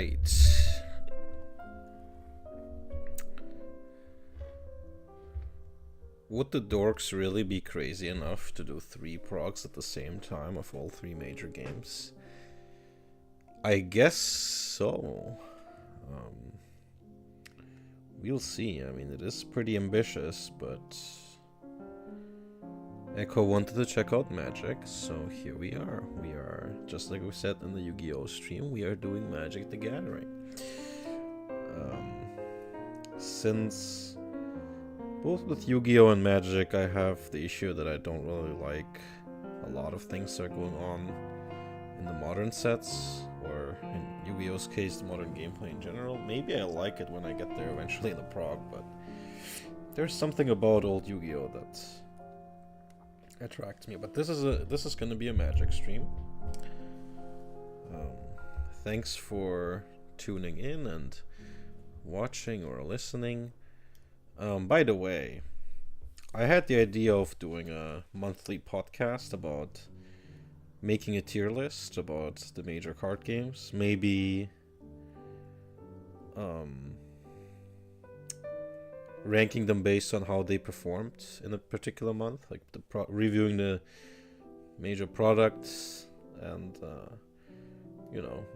right. Would the Dorks really be crazy enough to do 3 procs at the same time of all 3 major games? I guess so. We'll see. I mean, it is pretty ambitious, but Echo wanted to check out Magic, so here we are. We are, just like we said in the Yu-Gi-Oh! Stream, we are doing Magic the Gathering. Since both with Yu-Gi-Oh! And Magic, I have the issue that I don't really like a lot of things that are going on in the modern sets, or in Yu-Gi-Oh's case, the modern gameplay in general. Maybe I like it when I get there eventually in the prog, but there's something about old Yu-Gi-Oh! That attracts me. But this is gonna be a Magic stream. Thanks for tuning in and watching or listening. By the way, I had the idea of doing a monthly podcast about making a tier list about the major card games. Maybe ranking them based on how they performed in a particular month, like reviewing the major products and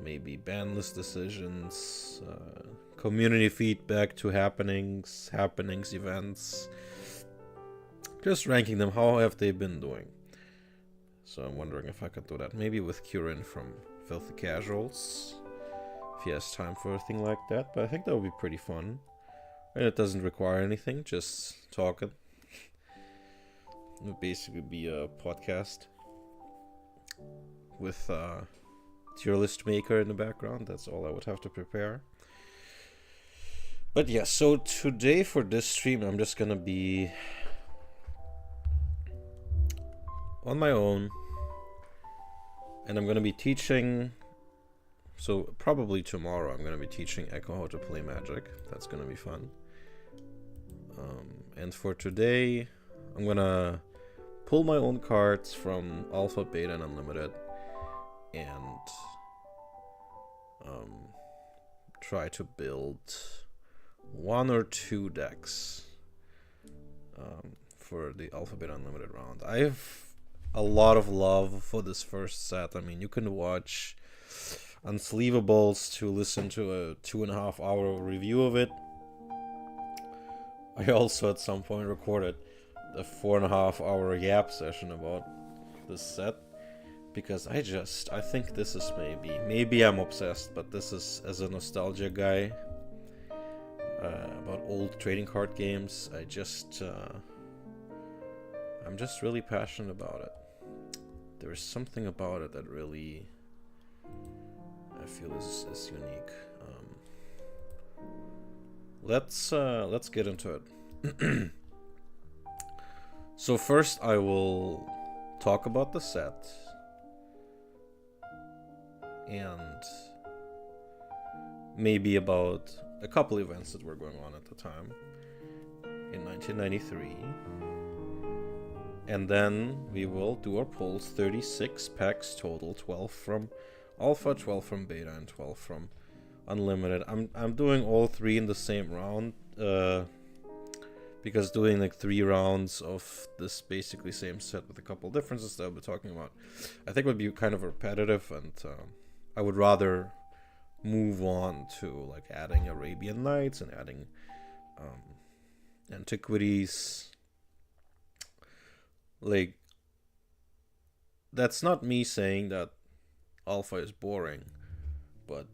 maybe ban list decisions, community feedback to happenings, events, just ranking them. How have they been doing? So I'm wondering if I could do that, maybe with Kieran from Filthy Casuals, if he has time for a thing like that. But I think that would be pretty fun, and it doesn't require anything, just talking. It would basically be a podcast with tier list maker in the background. That's all I would have to prepare. But yeah, so today for this stream, I'm just gonna be on my own, and I'm gonna be teaching. So probably tomorrow I'm gonna be teaching Echo how to play Magic. That's gonna be fun. And for today, I'm gonna pull my own cards from Alpha, Beta, and Unlimited, and try to build 1 or 2 decks for the Alpha, Beta, Unlimited round. I have a lot of love for this first set. I mean, you can watch Unsleevables to listen to a 2.5 hour review of it. I also at some point recorded a 4.5 hour yap session about this set, because I think this is maybe I'm obsessed, but this is, as a nostalgia guy, about old trading card games, I'm just really passionate about it. There is something about it that really I feel is unique. Let's get into it. So first I will talk about the set and maybe about a couple events that were going on at the time in 1993. And then we will do our polls. 36 packs total, 12 from Alpha, 12 from Beta, and 12 from Unlimited. I'm doing all 3 in the same round, because doing like 3 rounds of this basically same set with a couple differences that I'll be talking about, I think would be kind of repetitive, and I would rather move on to like adding Arabian Nights and adding antiquities. Like, that's not me saying that Alpha is boring, but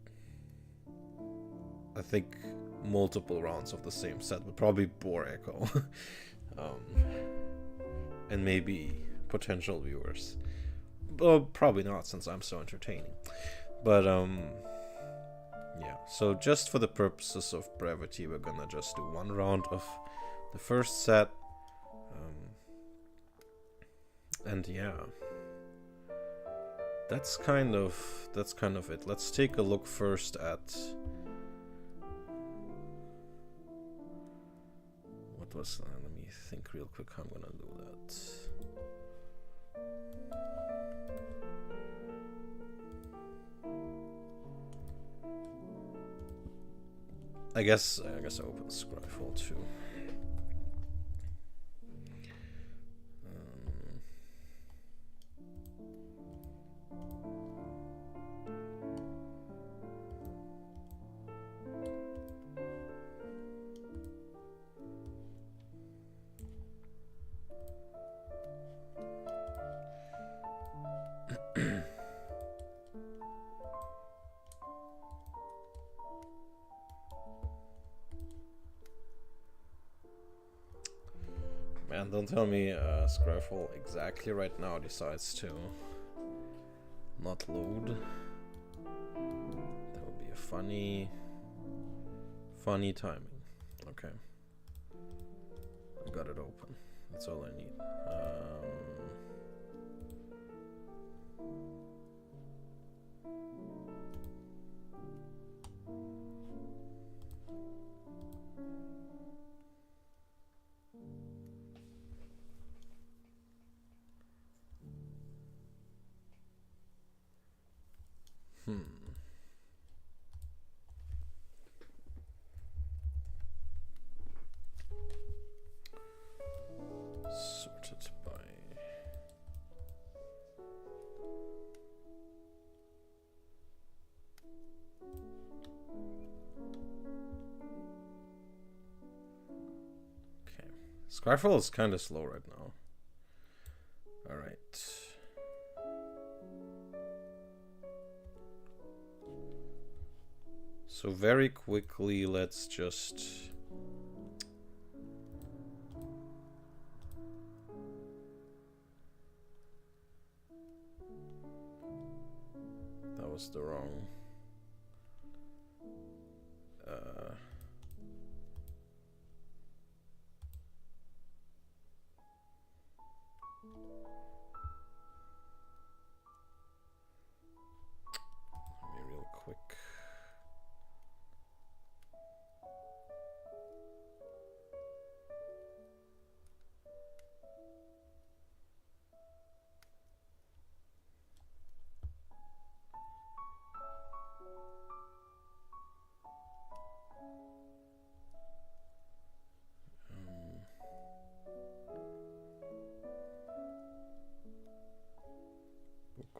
I think multiple rounds of the same set would probably bore Echo. And maybe potential viewers. Well, probably not, since I'm so entertaining. But yeah, so just for the purposes of brevity, we're gonna just do 1 round of the first set. And yeah, that's kind of it. Let's take a look first at what was that? Let me think real quick how I'm gonna do that. I guess I open Scryfall too. Man, don't tell me Scryfall exactly right now decides to not load. That would be a funny timing. Okay. I got it open. That's all I need. Sorted by... Okay. Scryfall is kind of slow right now. Alright. So very quickly, let's just... That was the wrong... Let me real quick...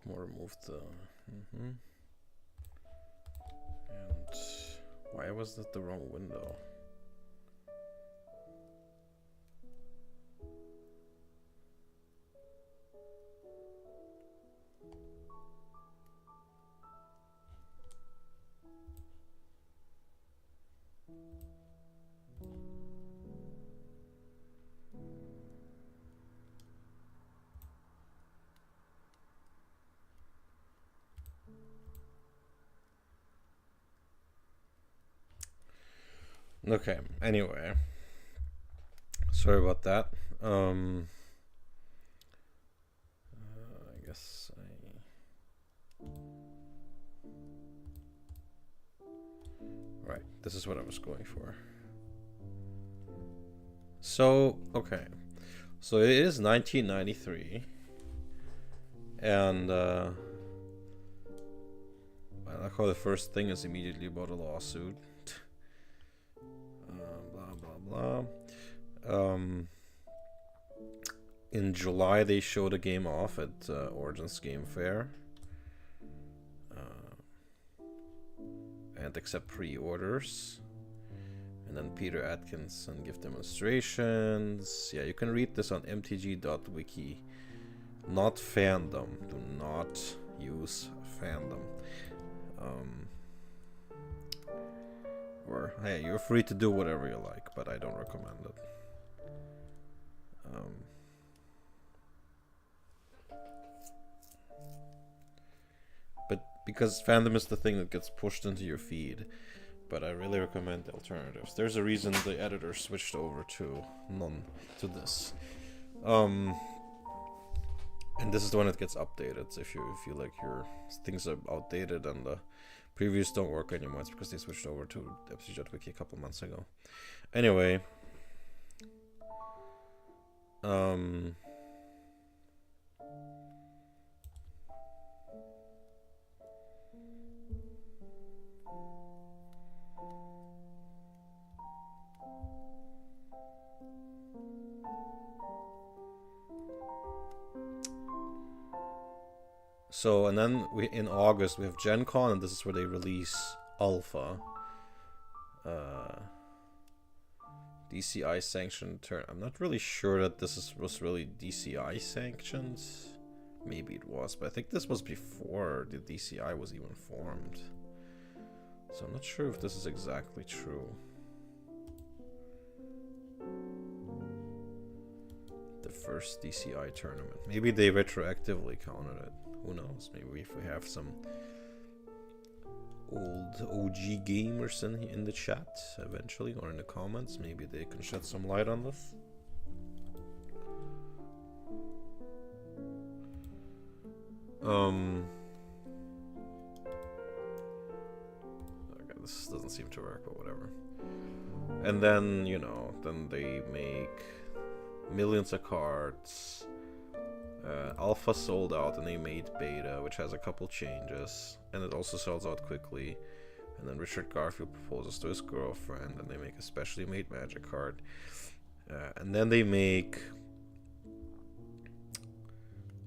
Remove the... And why was that the wrong window? Okay, anyway. Sorry about that. I guess Right, this is what I was going for. So, okay. So it is 1993. And, I like how the first thing is immediately about a lawsuit. Blah, blah. In July, they showed a game off at Origins Game Fair. And accept pre-orders. And then Peter Atkinson give demonstrations. Yeah, you can read this on mtg.wiki. Not fandom. Do not use fandom. Or, hey, you're free to do whatever you like, but I don't recommend it. But because fandom is the thing that gets pushed into your feed, but I really recommend the alternatives. There's a reason the editor switched over to this. And this is the one that gets updated. If you like your things are outdated and the previews don't work anymore, it's because they switched over to mtg.wiki a couple months ago. Anyway, So, and then in August we have Gen Con, and this is where they release Alpha. DCI sanctioned turn. I'm not really sure that this was really DCI sanctioned. Maybe it was, but I think this was before the DCI was even formed. So I'm not sure if this is exactly true. The first DCI tournament. Maybe they retroactively counted it. Who knows? Maybe if we have some old OG gamers in the chat eventually, or in the comments, maybe they can shed some light on this. Okay, this doesn't seem to work, but whatever. And then, you know, then they make millions of cards. Alpha sold out, and they made Beta, which has a couple changes, and it also sells out quickly. And then Richard Garfield proposes to his girlfriend, and they make a specially made Magic card. And then they make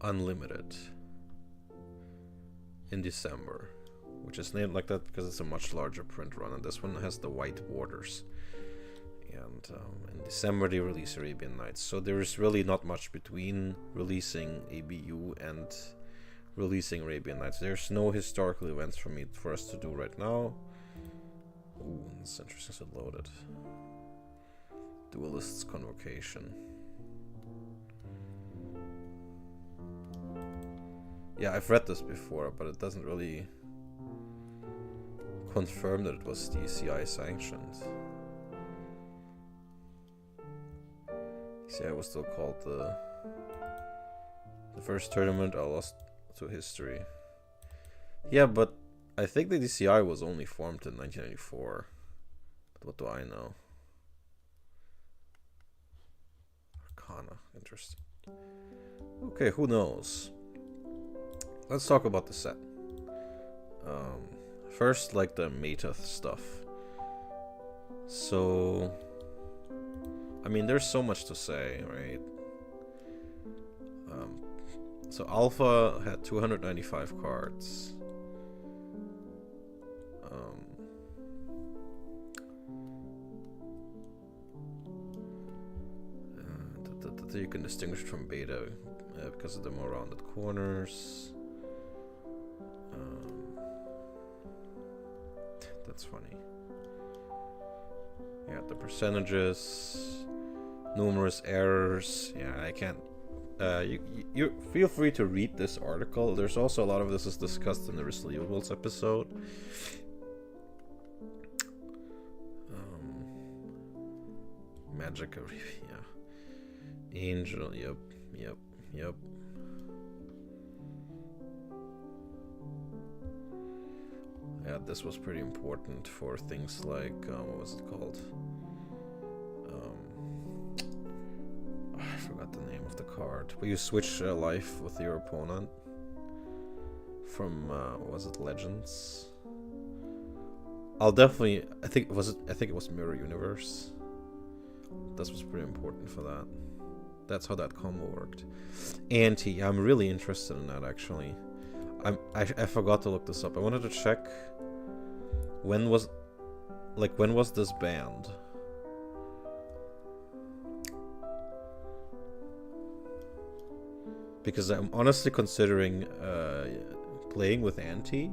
Unlimited in December, which is named like that because it's a much larger print run, and this one has the white borders. And in December they release Arabian Nights. So there's really not much between releasing ABU and releasing Arabian Nights. There's no historical events for us to do right now. Ooh, it's interesting. So loaded. Duelist's Convocation. Yeah, I've read this before, but it doesn't really confirm that it was DCI sanctioned. DCI was still called the first tournament. I lost to history. Yeah, but I think the DCI was only formed in 1994. But what do I know? Arcana, interesting. Okay, who knows? Let's talk about the set. First, like the meta stuff. So, I mean, there's so much to say, right? So Alpha had 295 cards. You can distinguish from Beta because of the more rounded corners. That's funny. Yeah, the percentages, numerous errors. Yeah, I can't. You feel free to read this article. There's also a lot of this is discussed in the Receivables episode. Magic, yeah. Angel, yep. Yeah, this was pretty important for things like, what was it called? I forgot the name of the card. But you switch life with your opponent from, was it Legends? I think it was Mirror Universe. This was pretty important for that. That's how that combo worked. Anti, I'm really interested in that actually. I forgot to look this up. I wanted to check when was this banned? Because I'm honestly considering playing with Anti.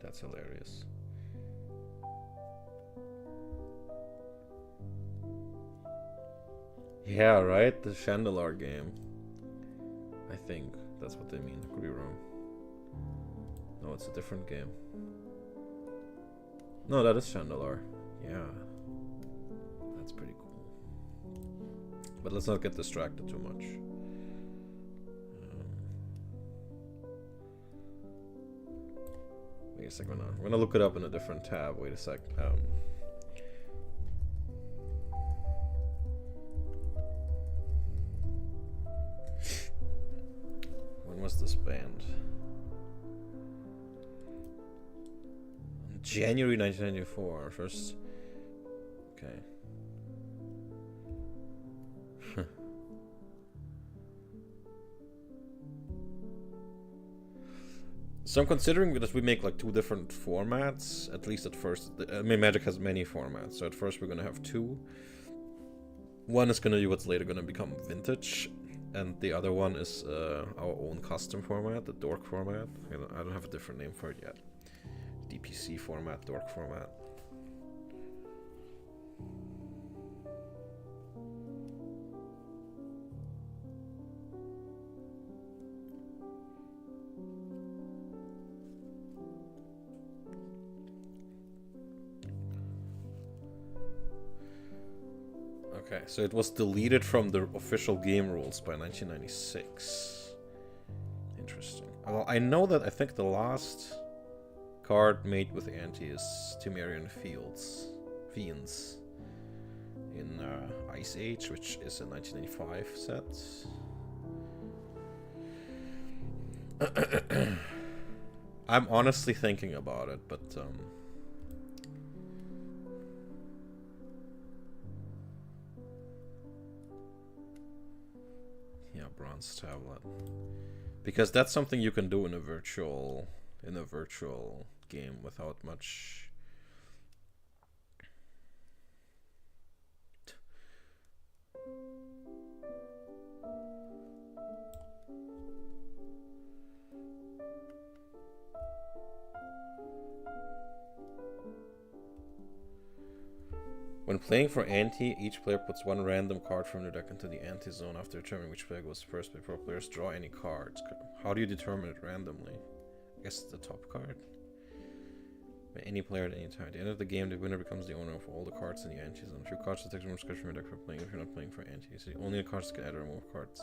That's hilarious. Yeah, right? The Chandelar game. I think that's what they mean. Could be wrong. No, it's a different game. No, that is Chandelar. Yeah. That's pretty cool. But let's not get distracted too much. Wait a second. I'm gonna look it up in a different tab. Wait a sec. When was this banned? January 1994. First. Okay. So I'm considering that we make like 2 different formats, at least at first. I mean, Magic has many formats, so at first we're gonna have 2. One is gonna be what's later gonna become Vintage, and the other one is our own custom format, the Dork format. I don't have a different name for it yet. DPC format, Dork format. Okay, so it was deleted from the official game rules by 1996. Interesting. Well, I know that I think the last card made with Anti is Temerian Fiends in Ice Age, which is a 1995 set. I'm honestly thinking about it, but yeah, Bronze Tablet, because that's something you can do in a virtual game without much. When playing for Anti, each player puts 1 random card from their deck into the Anti zone. After determining which player goes first, before players draw any cards. How do you determine it randomly? I guess it's the top card. By any player at any time. At the end of the game, the winner becomes the owner of all the cards in the Anti zone. If your cards detect more cards from your deck for playing, if you're not playing for Anti, so only the cards can add or remove cards.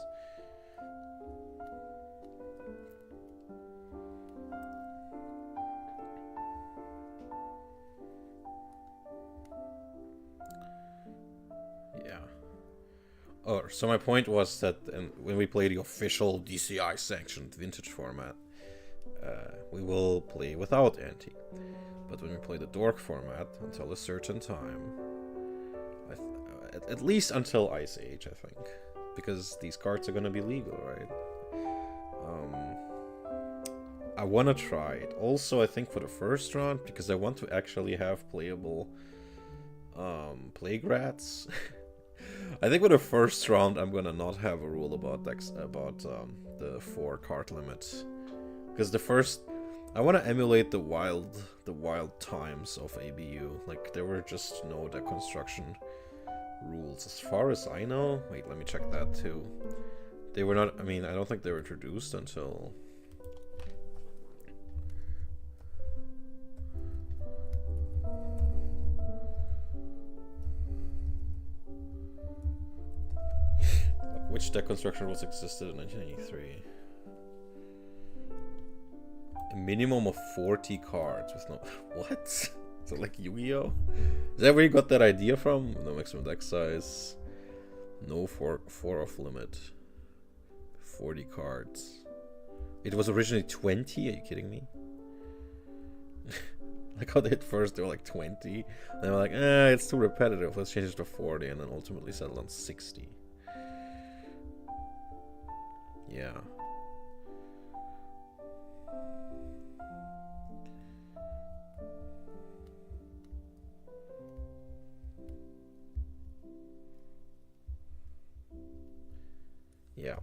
Oh, so my point was that when we play the official DCI sanctioned Vintage format, we will play without Anti. But when we play the Dork format until a certain time, at least until Ice Age, I think, because these cards are gonna be legal, right? I wanna try it. Also, I think for the first round, because I want to actually have playable Plague Rats. I think for the first round, I'm gonna not have a rule about the 4 card limit, because the first, I want to emulate the wild times of ABU. Like, there were just no deck construction rules, as far as I know. Wait, let me check that too. They were not. I mean, I don't think they were introduced until. Which deck construction rules existed in 1993? A minimum of 40 cards with no... What? Is it like Yu-Gi-Oh? Is that where you got that idea from? No maximum deck size. No 4 off limit. 40 cards. It was originally 20? Are you kidding me? Like how they hit first, they were like 20. And they were like, it's too repetitive. Let's change it to 40, and then ultimately settled on 60. Yeah. Yeah.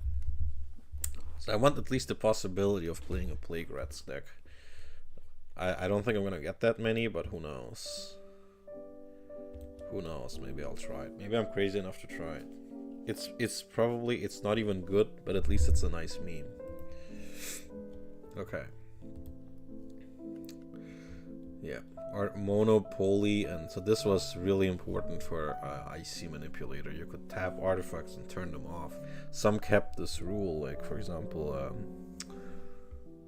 So I want at least the possibility of playing a Plague Rats deck. I don't think I'm gonna get that many, but who knows? Who knows? Maybe I'll try it. Maybe I'm crazy enough to try it. It's probably, it's not even good, but at least it's a nice meme. Okay. Yeah. Our Monopoly, and so this was really important for IC Manipulator. You could tap artifacts and turn them off. Some kept this rule, like for example,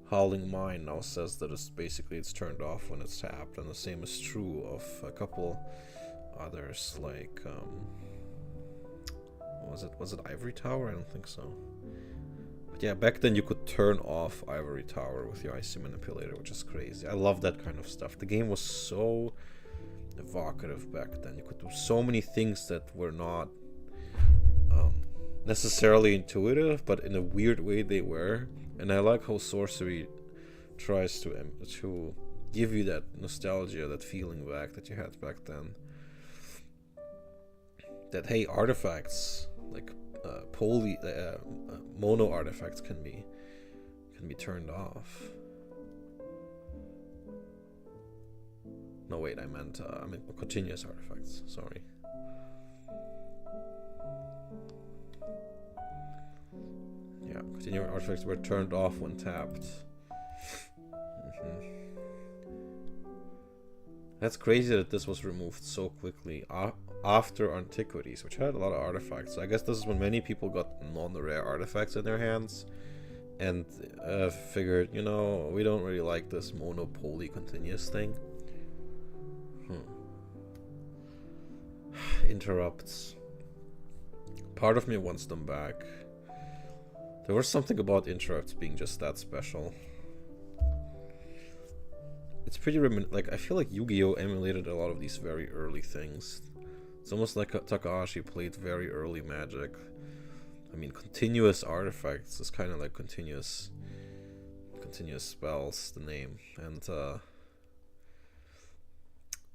Howling Mine now says that it's turned off when it's tapped, and the same is true of a couple others, like was it Ivory Tower? I don't think so. But yeah, back then you could turn off Ivory Tower with your IC Manipulator, which is crazy. I love that kind of stuff. The game was so evocative back then. You could do so many things that were not necessarily intuitive, but in a weird way they were. And I like how sorcery tries to give you that nostalgia, that feeling back that you had back then. That hey, artifacts like mono artifacts can be turned off. No wait, I meant continuous artifacts. Sorry. Yeah, continuous artifacts were turned off when tapped. That's crazy that this was removed so quickly after Antiquities, which had a lot of artifacts. So I guess this is when many people got non-rare artifacts in their hands and figured, you know, we don't really like this monopoly continuous thing. Interrupts. Part of me wants them back. There was something about interrupts being just that special. It's pretty like, I feel like Yu-Gi-Oh! Emulated a lot of these very early things. It's almost like Takahashi played very early Magic. I mean, continuous artifacts is kind of like continuous spells, the name. And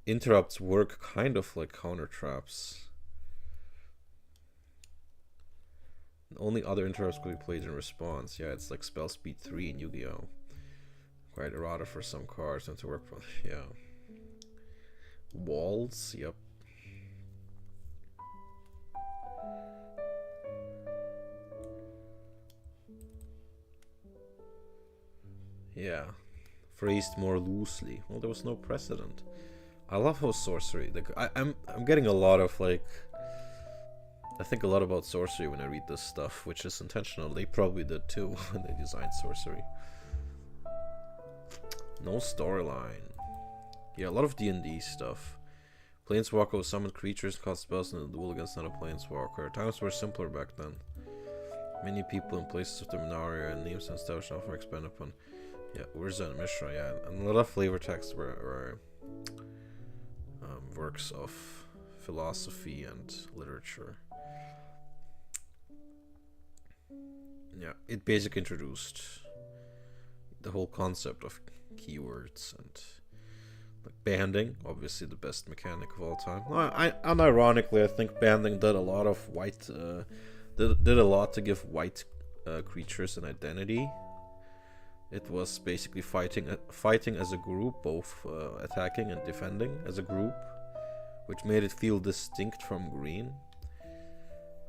interrupts work kind of like counter traps. Only other interrupts could be played in response. Yeah, it's like spell speed 3 in Yu-Gi-Oh! Quite errata for some cards and to work for. Yeah. Walls, yep. Yeah. Phrased more loosely. Well, there was no precedent. I love how sorcery, like I'm getting a lot of like, I think a lot about sorcery when I read this stuff, which is intentional. They probably did too when they designed sorcery. No storyline. Yeah, a lot of D&D stuff. Planeswalker will summon creatures, cast spells in a duel against another Planeswalker. Times were simpler back then. Many people in places of the Minaria and names and stuff shall often expand upon. Yeah, Urza and Mishra, yeah. And a lot of flavor texts were works of philosophy and literature. Yeah, it basically introduced the whole concept of keywords and like banding, obviously the best mechanic of all time. Unironically, I think banding did a lot of white, did a lot to give white creatures an identity. It was basically fighting as a group, both attacking and defending as a group, which made it feel distinct from green,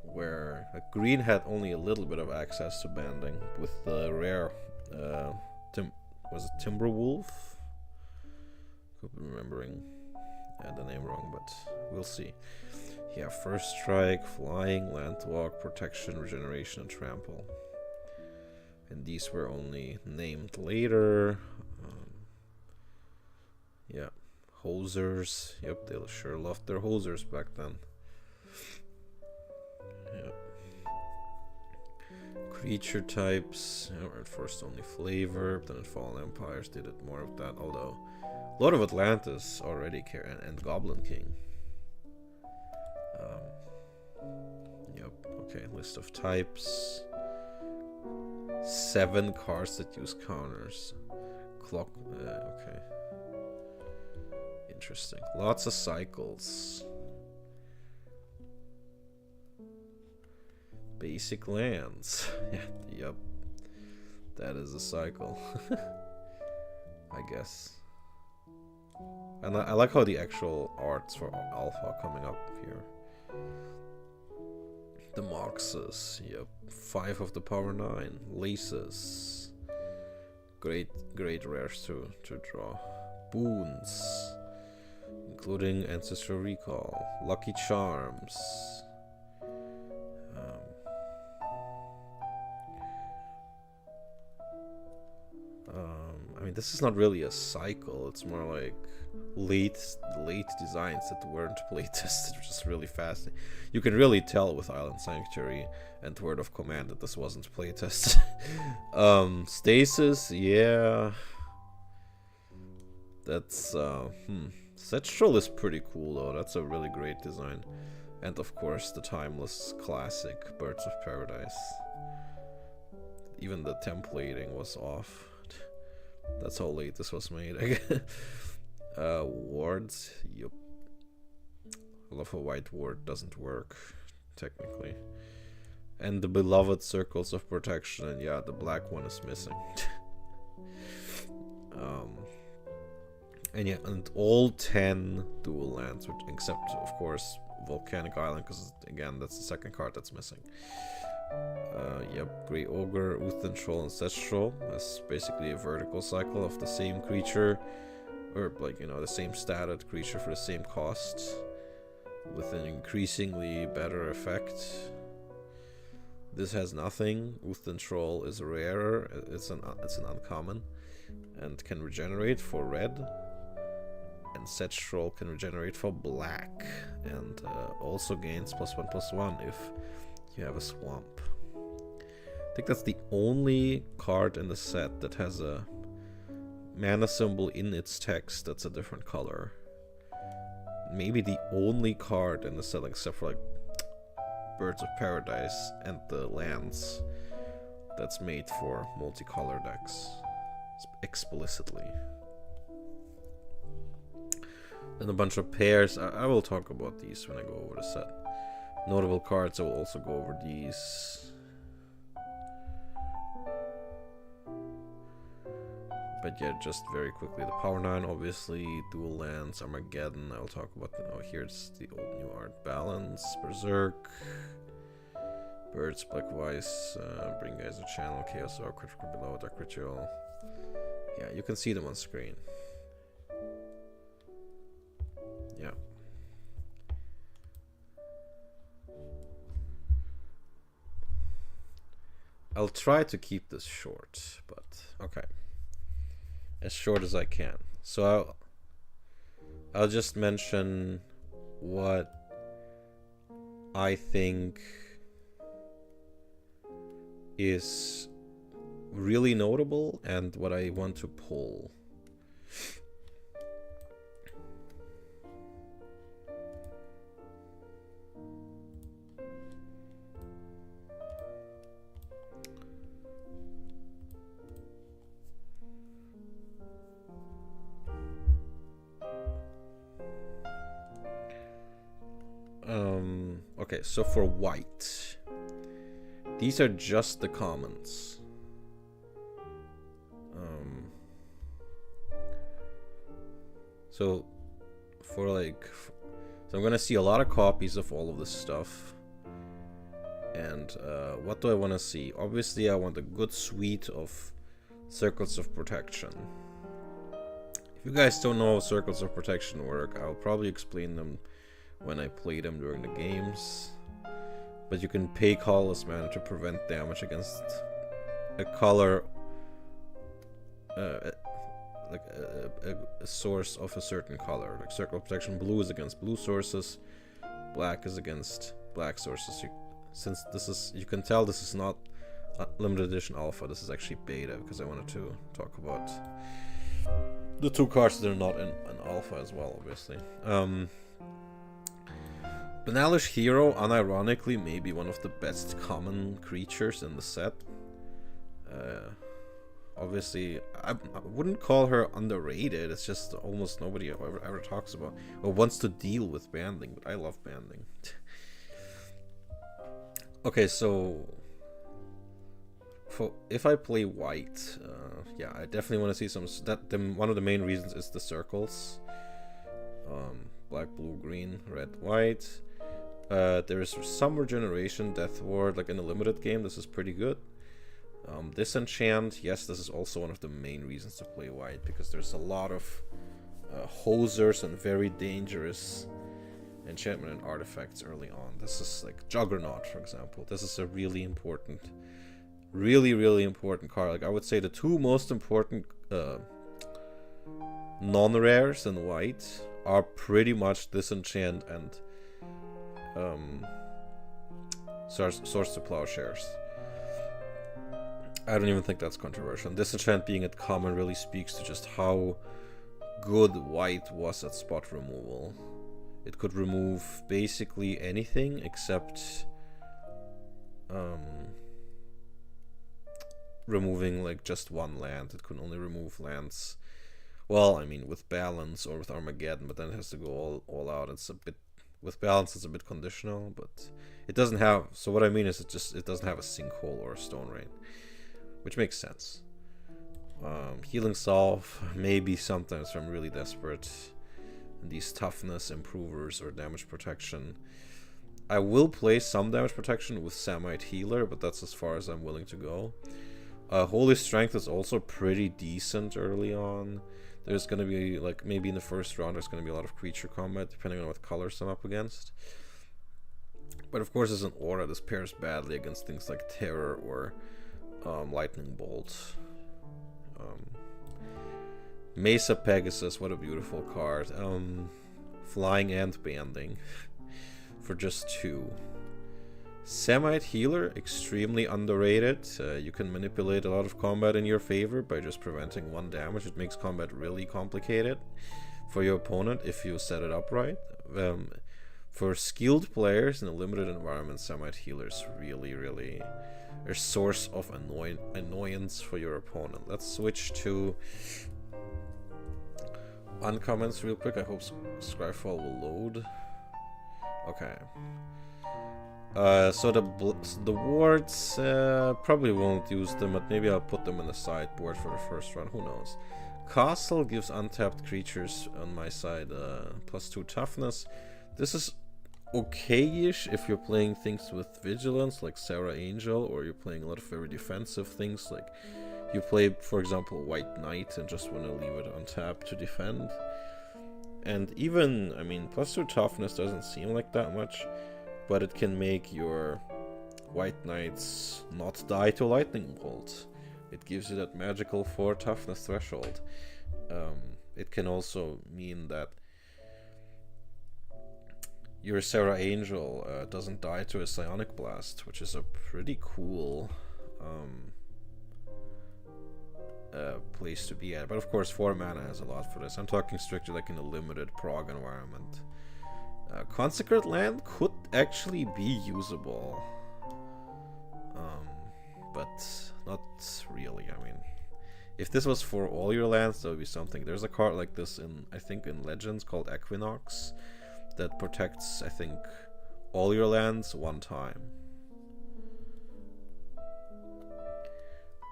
where green had only a little bit of access to banding with the rare was it Timberwolf? Could be remembering the name wrong, but we'll see. Yeah, First Strike, Flying, Landwalk, Protection, Regeneration, and Trample. And these were only named later. Yeah, Hosers. Yep, they sure loved their Hosers back then. Yeah. Creature types, at first only flavor, but then in Fallen Empires they did more of that, although a lot of Atlantis already and Goblin King. Yep, okay, list of types. 7 cards that use counters. Clock, okay. Interesting. Lots of cycles. Basic lands. Yep. That is a cycle. I guess. And I like how the actual arts for Alpha coming up here. The Moxes. Yep. 5 of the power 9. Laces. Great rares to draw. Boons. Including Ancestral Recall. Lucky Charms. I mean, this is not really a cycle. It's more like late designs that weren't playtested, which is really fascinating. You can really tell with Island Sanctuary and Word of Command that this wasn't playtested. Stasis, yeah. That's Setstrol is pretty cool though. That's a really great design. And of course the timeless classic Birds of Paradise. Even the templating was off. That's how late this was made. Wards, yup. I love how white ward doesn't work, technically. And the beloved Circles of Protection, and yeah, the black one is missing. And yeah, and all 10 dual lands, which, except of course Volcanic Island, because again that's the second card that's missing. Yep, Grey Ogre, Uthen Troll, and Setstrol. That's basically a vertical cycle of the same creature, or like, you know, the same statted creature for the same cost, with an increasingly better effect. This has nothing. Uthen Troll is rarer. It's an uncommon, and can regenerate for red. And Setstrol can regenerate for black, and also gains +1/+1 if you have a swamp. I think that's the only card in the set that has a mana symbol in its text that's a different color. Maybe the only card in the set, except for like Birds of Paradise and the lands, that's made for multicolor decks explicitly. And a bunch of pairs. I will talk about these when I go over the set. Notable cards, I will also go over these. But yeah, just very quickly, the Power 9, obviously, dual lands, Armageddon, I'll talk about the, oh, here's the old new art, Balance, Berserk, Birds, Black Weiss, Bring Guys a Channel, Chaos Orc, Critical Below, Dark Ritual. Yeah, you can see them on screen. Yeah. I'll try to keep this short, but okay. As short as I can. So I'll just mention what I think is really notable and what I want to pull. Okay, so for white, these are just the commons. So for like, so I'm gonna see a lot of copies of all of this stuff. And what do I want to see? Obviously, I want a good suite of Circles of Protection. If you guys don't know how Circles of Protection work, I'll probably explain them when I play them during the games. But you can pay colorless mana to prevent damage against a color, like a source of a certain color. Like Circle of Protection, blue is against blue sources, black is against black sources. Since this is, you can tell this is not limited edition alpha, this is actually beta, because I wanted to talk about the two cards that are not in alpha as well, obviously. Banalish Hero, unironically, may be one of the best common creatures in the set. Obviously, I wouldn't call her underrated. It's just almost nobody ever talks about or wants to deal with banding, but I love banding. Okay, so if I play white, yeah, I definitely want to see some. One of the main reasons is the circles. Black, blue, green, red, white. There is some regeneration, Death Ward, like in a limited game. This is pretty good. Disenchant, yes, this is also one of the main reasons to play white, because there's a lot of hosers and very dangerous enchantment and artifacts early on. This is like Juggernaut, for example. This is a really important really, really important card. Like, I would say the two most important non-rares in white are pretty much Disenchant and Swords to Plowshares. I don't even think that's controversial. Disenchant being at common really speaks to just how good white was at spot removal. It could remove basically anything except removing like just one land. It could only remove lands, well, I mean with Balance or with Armageddon, but then it has to go all out. It's a bit, with Balance it's a bit conditional, but it doesn't have, so what I mean is it doesn't have a Sinkhole or a Stone Rain, which makes sense. Healing Salve, maybe sometimes if I'm really desperate. And these toughness improvers or damage protection. I will play some damage protection with Samite Healer, but that's as far as I'm willing to go. Holy Strength is also pretty decent early on. There's going to be, like, maybe in the first round, there's going to be a lot of creature combat, depending on what colors I'm up against. But of course, as an aura, this pairs badly against things like Terror or Lightning Bolt. Mesa Pegasus, what a beautiful card. Flying and Banding for just 2. Samite Healer, extremely underrated. You can manipulate a lot of combat in your favor by just preventing 1 damage. It makes combat really complicated for your opponent if you set it up right. For skilled players in a limited environment, Samite Healer is really, really a source of annoyance for your opponent. Let's switch to uncommons real quick. I hope Scryfall will load. Okay. So the wards, probably won't use them, but maybe I'll put them in the sideboard for the first run, who knows. Castle gives untapped creatures on my side +2 toughness. This is okay-ish if you're playing things with vigilance like Sarah Angel, or you're playing a lot of very defensive things like you play, for example, White Knight and just want to leave it untapped to defend. And even, I mean, +2 toughness doesn't seem like that much, but it can make your White Knights not die to Lightning Bolt. It gives you that magical 4 toughness threshold. It can also mean that your Sarah Angel doesn't die to a Psionic Blast, which is a pretty cool place to be at. But of course 4 mana has a lot for this. I'm talking strictly like in a limited prog environment. Consecrate Land could actually be usable, but not really. I mean, if this was for all your lands, that would be something. There's a card like this in, I think, in Legends called Equinox that protects, I think, all your lands 1 time.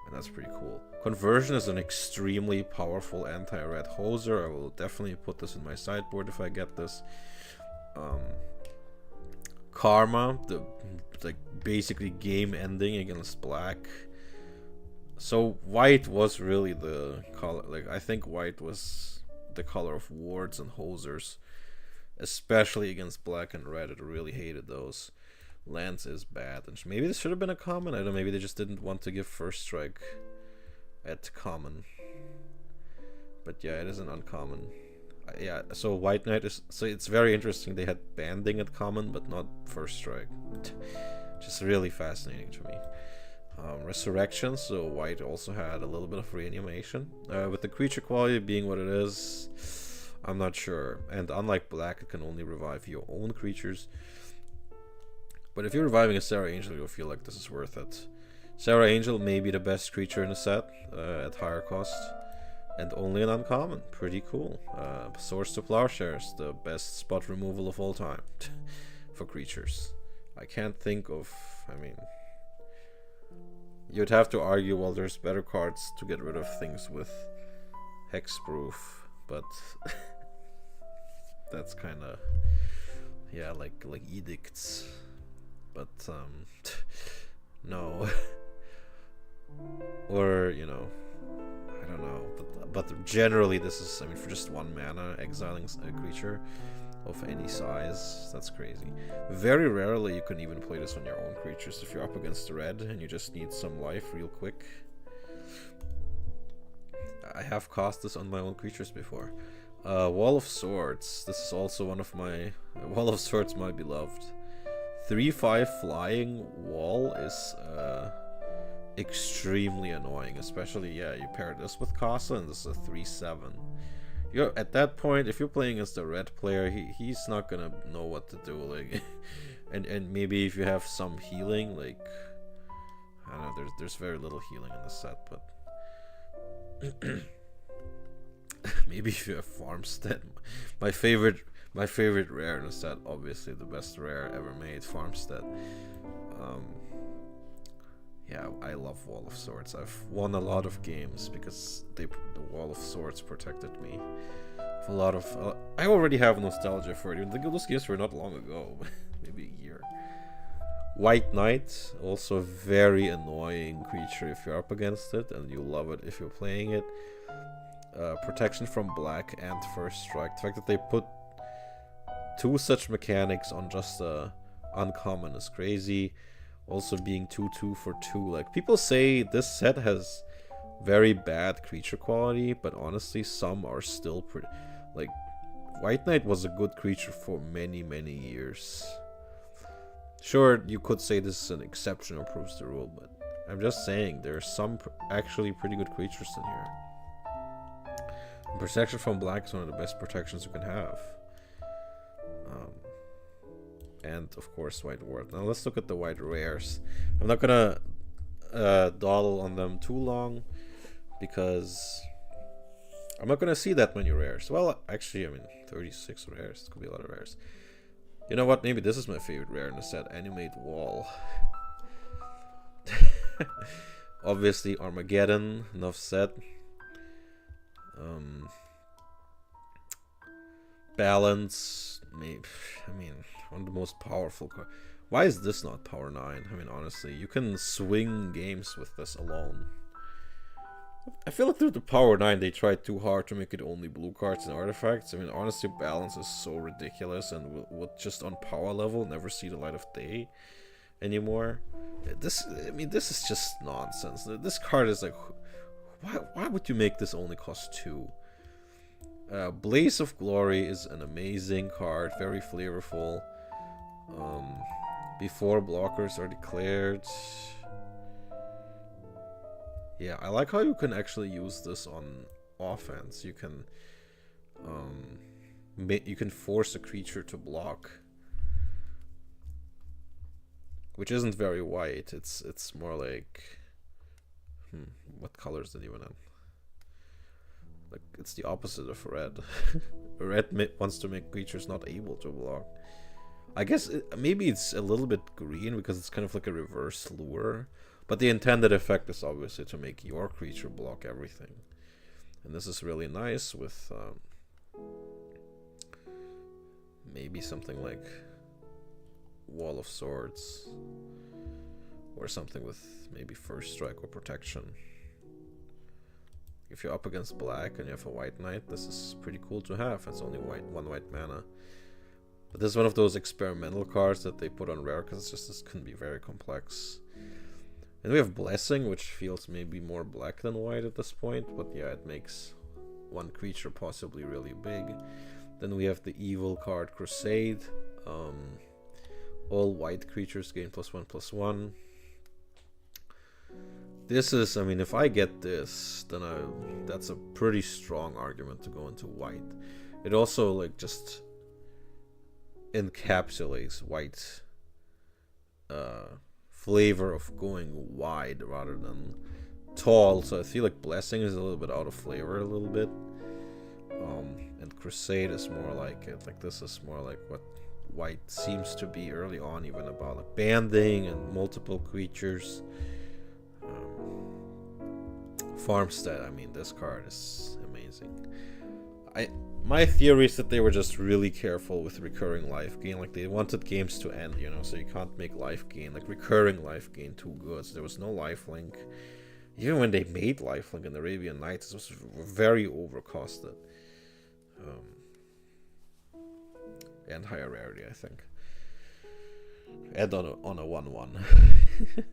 And that's pretty cool. Conversion is an extremely powerful anti-red hoser. I will definitely put this in my sideboard if I get this. Karma, the like basically game ending against black. So white was really the color, like I think white was the color of wards and hosers, especially against black and red. It really hated those. Lance is bad, and maybe this should have been a common. I don't know, maybe they just didn't want to give first strike at common. But yeah, it is an uncommon. Yeah, so White Knight is, so it's very interesting they had banding at common but not first strike. Just really fascinating to me. Resurrection, so white also had a little bit of reanimation. With the creature quality being what it is, I'm not sure. And unlike black, it can only revive your own creatures. But if you're reviving a Sarah Angel, you'll feel like this is worth it. Sarah Angel may be the best creature in the set at higher cost. And only an uncommon. Pretty cool. Swords to Plowshares, the best spot removal of all time for creatures. I can't think of, I mean, you'd have to argue, well, there's better cards to get rid of things with hexproof, but that's kind of, yeah, like edicts. But no. Or, you know, I don't know, but generally this is, I mean, for just 1 mana, exiling a creature of any size. That's crazy. Very rarely you can even play this on your own creatures if you're up against the red and you just need some life real quick. I have cast this on my own creatures before. Wall of Swords. This is also one of my... Wall of Swords, my beloved. 3/5 flying wall is extremely annoying. Especially, yeah, you pair this with Casa and this is a 3/7. You're, at that point, if you're playing as the red player, he's not gonna know what to do. Like, and maybe if you have some healing, like... I don't know, there's very little healing in the set, but... Maybe if you have Farmstead. My favorite rare in the set, obviously the best rare ever made, Farmstead. Yeah, I love Wall of Swords. I've won a lot of games because the Wall of Swords protected me. A lot of I already have nostalgia for it. Even those games were not long ago, maybe a year. White Knight, also a very annoying creature if you're up against it, and you love it if you're playing it. Protection from black and first strike. The fact that they put 2 such mechanics on just a uncommon is crazy. Also being 2/2 for 2. Like, people say this set has very bad creature quality, but honestly some are still pretty... Like, White Knight was a good creature for many years. Sure, you could say this is an exception or proves the rule, but I'm just saying there are some actually pretty good creatures in here. Protection from black is one of the best protections you can have. And of course white ward. Now let's look at the white rares. I'm not gonna dawdle on them too long because I'm not gonna see that many rares. Well, actually, I mean 36 rares. It could be a lot of rares. You know what? Maybe this is my favorite rare in the set. Animate Wall. Obviously Armageddon. Enough said. Balance, maybe. I mean, one of the most powerful cards. Why is this not power 9? I mean, honestly, you can swing games with this alone. I feel like with the power 9 they tried too hard to make it only blue cards and artifacts. I mean, honestly, balance is so ridiculous and would just on power level never see the light of day anymore. This is just nonsense. This card is like, why would you make this only cost 2? Blaze of Glory is an amazing card, very flavorful. Before blockers are declared. Yeah, I like how you can actually use this on offense. You can force a creature to block, which isn't very white. It's more like what color is it even in? Like, it's the opposite of red. Red wants to make creatures not able to block. I guess maybe it's a little bit green because it's kind of like a reverse lure. But the intended effect is obviously to make your creature block everything. And this is really nice with maybe something like Wall of Swords. Or something with maybe first strike or protection. If you're up against black and you have a white knight, this is pretty cool to have. It's only one white mana. But this is one of those experimental cards that they put on rare because this can be very complex. And we have Blessing, which feels maybe more black than white at this point. But yeah, it makes one creature possibly really big. Then we have the evil card Crusade. All white creatures gain +1/+1. This is, I mean, if I get this, then that's a pretty strong argument to go into white. It also, like, just encapsulates white flavor of going wide rather than tall. So I feel like Blessing is a little bit out of flavor a little bit. And Crusade is more like it. Like, this is more like what white seems to be early on, even about like banding and multiple creatures. Farmstead, I mean, this card is amazing. My theory is that they were just really careful with recurring life gain. Like, they wanted games to end, you know, so you can't make life gain, like recurring life gain, too good. So there was no lifelink. Even when they made lifelink in Arabian Nights, it was very overcosted. and higher rarity, I think. And on a 1/1.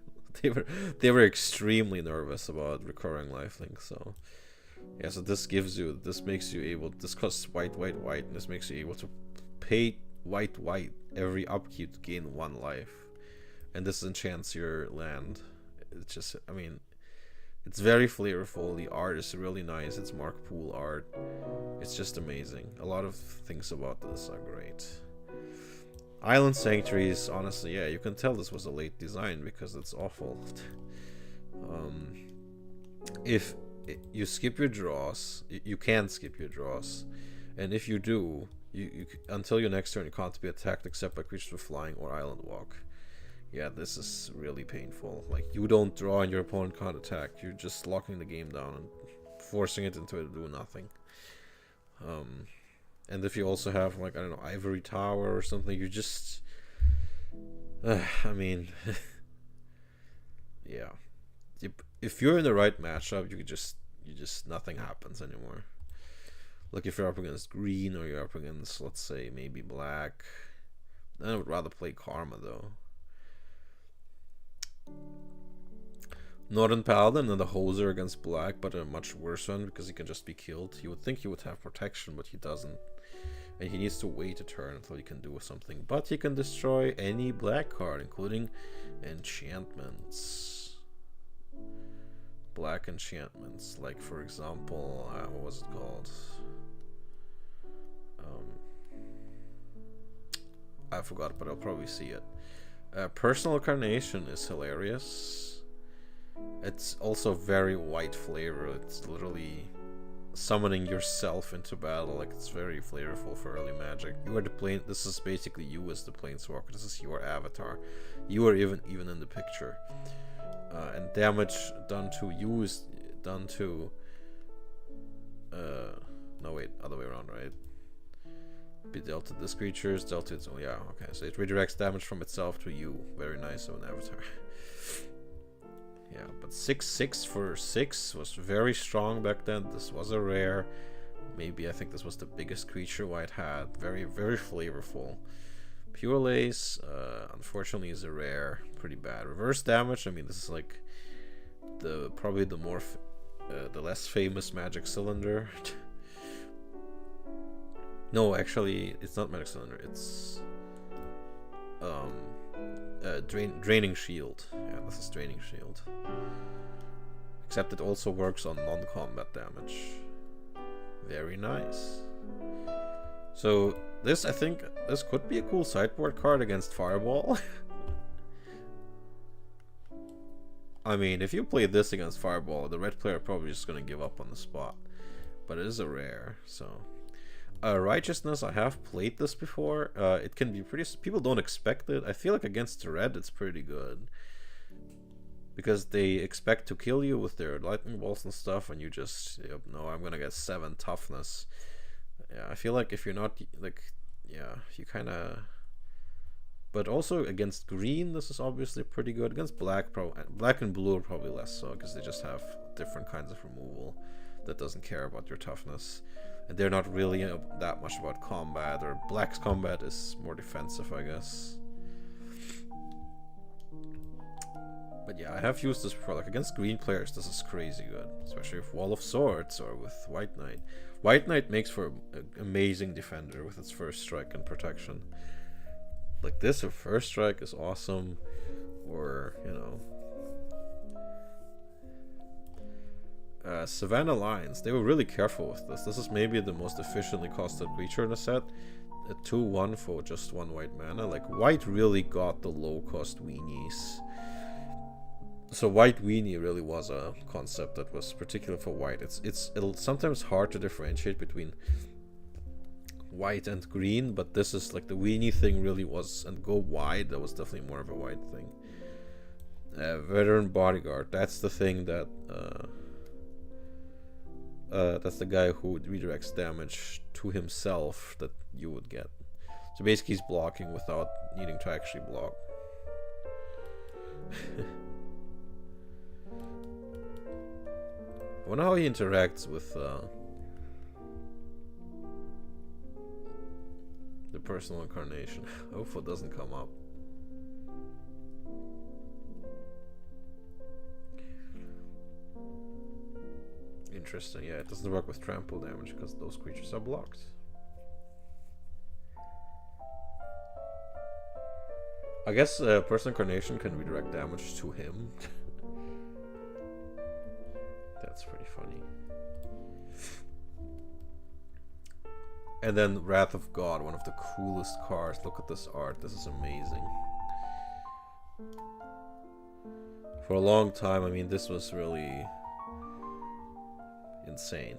they were extremely nervous about recurring lifelink, so yeah, so this makes you able, this costs white, and this makes you able to pay white every upkeep to gain 1 life. And this enchants your land. It's just, I mean, it's very flavorful. The art is really nice. It's Mark Poole art. It's just amazing. A lot of things about this are great. Island Sanctuaries, honestly, yeah, you can tell this was a late design because it's awful. If you skip your draws, you can skip your draws, and if you do, you until your next turn you can't be attacked except by creatures with flying or island walk. Yeah, this is really painful. Like, you don't draw and your opponent can't attack. You're just locking the game down and forcing it into it to do nothing. And if you also have, like, I don't know, Ivory Tower or something, you just... I mean... yeah. If you're in the right matchup, you just nothing happens anymore. Like, if you're up against green or you're up against, let's say, maybe black. I would rather play Karma, though. Northern Paladin and the Hoser against black, but a much worse one because he can just be killed. You would think he would have protection, but he doesn't. And he needs to wait a turn until he can do something. But he can destroy any black card, including enchantments. Black enchantments, like, for example, what was it called? I forgot, but I'll probably see it. Personal Carnation is hilarious. It's also very white flavor. It's literally summoning yourself into battle. Like, it's very flavorful for early Magic. You are the plane. This is basically you as the Planeswalker. This is your avatar. You are even in the picture. And damage done to you is done to. No, wait, other way around, right? Be dealt to this creature is dealt to its own. Yeah, okay. So it redirects damage from itself to you. Very nice of an avatar. Yeah, but 6/6 for 6 was very strong back then. This was a rare. Maybe I think this was the biggest creature White had. Very, very flavorful. Pure Lace, unfortunately, is a rare. Pretty bad. Reverse damage. I mean, this is like probably the more the less famous Magic Cylinder. No, actually, it's not Magic Cylinder. It's Draining Shield. Yeah, this is Draining Shield. Except it also works on non-combat damage. Very nice. So this, I think, this could be a cool sideboard card against Fireball. I mean, if you play this against Fireball, the red player probably just gonna give up on the spot. But it is a rare, so. Righteousness, I have played this before. It can be pretty... People don't expect it. I feel like against red, it's pretty good. Because they expect to kill you with their lightning bolts and stuff, and you just... Yep, no, I'm gonna get 7 toughness. Yeah, I feel like if you're not... Like, yeah, you kind of... But also against green, this is obviously pretty good. Against black, black and blue are probably less so, because they just have different kinds of removal that doesn't care about your toughness. And they're not really that much about combat, or black's combat is more defensive, I guess. But yeah, I have used this before. Like, against green players, this is crazy good. Especially with Wall of Swords or with White Knight. White Knight makes for an amazing defender with its first strike and protection. Like this, her first strike is awesome. Or, you know... Savannah Lions, they were really careful with this. This is maybe the most efficiently costed creature in the set. A 2/1 for just 1 white mana. Like, white really got the low cost weenies. So white weenie really was a concept that was particular for white. It's sometimes hard to differentiate between white and green, but this is like the weenie thing really was, and go wide, that was definitely more of a white thing. Veteran Bodyguard, that's the thing that that's the guy who redirects damage to himself that you would get. So basically he's blocking without needing to actually block. I wonder how he interacts with The personal incarnation. Hopefully it doesn't come up. Interesting, yeah, it doesn't work with trample damage because those creatures are blocked. I guess personal incarnation can redirect damage to him. That's pretty funny. And then Wrath of God, one of the coolest cards. Look at this art, this is amazing. For a long time, I mean, this was really insane.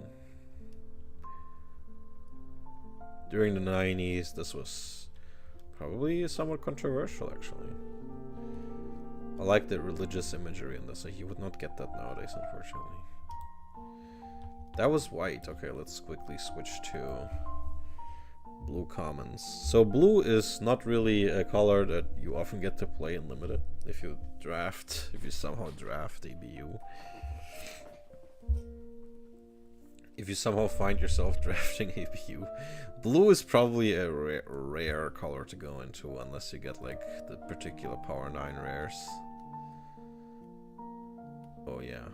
During the 90s, this was probably somewhat controversial, actually. I like the religious imagery in this. You would not get that nowadays, unfortunately. That was white. Okay, let's quickly switch to blue commons. So blue is not really a color that you often get to play in limited. If you somehow draft ABU. If you somehow find yourself drafting ABU. Blue is probably a rare color to go into unless you get like the particular power 9 rares. Oh yeah.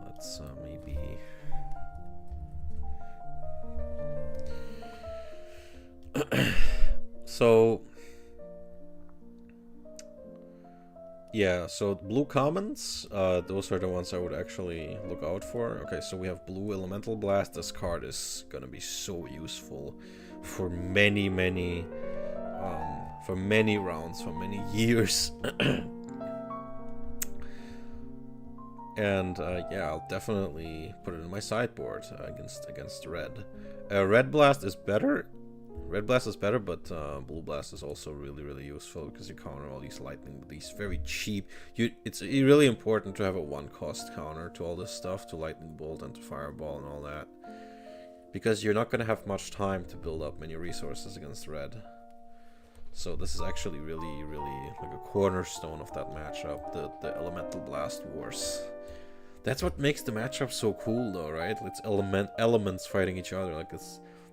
Let's maybe... So yeah, so blue commons, those are the ones I would actually look out for. Okay, so we have blue elemental blast. This card is gonna be so useful for many rounds, for many years. And yeah, I'll definitely put it in my sideboard against red. Red blast is better. Red blast is better, but blue blast is also really useful because you counter all these lightning, these very cheap. It's really important to have a 1-cost counter to all this stuff, to lightning bolt and to fireball and all that, because you're not gonna have much time to build up many resources against red. So this is actually really like a cornerstone of that matchup, the elemental blast wars. That's what makes the matchup so cool, though, right? It's elements fighting each other. Like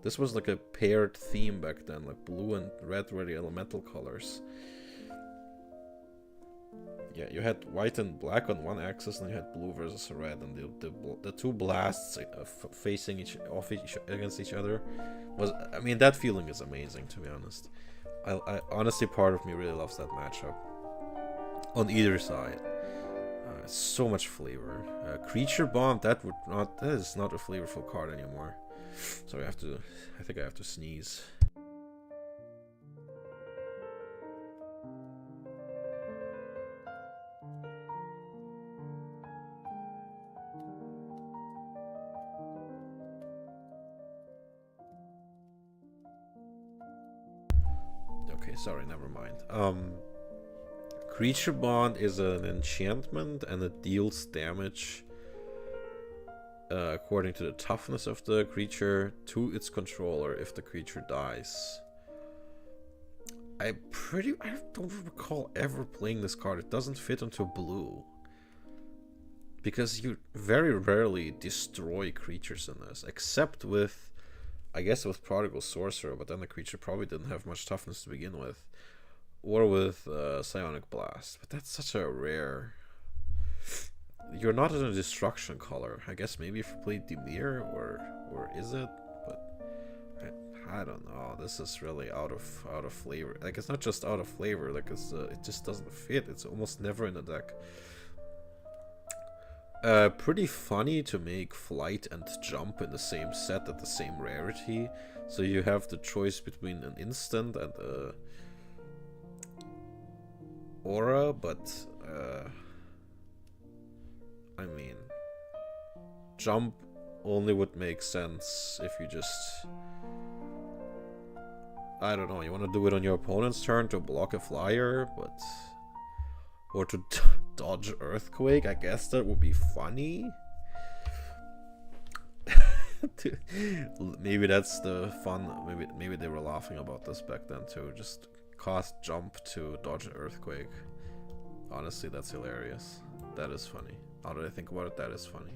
this was like a paired theme back then, like blue and red were the elemental colors. Yeah, you had white and black on one axis, and you had blue versus red, and the two blasts facing against each other was, I mean, that feeling is amazing, to be honest. I honestly, part of me really loves that matchup on either side. So much flavor. Creature Bomb, that is not a flavorful card anymore. So I think I have to sneeze. Okay, sorry, never mind. Creature Bond is an enchantment and it deals damage according to the toughness of the creature to its controller if the creature dies. I don't recall ever playing this card. It doesn't fit into blue, because you very rarely destroy creatures in this, except with, I guess, with Prodigal Sorcerer, but then the creature probably didn't have much toughness to begin with, or with Psionic Blast. But that's such a rare... You're not in a destruction color. I guess maybe if you play Dimir, or is it? But I don't know. This is really out of flavor. Like, it's not just out of flavor. Like, it just doesn't fit. It's almost never in the deck. Pretty funny to make flight and jump in the same set at the same rarity. So you have the choice between an instant and a aura, but I mean, jump only would make sense if you just, I don't know, you want to do it on your opponent's turn to block a flyer, but, or to dodge Earthquake. I guess that would be funny. Maybe that's the fun. Maybe they were laughing about this back then too. Just cast jump to dodge an Earthquake. Honestly, that's hilarious. That is funny. Now that I think about it, that is funny.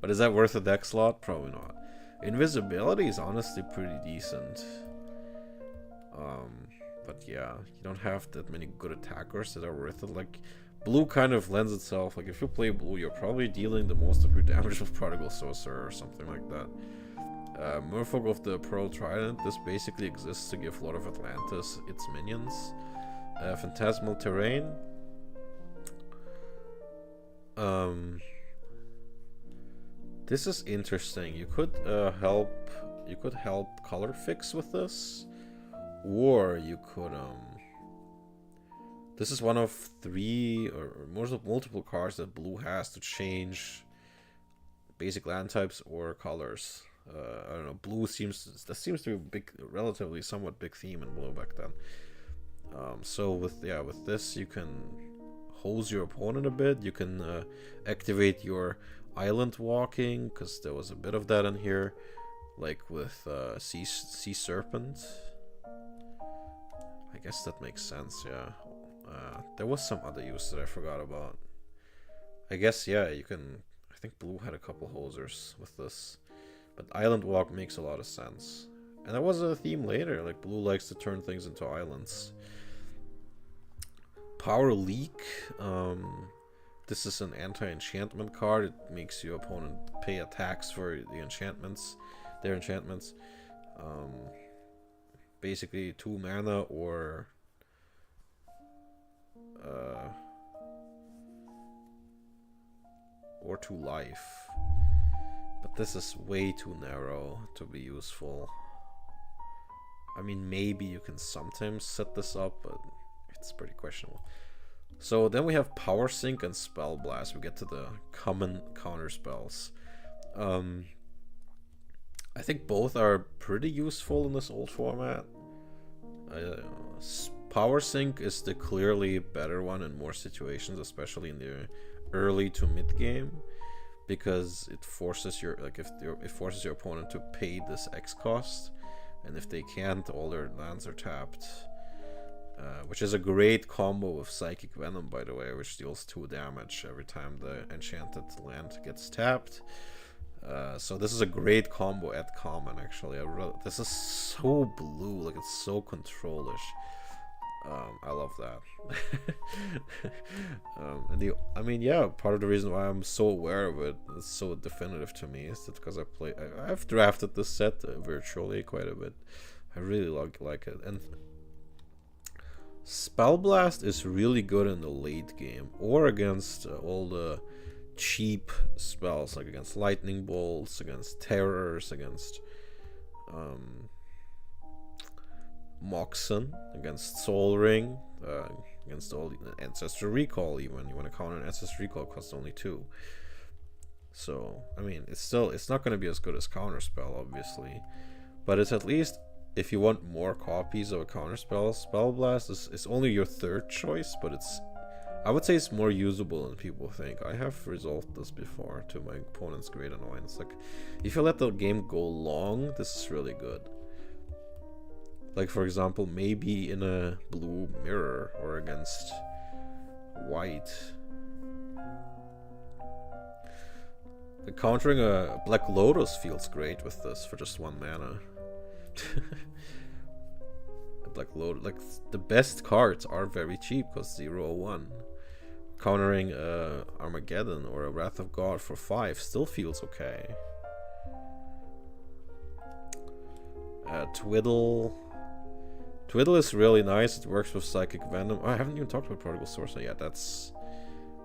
But is that worth a deck slot? Probably not. Invisibility is honestly pretty decent. But yeah, you don't have that many good attackers that are worth it. Like, blue kind of lends itself, like if you play blue, you're probably dealing the most of your damage with Prodigal Sorcerer or something like that. Merfolk of the Pearl Trident, this basically exists to give Lord of Atlantis its minions. Phantasmal Terrain. This is interesting. You could help color fix with this, or you could this is one of 3 or multiple cards that blue has to change basic land types or colors. I don't know. Blue seems to be a relatively somewhat big theme in blue back then. So with this you can hose your opponent a bit. You can activate your island walking, because there was a bit of that in here, like with Sea Serpent. I guess that makes sense. Yeah. There was some other use that I forgot about. I guess, yeah, you can. I think blue had a couple hosers with this, but island walk makes a lot of sense. And that was a theme later. Like, blue likes to turn things into islands. Power Leak. This is an anti-enchantment card. It makes your opponent pay attacks for their enchantments. Basically 2 mana or 2 life. But this is way too narrow to be useful. I mean, maybe you can sometimes set this up, but it's pretty questionable. So then we have Power Sink and Spell Blast. We get to the common counter spells. I think both are pretty useful in this old format. Power Sink is the clearly better one in more situations, especially in the early to mid game, because it forces your opponent to pay this X cost, and if they can't, all their lands are tapped. Which is a great combo with Psychic Venom, by the way, which deals 2 damage every time the enchanted land gets tapped. So this is a great combo at common, actually. This is so blue, like it's so controlish. I love that. I mean, yeah, part of the reason why I'm so aware of it, it's so definitive to me, is that because I've drafted this set virtually quite a bit. I really like it. And Spell Blast is really good in the late game, or against all the cheap spells, like against Lightning Bolts, against Terrors, against Moxen, against Soul Ring, against all the Ancestral Recall. Even you want to counter an Ancestral Recall, costs only 2. So I mean, it's not going to be as good as Counterspell, obviously, but it's at least, if you want more copies of a counterspell, Spell Blast is only your 3rd choice, but I would say it's more usable than people think. I have resolved this before to my opponent's great annoyance. Like, if you let the game go long, this is really good. Like, for example, maybe in a blue mirror or against white. Countering a Black Lotus feels great with this for just 1 mana. Black Lotus, like, the best cards are very cheap because 0/1. Countering Armageddon or a Wrath of God for 5 still feels okay. Twiddle is really nice. It works with Psychic Venom. I haven't even talked about Prodigal Sorcerer yet. That's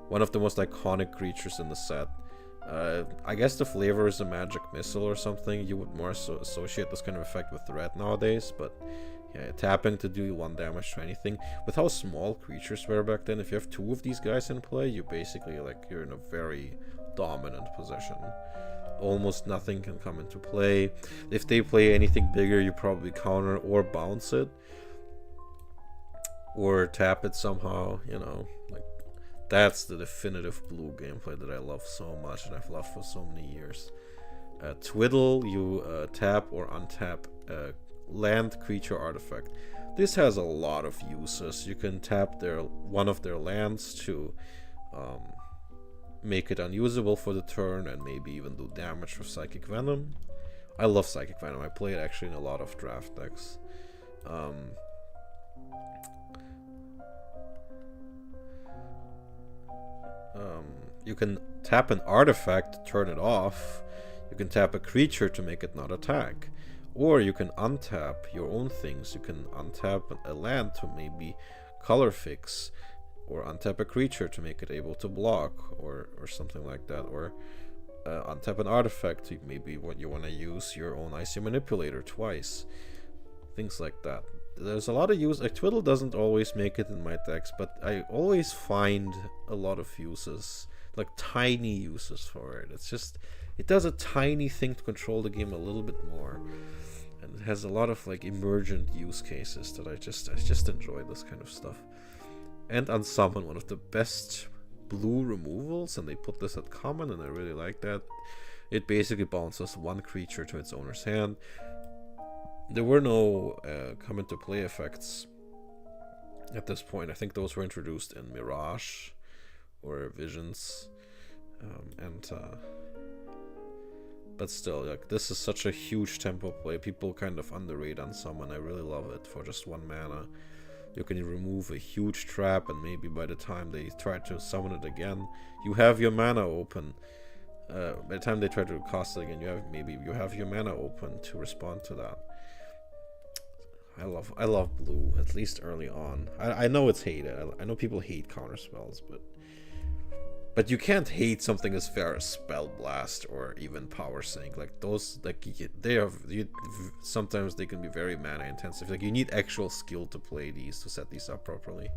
one of the most iconic creatures in the set. I guess the flavor is a magic missile or something. You would more so associate this kind of effect with red nowadays, but yeah, tapping to do 1 damage to anything. With how small creatures were back then, if you have 2 of these guys in play, you basically, you're in a very dominant position. Almost nothing can come into play. If they play anything bigger, you probably counter or bounce it, or tap it somehow, you know, like. That's the definitive blue gameplay that I love so much, and I've loved for so many years. Twiddle, you tap or untap a land creature artifact. This has a lot of uses. You can tap one of their lands to make it unusable for the turn, and maybe even do damage with Psychic Venom. I love Psychic Venom. I play it actually in a lot of draft decks. You can tap an artifact to turn it off. You can tap a creature to make it not attack. Or you can untap your own things. You can untap a land to maybe color fix. Or untap a creature to make it able to block. Or something like that. Or untap an artifact to maybe what you want to use your own Icy Manipulator twice. Things like that. There's a lot of use. Like, Twiddle doesn't always make it in my decks, but I always find a lot of uses. Like tiny uses for it. It's just, it does a tiny thing to control the game a little bit more, and it has a lot of like emergent use cases that I just enjoy this kind of stuff. And Unsummon, one of the best blue removals, and they put this at common, and I really like that. It basically bounces one creature to its owner's hand. There were no come into play effects at this point. I think those were introduced in Mirage or Visions, but still, like, this is such a huge tempo play. People kind of underrate Unsummon. I really love it. For just 1 mana, you can remove a huge trap, and maybe by the time they try to summon it again, you have your mana open. By the time they try to cast it again, you have your mana open to respond to that. I love blue, at least early on. I know it's hated. I know people hate counter spells, but you can't hate something as fair as Spell Blast or even Power Sink. Like those, like sometimes they can be very mana intensive. Like you need actual skill to play these, to set these up properly.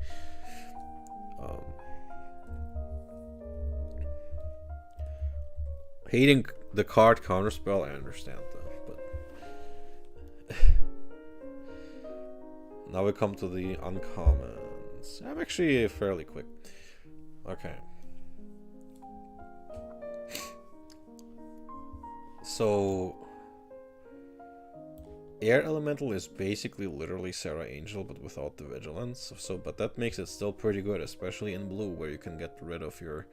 Hating the card counterspell, I understand though, but now we come to the uncommons. I'm actually fairly quick. Okay. So Air Elemental is basically literally Serra Angel, but without the vigilance. But that makes it still pretty good, especially in blue, where you can get rid of your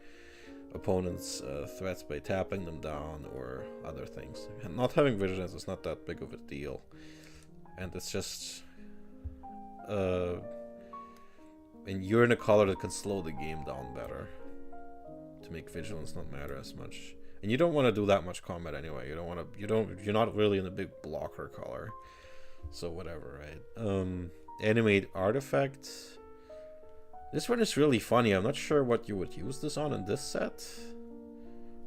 opponent's threats by tapping them down or other things. And not having vigilance is not that big of a deal, and it's just and you're in a color that can slow the game down better to make vigilance not matter as much. And you don't want to do that much combat anyway. You're not really in a big blocker color, so whatever, right? Animate artifact. This one is really funny. I'm not sure what you would use this on in this set.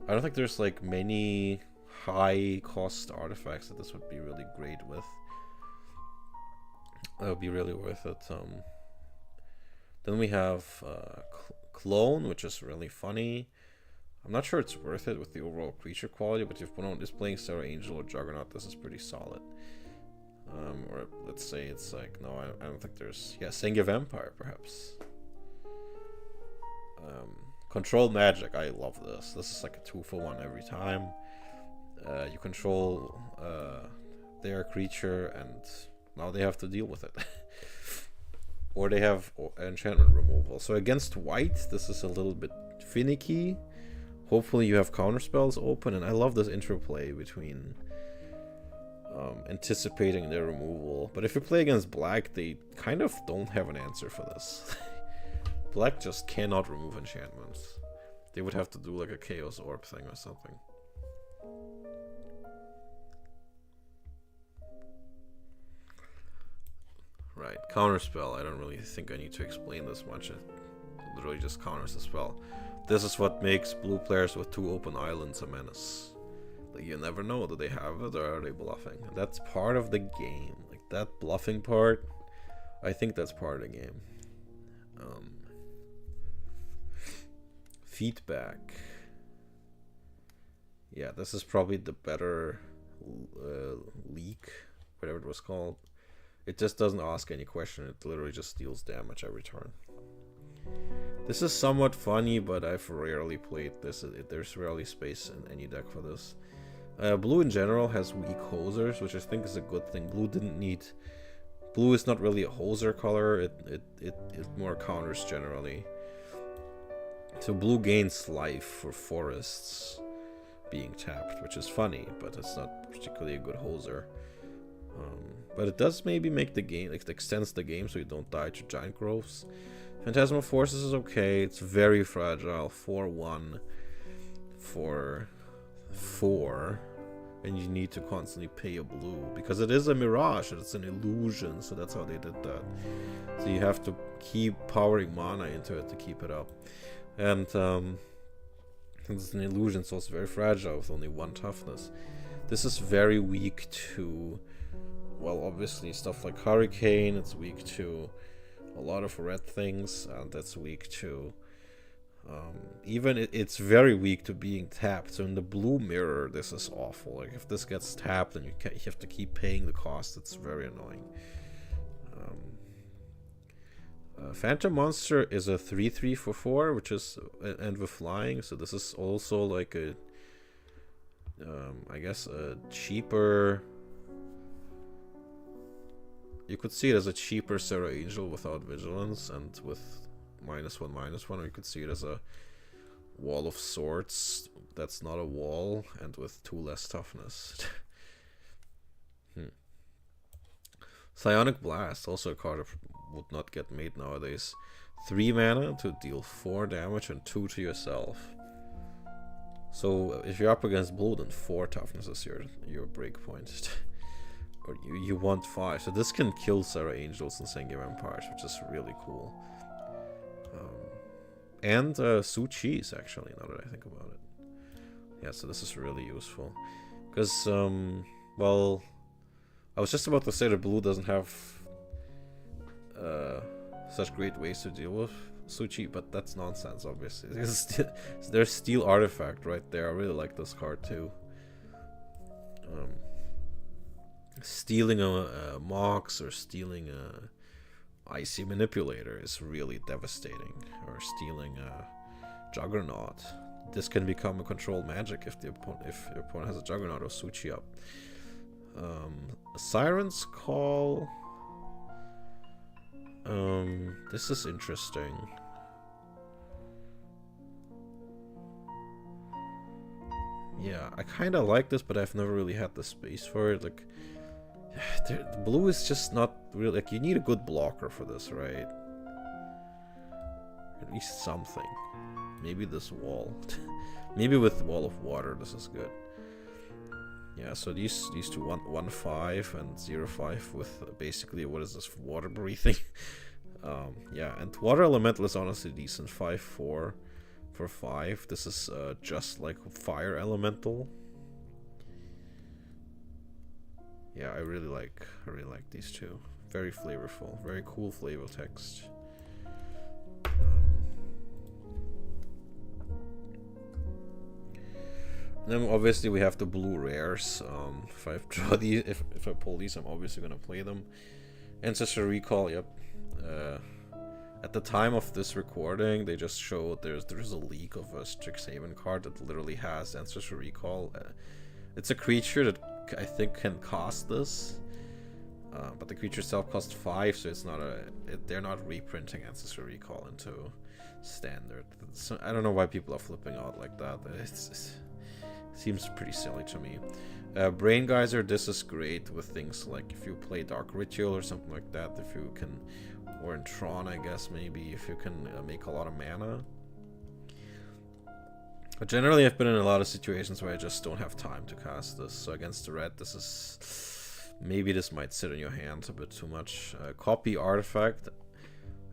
I don't think there's like many high cost artifacts that this would be really great with. That would be really worth it. Then we have Clone, which is really funny. I'm not sure it's worth it with the overall creature quality, but if opponent is playing Serra Angel or Juggernaut, this is pretty solid. Or let's say it's like, no, I don't think there's... Yeah, Sengya Vampire, perhaps. Control Magic, I love this. This is like a 2-for-1 every time. You control their creature, and now they have to deal with it. Or they have enchantment removal. So against white, this is a little bit finicky. Hopefully you have counterspells open, and I love this interplay between anticipating their removal. But if you play against black, they kind of don't have an answer for this. Black just cannot remove enchantments. They would have to do like a Chaos Orb thing or something. Right, counterspell. I don't really think I need to explain this much. It literally just counters the spell. This is what makes blue players with 2 open islands a menace. Like, you never know, do they have it or are they bluffing? And that's part of the game. Like, that bluffing part, I think that's part of the game. Feedback. Yeah, this is probably the better leak, whatever it was called. It just doesn't ask any question. It literally just deals damage every turn. This is somewhat funny, but I've rarely played this. There's rarely space in any deck for this. Blue in general has weak hosers, which I think is a good thing. Blue is not really a hoser color. It more counters generally. So blue gains life for forests. being tapped, which is funny, but it's not particularly a good hoser. But it does maybe make the game, like, it extends the game so you don't die to giant growths. Phantasmal Forces is okay. It's very fragile. 4/1 for 4, and you need to constantly pay a blue because it is a mirage. It's an illusion, so that's how they did that. So you have to keep powering mana into it to keep it up. And since it's an illusion, so it's very fragile with only 1 toughness. This is very weak to, well, obviously stuff like Hurricane. It's weak to a lot of red things, and that's weak to even it's very weak to being tapped. So in the blue mirror, this is awful. Like, if this gets tapped and you have to keep paying the cost, it's very annoying. Phantom Monster is a 3/3 for 4, which is, and with flying, so this is also like a I guess a cheaper, you could see it as a cheaper Serra Angel without vigilance and with -1/-1, or you could see it as a Wall of Swords that's not a wall and with 2 less toughness. Psionic Blast, also a card that would not get made nowadays. 3 mana to deal 4 damage and 2 to yourself. So if you're up against blue, then 4 toughness is your breakpoint. Or you want 5. So this can kill Serra Angels and Sengi Vampires, which is really cool. And Su Chi's, actually, now that I think about it. Yeah, so this is really useful. Because, well, I was just about to say that blue doesn't have such great ways to deal with Su Chi, but that's nonsense, obviously. There's Steel Artifact right there. I really like this card, too. Stealing a Mox or stealing a Icy Manipulator is really devastating. Or stealing a Juggernaut. This can become a controlled magic if your opponent has a Juggernaut or Su Chi up. Siren's Call. This is interesting. Yeah, I kind of like this, but I've never really had the space for it. Like, the blue is just not really, like, you need a good blocker for this, right? At least something. Maybe this wall. Maybe with Wall of Water, this is good. Yeah, so these two 1/5 and 0/5 with basically, what is this, water breathing? Yeah, and Water Elemental is honestly decent. 5/4 for 5. This is just like Fire Elemental. Yeah, I really like these two. Very flavorful, very cool flavor text. Then obviously we have the blue rares. If I draw these, if I pull these, I'm obviously gonna play them. Ancestor Recall, yep. At the time of this recording, they just showed there's a leak of a Strixhaven card that literally has Ancestor Recall. It's a creature that I think can cost this, but the creature itself costs 5, so it's not they're not reprinting Ancestor Recall into standard. So I don't know why people are flipping out like that. It seems pretty silly to me. Brain Geyser, this is great with things like if you play Dark Ritual or something like that. If you can, or in Tron, I guess maybe if you can make a lot of mana. But generally, I've been in a lot of situations where I just don't have time to cast this. So against the red, maybe this might sit in your hands a bit too much. Copy Artifact.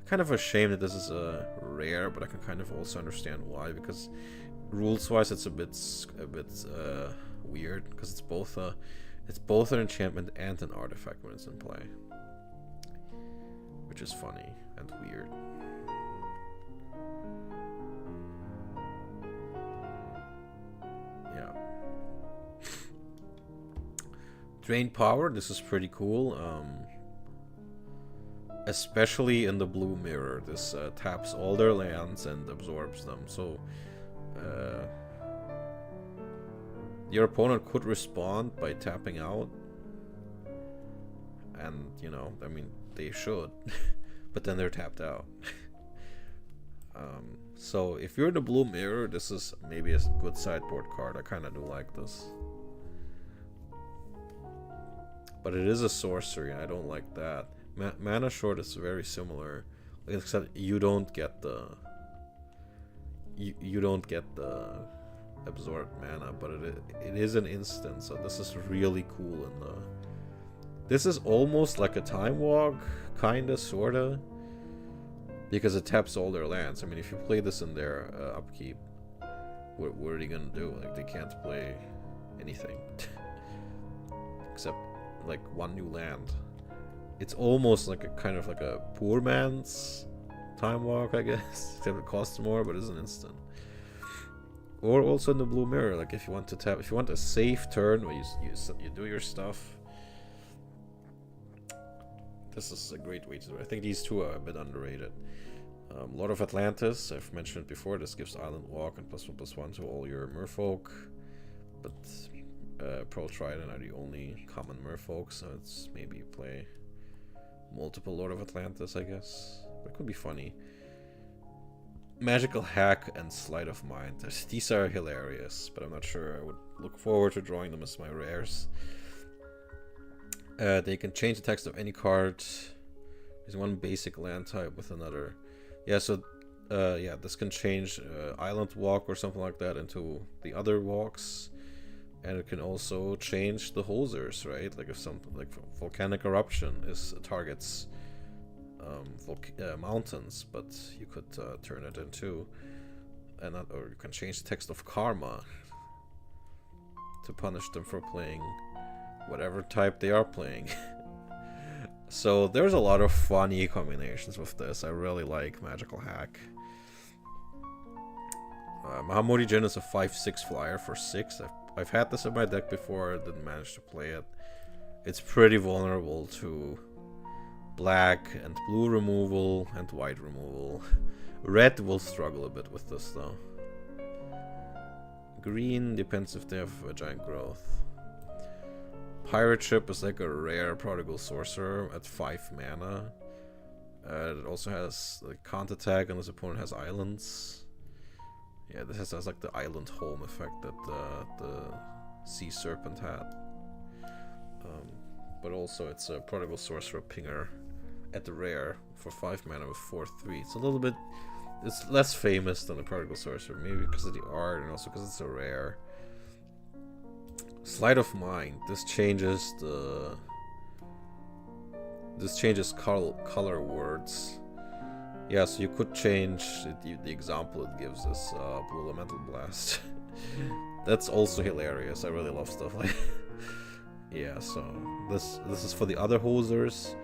Kind of a shame that this is a rare, but I can kind of also understand why, because rules-wise, it's a bit weird, because it's both an enchantment and an artifact when it's in play, which is funny and weird. Yeah. Drain Power. This is pretty cool. Especially in the blue mirror. This taps all their lands and absorbs them. So your opponent could respond by tapping out, and you know, I mean, they should, but then they're tapped out. So if you're in the blue mirror, this is maybe a good sideboard card. I kind of do like this. But it is a sorcery, and I don't like that. Mana short is very similar, except you don't get the you don't get the absorbed mana, but it is an instant. So this is really cool. And this is almost like a time walk, kinda, sorta, because it taps all their lands. I mean, if you play this in their upkeep, what are they gonna do? Like, they can't play anything except like one new land. It's almost like a kind of like a poor man's time walk, I guess. Except it costs more, but it's an instant. Or also in the blue mirror, like if you want to tap, if you want a safe turn where you do your stuff, this is a great way to do it. I think these two are a bit underrated. Lord of Atlantis, I've mentioned it before. This gives Island Walk and +1/+1 to all your merfolk, but Pearl Trident are the only common merfolk, so it's maybe play multiple Lord of Atlantis, I guess. But it could be funny. Magical Hack and Sleight of Mind. These are hilarious, but I'm not sure. I would look forward to drawing them as my rares. They can change the text of any card. There's one basic land type with another. Yeah, so yeah, this can change Island Walk or something like that into the other walks. And it can also change the hosers, right? Like if something like Volcanic Eruption targets mountains, but you could turn it into or you can change the text of Karma to punish them for playing whatever type they are playing. So there's a lot of funny combinations with this. I really like Magical Hack. Mahamudi Jin is a 5/6 flyer for 6. I've had this in my deck before. I didn't manage to play it. It's pretty vulnerable to black and blue removal and white removal. Red will struggle a bit with this though. Green depends if they have a giant growth. Pirate Ship is like a rare prodigal sorcerer at 5 mana. It also has like can't attack unless opponent has islands. Yeah, this has like the island home effect that the Sea Serpent had. But also it's a prodigal sorcerer pinger at the rare for 5 mana with 4/3. It's a little bit, it's less famous than the prodigal sorcerer, maybe because of the art and also because it's a rare. Sleight of Mind. This changes color words. Yeah, so you could change the example it gives is Blue Elemental Blast. That's also hilarious. I really love stuff like yeah, so this is for the other hosers.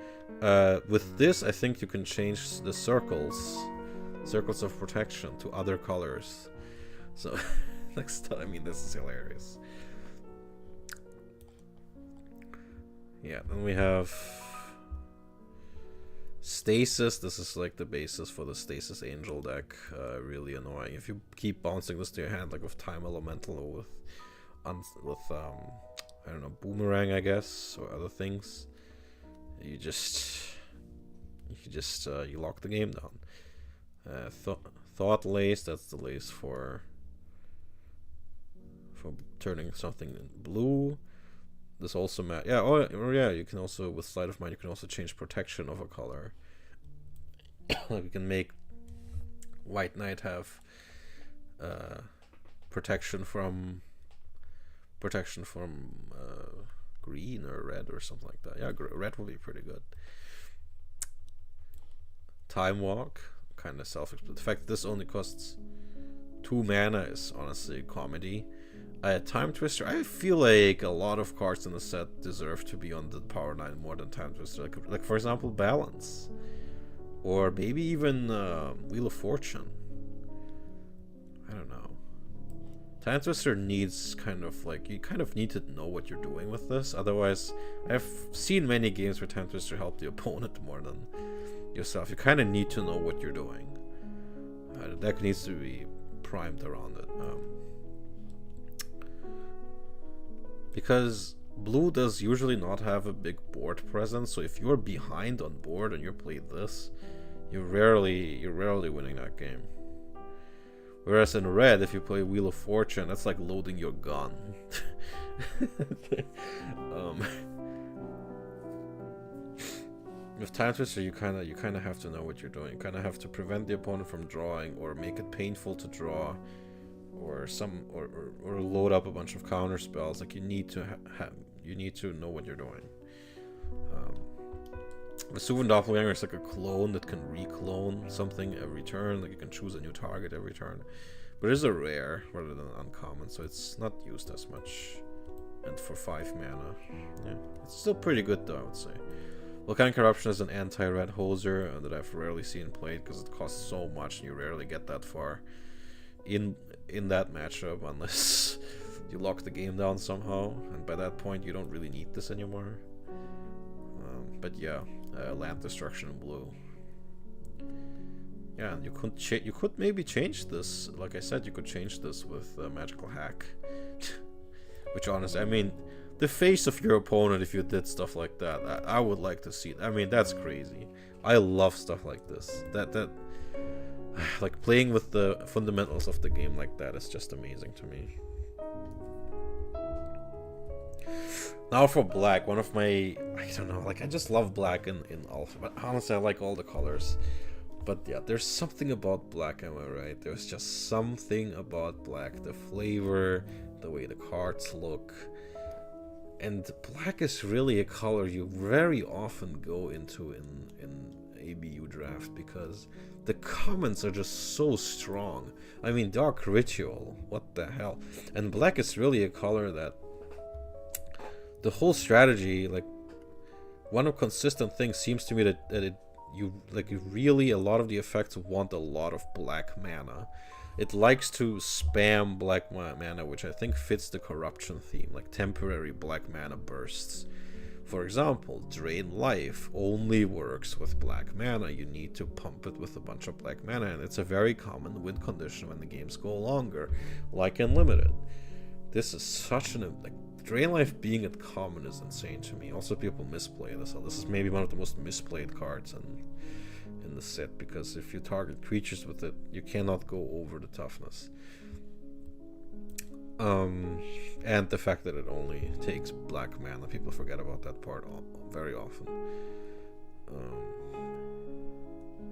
With this, I think you can change the circles of protection to other colors. So next time, I mean, this is hilarious. Yeah, then we have Stasis. This is like the basis for the Stasis Angel deck. Really annoying. If you keep bouncing this to your hand, like with Time Elemental or with I don't know, Boomerang, I guess, or other things, you lock the game down. Thought Lace. That's the lace for turning something blue. This also yeah, you can also, with Sleight of Mind, you can also change protection of a color. Like you can make White Knight have protection from green or red or something like that. Yeah, red will be pretty good. Time Walk, kind of self-explanatory. The fact that this only costs 2 mana is honestly comedy. Time Twister, I feel like a lot of cards in the set deserve to be on the Power 9 more than Time Twister. Like for example, Balance. Or maybe even Wheel of Fortune. I don't know. Time Twister needs you kind of need to know what you're doing with this. Otherwise, I've seen many games where Time Twister helped the opponent more than yourself. You kind of need to know what you're doing. The deck needs to be primed around it. Because blue does usually not have a big board presence, so if you're behind on board and you play this, you're rarely winning that game. Whereas in red, if you play Wheel of Fortune, that's like loading your gun. With Time Twister, you kind of have to know what you're doing. You kind of have to prevent the opponent from drawing, or make it painful to draw, or load up a bunch of counter spells. Like you need to know what you're doing. The Suvan Doppelganger is like a clone that can reclone something every turn. Like you can choose a new target every turn, but it is a rare rather than an uncommon, so it's not used as much. And for 5 mana, yeah, it's still pretty good though, I would say. Volcanic Corruption is an anti-red hoser that I've rarely seen played because it costs so much and you rarely get that far in that matchup unless you lock the game down somehow, and by that point you don't really need this anymore. But yeah, land destruction in blue. Yeah, and you could maybe change this. Like I said, you could change this with Magical Hack. Which honestly, I mean, the face of your opponent if you did stuff like that, I would like to see it. I mean, that's crazy. I love stuff like this. That like playing with the fundamentals of the game like that is just amazing to me. Now for black, one of my, I don't know, like I just love black in Alpha, but honestly I like all the colors. But yeah, there's something about black, am I right? There's just something about black, the flavor, the way the cards look. And black is really a color you very often go into in ABU draft because the commons are just so strong. I mean, Dark Ritual, what the hell? And black is really a color that the whole strategy, like one of consistent things seems to me that you really, a lot of the effects want a lot of black mana. It likes to spam black mana, which I think fits the corruption theme, like temporary black mana bursts. For example, Drain Life only works with black mana. You need to pump it with a bunch of black mana, and it's a very common win condition when the games go longer, like in Limited. This is such an, like, Drain Life being at common is insane to me. Also, people misplay this. So this is maybe one of the most misplayed cards in the set, because if you target creatures with it, you cannot go over the toughness. And the fact that it only takes black mana, people forget about that part very often.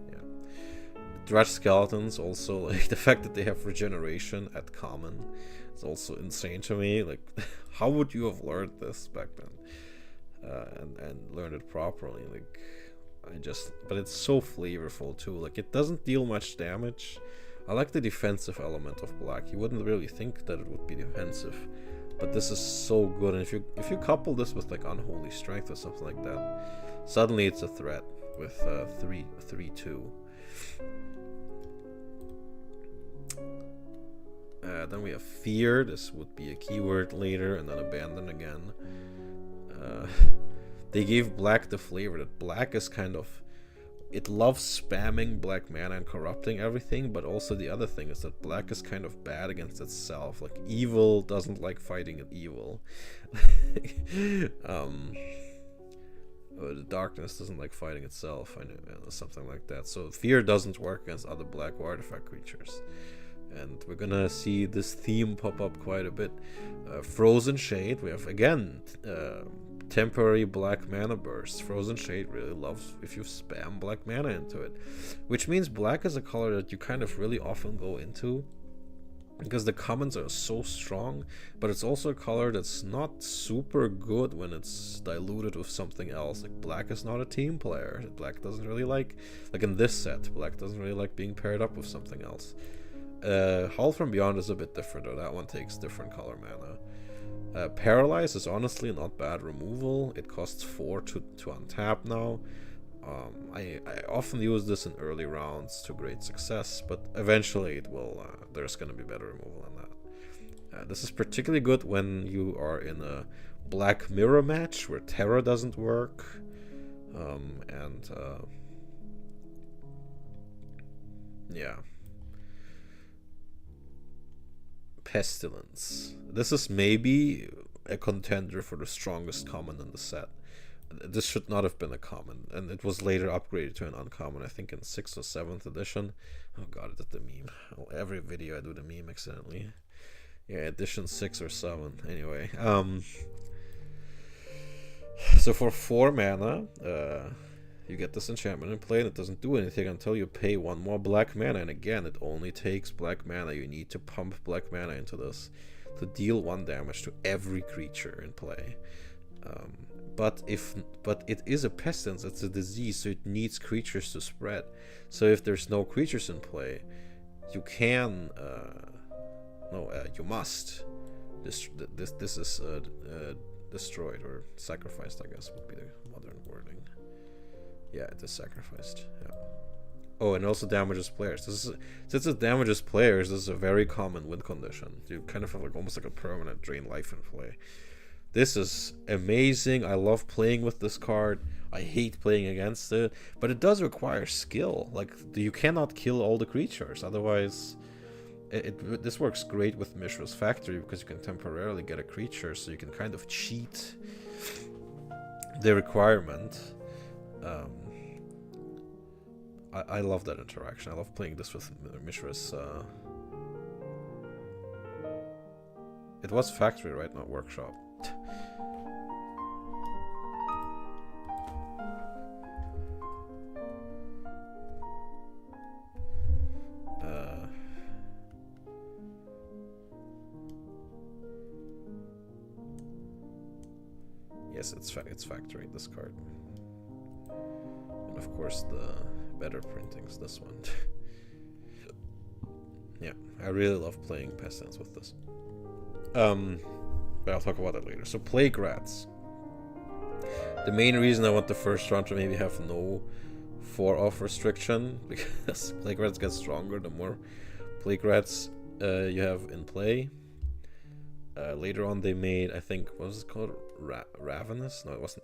Yeah. Dredge Skeletons also, like the fact that they have regeneration at common is also insane to me. Like, how would you have learned this back then and learned it properly? Like, but it's so flavorful too. Like, it doesn't deal much damage. I like the defensive element of black. You wouldn't really think that it would be defensive, but this is so good. And if you couple this with like Unholy Strength or something like that, suddenly it's a threat with 3/2. Then we have Fear. This would be a keyword later, and then Abandon again. They gave black the flavor that black is kind of, it loves spamming black mana and corrupting everything, but also the other thing is that black is kind of bad against itself. Like, evil doesn't like fighting at evil. The darkness doesn't like fighting itself, I know, something like that. So Fear doesn't work against other black artifact creatures. And we're gonna see this theme pop up quite a bit. Frozen Shade, we have again temporary black mana burst. Frozen Shade really loves if you spam black mana into it, which means black is a color that you kind of really often go into because the commons are so strong, but it's also a color that's not super good when it's diluted with something else. Like, black is not a team player. Black doesn't really like in this set, black doesn't really like being paired up with something else. Howl from Beyond is a bit different, though. That one takes different color mana. Paralyze is honestly not bad removal. It costs 4 to untap now. I often use this in early rounds to great success, but eventually it will. There's going to be better removal than that. This is particularly good when you are in a Black Mirror match where Terra doesn't work. Yeah. Pestilence. This is maybe a contender for the strongest common in the set, this should not have been a common, and it was later upgraded to an uncommon, I think in 6th or 7th edition. Oh god, I did the meme. Oh, every video I do the meme accidentally. Yeah, edition 6 or 7. Anyway, so for 4 mana, you get this enchantment in play, and it doesn't do anything until you pay 1 more black mana. And again, it only takes black mana. You need to pump black mana into this to deal 1 damage to every creature in play. But it is a pestilence. It's a disease, so it needs creatures to spread. So if there's no creatures in play, you can you must. This is destroyed or sacrificed, I guess would be the modern wording. Yeah, it is sacrificed. Yeah. Oh, and also damages players. Since it damages players, this is a very common win condition. You kind of have like almost like a permanent drain life in play. This is amazing. I love playing with this card. I hate playing against it, but it does require skill. Like, you cannot kill all the creatures, otherwise this works great with Mishra's Factory, because you can temporarily get a creature, so you can kind of cheat the requirement. I love that interaction. I love playing this with Mishra's. It was Factory, right? Not Workshop. Yes, it's Factory, this card. And of course the better printing's this one. Yeah, I really love playing Pestilence with this. But I'll talk about that later. So Plague Rats. The main reason I want the first round to maybe have no 4-off restriction, because Plague Rats get stronger the more Plague Rats you have in play. Later on they made, I think, what was it called? Ravenous? No, it wasn't.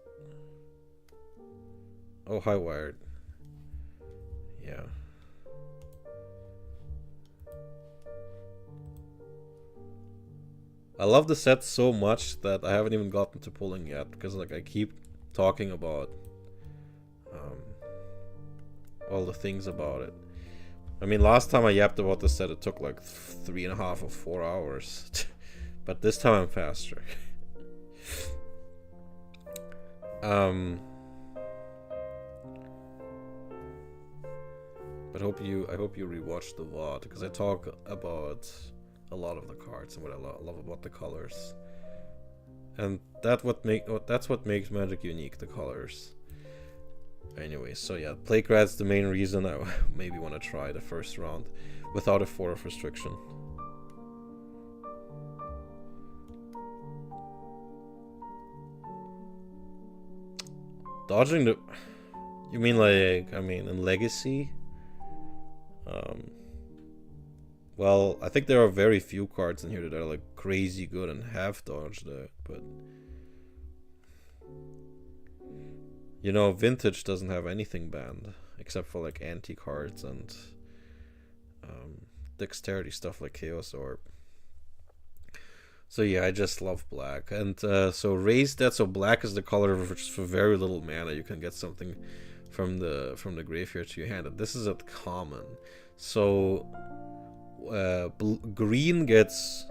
Oh, High Wired. Yeah. I love the set so much that I haven't even gotten to pulling yet, because like I keep talking about all the things about it. I mean, last time I yapped about this set, it took like 3.5 or 4 hours. But this time I'm faster. But I hope you rewatch the VOD, because I talk about a lot of the cards and what I love about the colors, and that's what makes Magic unique, the colors. Anyway, so yeah, Plague Rat's the main reason I maybe want to try the first round without a 4-off restriction. Dodging the... You mean like, I mean, in Legacy? Well, I think there are very few cards in here that are like crazy good and have dodged it, but... You know, Vintage doesn't have anything banned, except for like anti-cards and dexterity stuff like Chaos Orb. So yeah, I just love black. And so raise that, so black is the color which for very little mana you can get something from the graveyard to your hand. And this is at common. So green gets...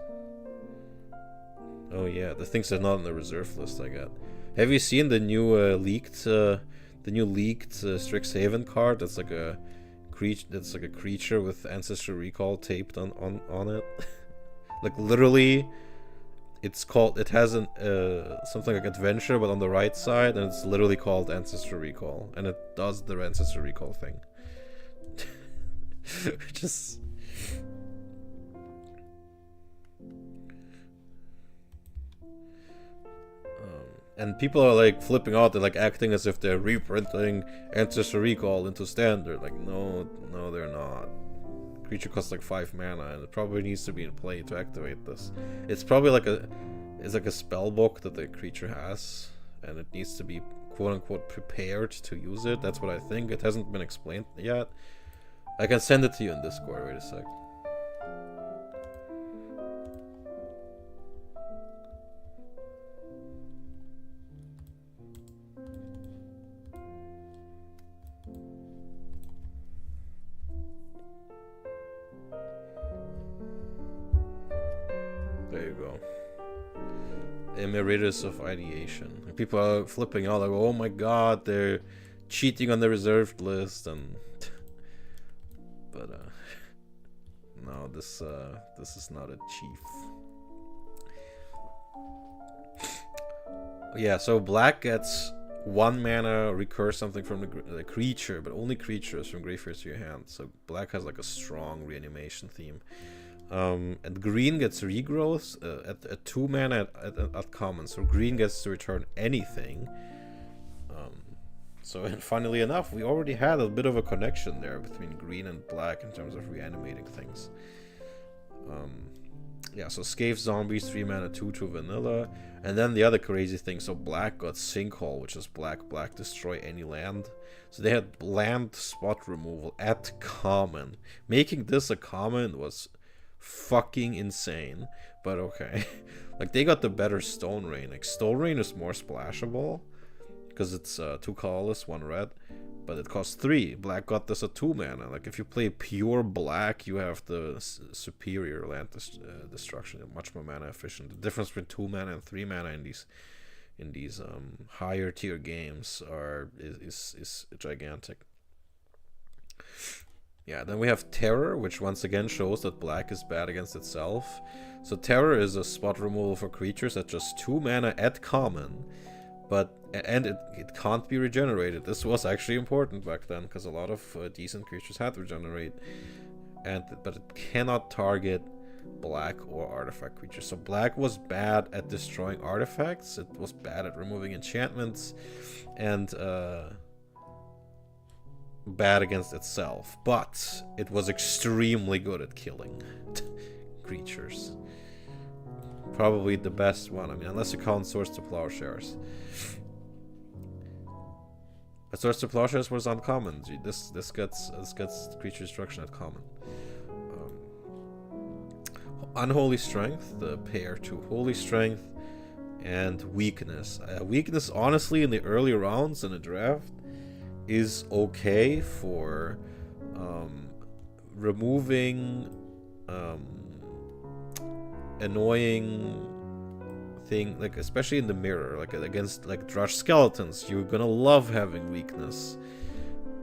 Oh yeah, the things that are not on the reserve list I got. Have you seen the new leaked Strixhaven card? That's like a creature with Ancestral Recall taped on it. Like literally, it has an something like Adventure, but on the right side, and it's literally called Ancestral Recall, and it does the Ancestral Recall thing. Just... And people are like flipping out, they're like acting as if they're reprinting Ancestral Recall into Standard. Like, no, they're not. Creature costs like 5 mana, and it probably needs to be in play to activate this. It's probably like it's like a spell book that the creature has, and it needs to be quote unquote prepared to use it. That's what I think. It hasn't been explained yet. I can send it to you in Discord. Wait a sec. There you go. Emeritus of Ideation. And people are flipping out like, oh my god, they're cheating on the reserved list, and but no, this is not a chief. Yeah, so black gets 1 mana, recur something from the creature, but only creatures from graveyards to your hand. So black has like a strong reanimation theme. And green gets regrowth at 2 mana at common. So green gets to return anything. So and funnily enough, we already had a bit of a connection there between green and black in terms of reanimating things. Yeah, so Scathe Zombies, 3 mana, 2/2 vanilla. And then the other crazy thing, so black got Sinkhole, which is black, destroy any land. So they had land spot removal at common. Making this a common was fucking insane, but okay. Like, they got the better Stone Rain. Like, Stone Rain is more splashable, because it's 2 colorless, 1 red. But it costs 3. Black got this at 2 mana. Like, if you play pure black, you have the superior land destruction. Much more mana efficient. The difference between 2 mana and 3 mana in these higher tier games is gigantic. Yeah, then we have Terror, which once again shows that black is bad against itself. So Terror is a spot removal for creatures at just 2 mana at common. And it can't be regenerated. This was actually important back then, because a lot of decent creatures had to regenerate. But it cannot target black or artifact creatures. So black was bad at destroying artifacts. It was bad at removing enchantments. And bad against itself. But it was extremely good at killing creatures. Probably the best one. I mean, unless you count Swords to Plowshares. But Swords to Plowshares was uncommon. This gets creature destruction at common. Unholy Strength, the pair to Holy Strength, and Weakness. Weakness, honestly, in the early rounds in the draft, is okay for removing annoying thing, like especially in the mirror, like against like Drush Skeletons, you're gonna love having Weakness.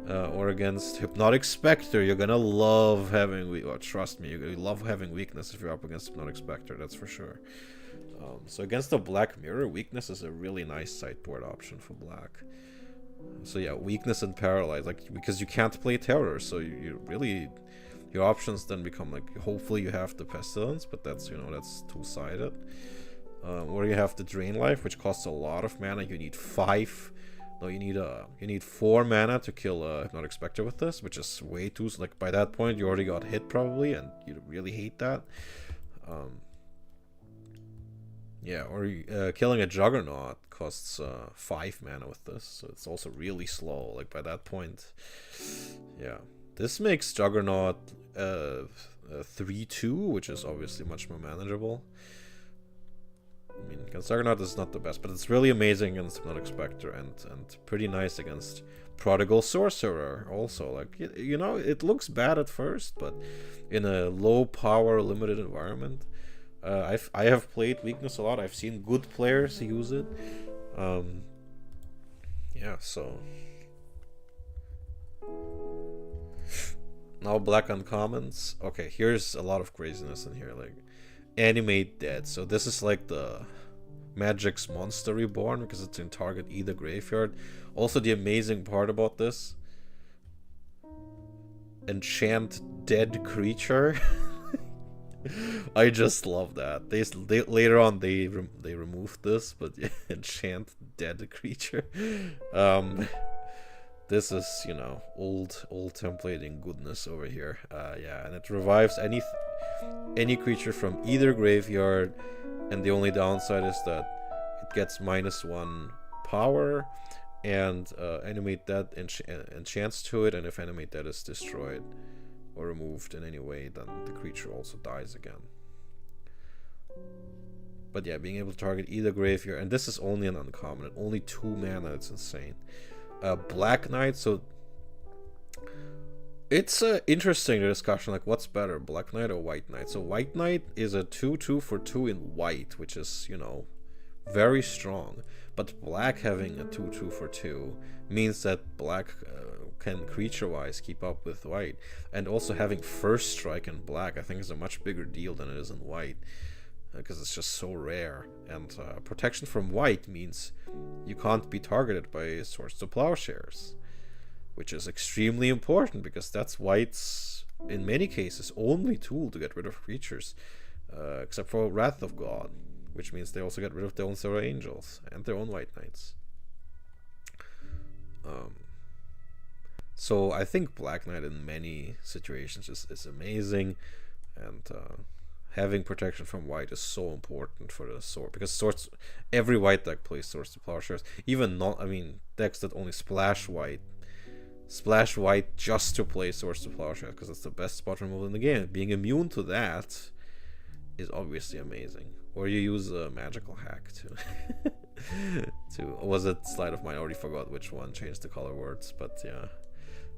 Or against Hypnotic Spectre, you're gonna love having trust me, you love having Weakness if you're up against Hypnotic Spectre, that's for sure. So against the black mirror, Weakness is a really nice sideboard option for black. So yeah, Weakness and Paralyze, like, because you can't play Terror, so you really, your options then become like, hopefully you have the Pestilence, but that's, you know, that's two-sided. Or you have the Drain Life, which costs a lot of mana. You need 5. No, you need 4 mana to kill Hypnotic Spectre with this, which is way too, like, by that point you already got hit probably, and you really hate that. Yeah, or killing a Juggernaut costs 5 mana with this, so it's also really slow, like, by that point. Yeah, this makes Juggernaut 3/2, which is obviously much more manageable. I mean, Juggernaut is not the best, but it's really amazing against Hypnotic Spectre, and pretty nice against Prodigal Sorcerer also. Like, you know, it looks bad at first, but in a low power limited environment, I have played Weakness a lot. I've seen good players use it. Yeah, so now black uncommons. Okay, here's a lot of craziness in here, like Animate Dead. So this is like the Magic's Monster Reborn, because it's in target either graveyard. Also, the amazing part about this, enchant dead creature. I just love that. They later on they removed this, but enchant dead creature. This is, you know, old templating goodness over here. Yeah, and it revives any creature from either graveyard, and the only downside is that it gets -1 power, and Animate Dead enchants to it, and if Animate Dead is destroyed or removed in any way, then the creature also dies again. But yeah, being able to target either graveyard, and this is only an uncommon, only 2 mana, it's insane. Black Knight, so It's an interesting discussion, like what's better, Black Knight or White Knight? So White Knight is a 2/2 for 2 in white, which is, you know, very strong. But black having a 2/2 for 2 means that black can creature-wise keep up with white. And also having first strike in black, I think, is a much bigger deal than it is in white, because it's just so rare. And protection from white means you can't be targeted by Swords to Plowshares, which is extremely important, because that's white's, in many cases, only tool to get rid of creatures, except for Wrath of God, which means they also get rid of their own Zero Angels and their own White Knights. So I think Black Knight in many situations is amazing, and having protection from white is so important for the sword, because swords, every white deck plays Swords to Plowshares, even not, I mean, decks that only splash white just to play Swords to Plowshares, because it's the best spot removal in the game. Being immune to that is obviously amazing. Or you use a magical hack to was it Sleight of Mine? I already forgot which one changed the color words, but yeah,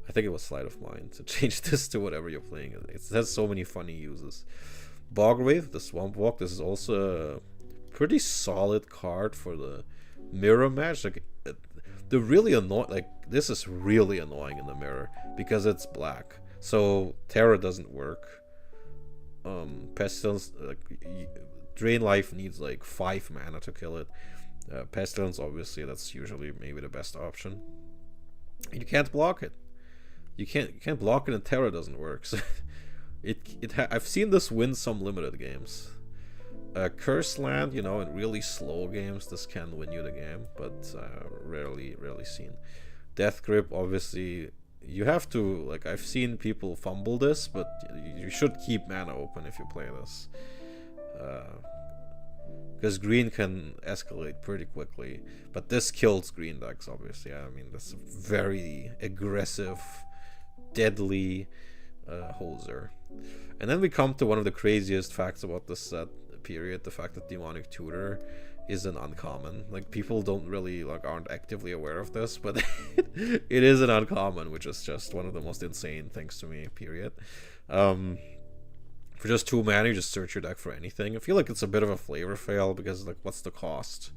I think it was Sleight of Mine to change this to whatever you're playing. It has so many funny uses. Bogwraith, the Swamp Walk, this is also a pretty solid card for the mirror match. Like, the really annoying, like, this is really annoying in the mirror because it's black, so Terror doesn't work. Pestilence, like, Drain Life needs like 5 mana to kill it. Pestilence, obviously, that's usually maybe the best option. And you can't block it. You can't block it, and Terror doesn't work. So I've seen this win some limited games. Curse Land, you know, in really slow games, this can win you the game, but rarely seen. Death Grip, obviously, you have to, like, I've seen people fumble this, but you should keep mana open if you play this. Because green can escalate pretty quickly, but this kills green decks, obviously. I mean, that's a very aggressive, deadly hoser. And then we come to one of the craziest facts about this set period, the fact that Demonic Tutor is an uncommon. Like, people don't really, like, aren't actively aware of this, but it is an uncommon, which is just one of the most insane things to me, period. For just 2 mana, you just search your deck for anything. I feel like it's a bit of a flavor fail, because, like, what's the cost?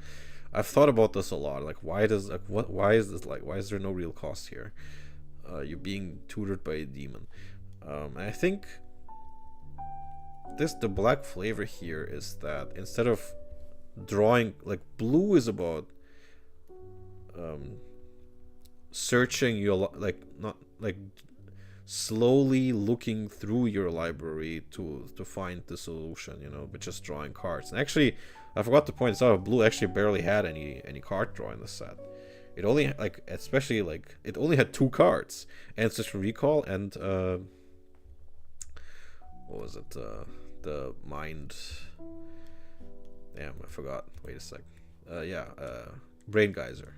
I've thought about this a lot. Like, why is this, like, why is there no real cost here? You're being tutored by a demon. And I think the black flavor here is that instead of drawing, like, blue is about searching your, like, not like slowly looking through your library to find the solution, you know, but just drawing cards. And actually, I forgot to point this out, blue actually barely had any card draw in the set. It only, like, especially, like, it only had 2 cards, Ancestral Recall and what was it, the Mind, damn, I forgot, wait a sec, Brain Geyser.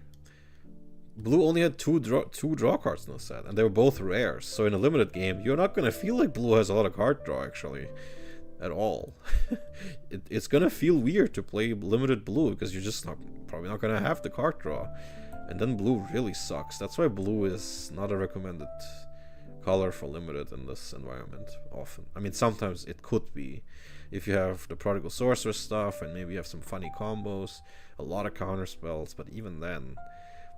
Blue only had two draw cards in the set, and they were both rares. So in a limited game, you're not gonna feel like blue has a lot of card draw, actually, at all. It's gonna feel weird to play limited blue, because you're just probably not gonna have the card draw, and then blue really sucks. That's why blue is not a recommended color for limited in this environment often. I mean, sometimes it could be if you have the Prodigal Sorcerer stuff and maybe you have some funny combos, a lot of counter spells, but even then,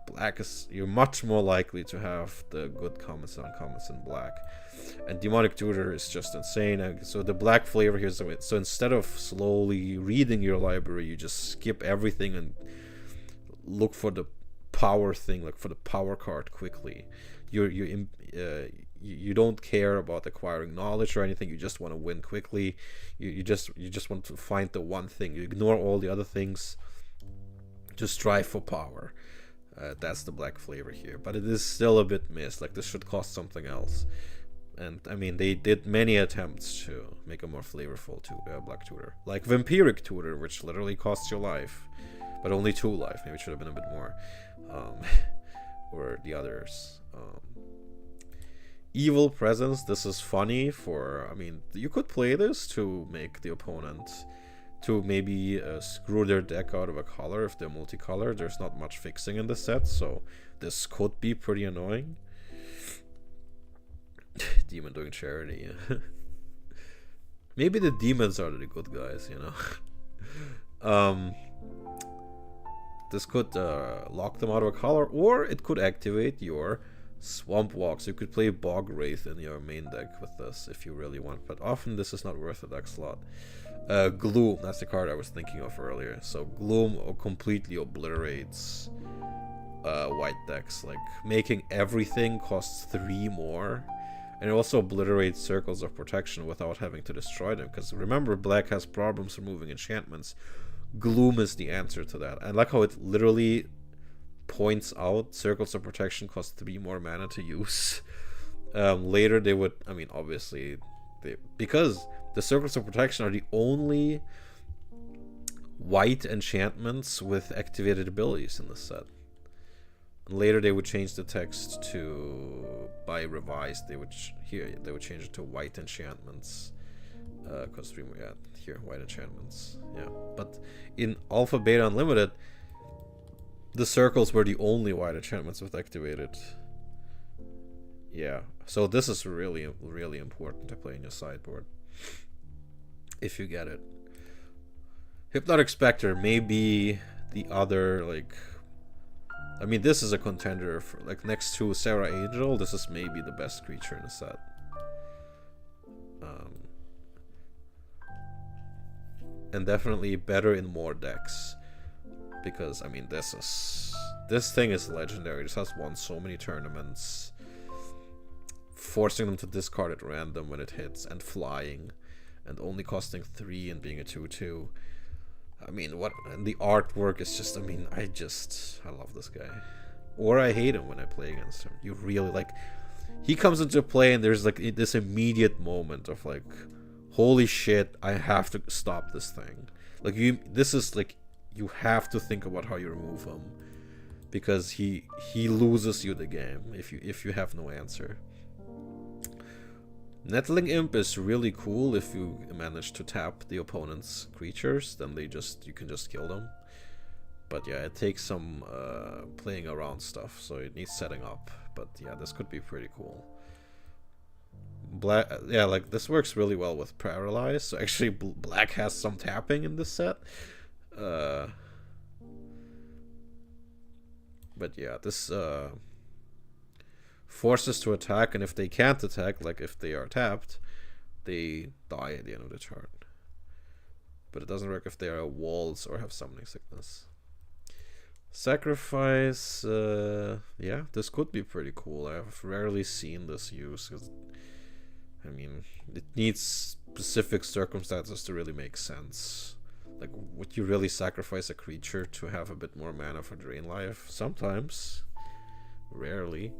black is, you're much more likely to have the good commons and uncommons in black. And Demonic Tutor is just insane. So the black flavor here is, so instead of slowly reading your library, you just skip everything and look for the power thing, like for the power card quickly. You don't care about acquiring knowledge or anything. You just want to win quickly. You just want to find the one thing. You ignore all the other things. Just strive for power. That's the black flavor here, but it is still a bit missed. Like, this should cost something else. And I mean, they did many attempts to make a more flavorful black tutor, like Vampiric Tutor, which literally costs your life, but only 2 life. Maybe it should have been a bit more. Or the others. Evil Presence. This is funny for, I mean, you could play this to make the opponent to maybe screw their deck out of a color if they're multicolored. There's not much fixing in the set, so this could be pretty annoying. Demon doing charity. Maybe the demons are the good guys, you know. This could lock them out of a color, or it could activate your Swamp Walk. So you could play Bog Wraith in your main deck with this if you really want, but often this is not worth a deck slot. Gloom, that's the card I was thinking of earlier. So Gloom completely obliterates white decks, like making everything costs 3 more. And it also obliterates Circles of Protection without having to destroy them, because remember, black has problems removing enchantments. Gloom is the answer to that. I like how it literally points out Circles of Protection cost 3 more mana to use. Later they would, I mean, obviously, because the Circles of Protection are the only white enchantments with activated abilities in the set. And later they would change the text to, by revised, they would change it to white enchantments. Because 3 more, yeah, here, white enchantments, yeah. But in Alpha Beta Unlimited, the circles were the only white enchantments with activated. Yeah, so this is really, really important to play in your sideboard, if you get it. Hypnotic Spectre may be the other, like, I mean, this is a contender for, like, next to Sarah Angel, this is maybe the best creature in the set. And definitely better in more decks, because I mean, this thing is legendary. This has won so many tournaments, forcing them to discard at random when it hits, and flying, and only costing 3 and being a 2/2. I mean, what, and the artwork is just, I mean, I love this guy. Or I hate him when I play against him. You really, like, he comes into play and there's like this immediate moment of like, holy shit, I have to stop this thing. Like, this is like, you have to think about how you remove him, because he loses you the game if you have no answer. Nettling Imp is really cool if you manage to tap the opponent's creatures, then you can just kill them. But yeah, it takes some playing around stuff, so it needs setting up. But yeah, this could be pretty cool. Black, yeah, like this works really well with Paralyze. So actually, black has some tapping in this set. But yeah, this forces to attack, and if they can't attack, like if they are tapped, they die at the end of the turn. But it doesn't work if they are walls or have summoning sickness. Sacrifice, yeah, this could be pretty cool. I've rarely seen this used, because I mean, it needs specific circumstances to really make sense. Like, would you really sacrifice a creature to have a bit more mana for drain life? Sometimes. Rarely.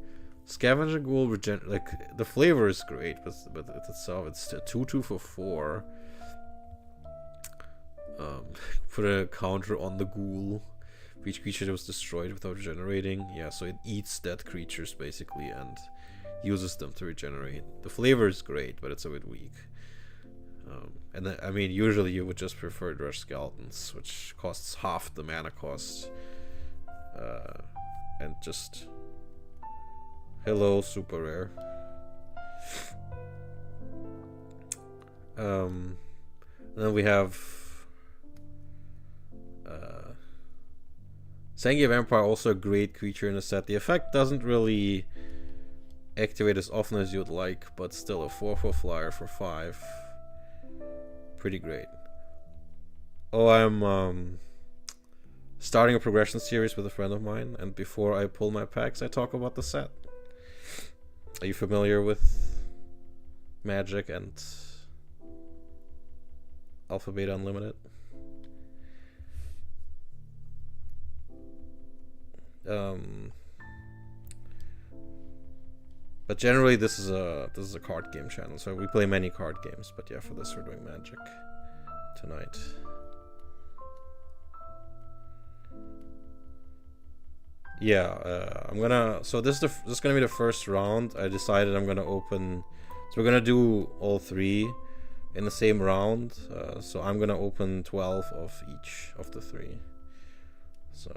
Scavenger Ghoul like, the flavor is great, but it itself, it's a 2/2 for 4. Put a counter on the ghoul. For each creature that was destroyed without regenerating. Yeah, so it eats dead creatures, basically, and uses them to regenerate. The flavor is great, but it's a bit weak. And then, I mean, usually you would just prefer Rush Skeletons, which costs half the mana cost. And just... Hello, super rare. And then we have... Sangia Vampire, also a great creature in the set. The effect doesn't really activate as often as you'd like, but still a 4/4 flyer for 5. Pretty great. Oh, I'm starting a progression series with a friend of mine, and before I pull my packs, I talk about the set. Are you familiar with Magic and Alpha Beta Unlimited? But generally this is a card game channel, so we play many card games, but yeah, for this we're doing Magic tonight. Yeah, I'm gonna, so this is gonna be the first round. I decided I'm gonna open, so we're gonna do all 3 in the same round, so I'm gonna open 12 of each of the 3. So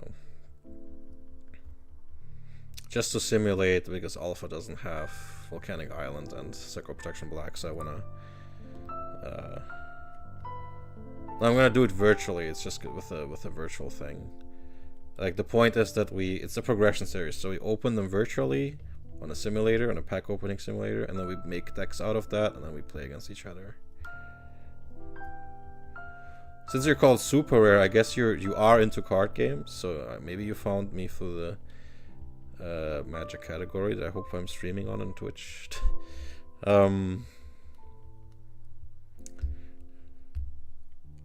just to simulate, because Alpha doesn't have Volcanic Island and Sacral Protection Black, so I wanna I'm gonna do it virtually. It's just with a virtual thing. Like, the point is that it's a progression series, so we open them virtually on a simulator, on a pack opening simulator, and then we make decks out of that, and then we play against each other. Since you're called super rare, I guess you are into card games, so maybe you found me through the Magic category that I hope I'm streaming on Twitch.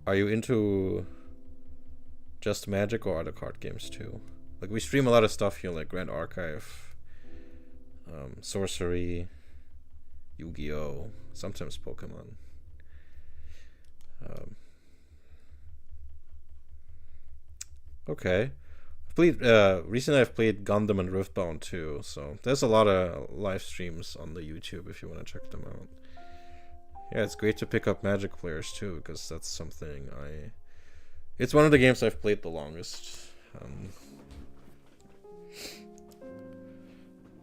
Are you into just Magic or other card games too? Like, we stream a lot of stuff here, like Grand Archive, Sorcery, Yu-Gi-Oh, sometimes Pokemon. Okay. Recently I've played Gundam and Riftbound too, so there's a lot of live streams on the YouTube if you want to check them out. Yeah, it's great to pick up Magic players too, because that's something it's one of the games I've played the longest.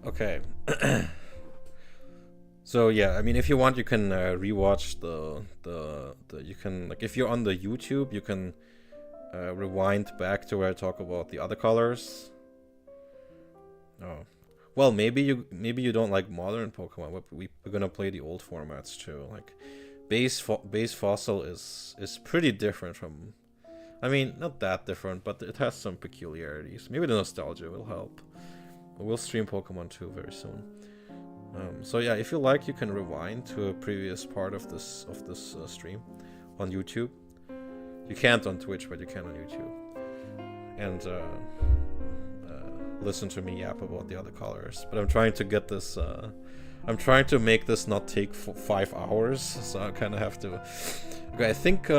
Okay. So yeah, I mean, if you want, you can rewatch you can, like, if you're on the YouTube, you can rewind back to where I talk about the other colors. Oh, well, maybe you don't like modern Pokemon, but we're gonna play the old formats too. Like, base fossil is pretty different from, I mean, not that different, but it has some peculiarities. Maybe the nostalgia will help. But we'll stream Pokemon 2 very soon. So yeah, if you like, you can rewind to a previous part of this stream on YouTube. You can't on Twitch, but you can on YouTube. And listen to me yap about the other colors. But I'm trying to get this. I'm trying to make this not take 5 hours, so I kind of have to. Okay, I think.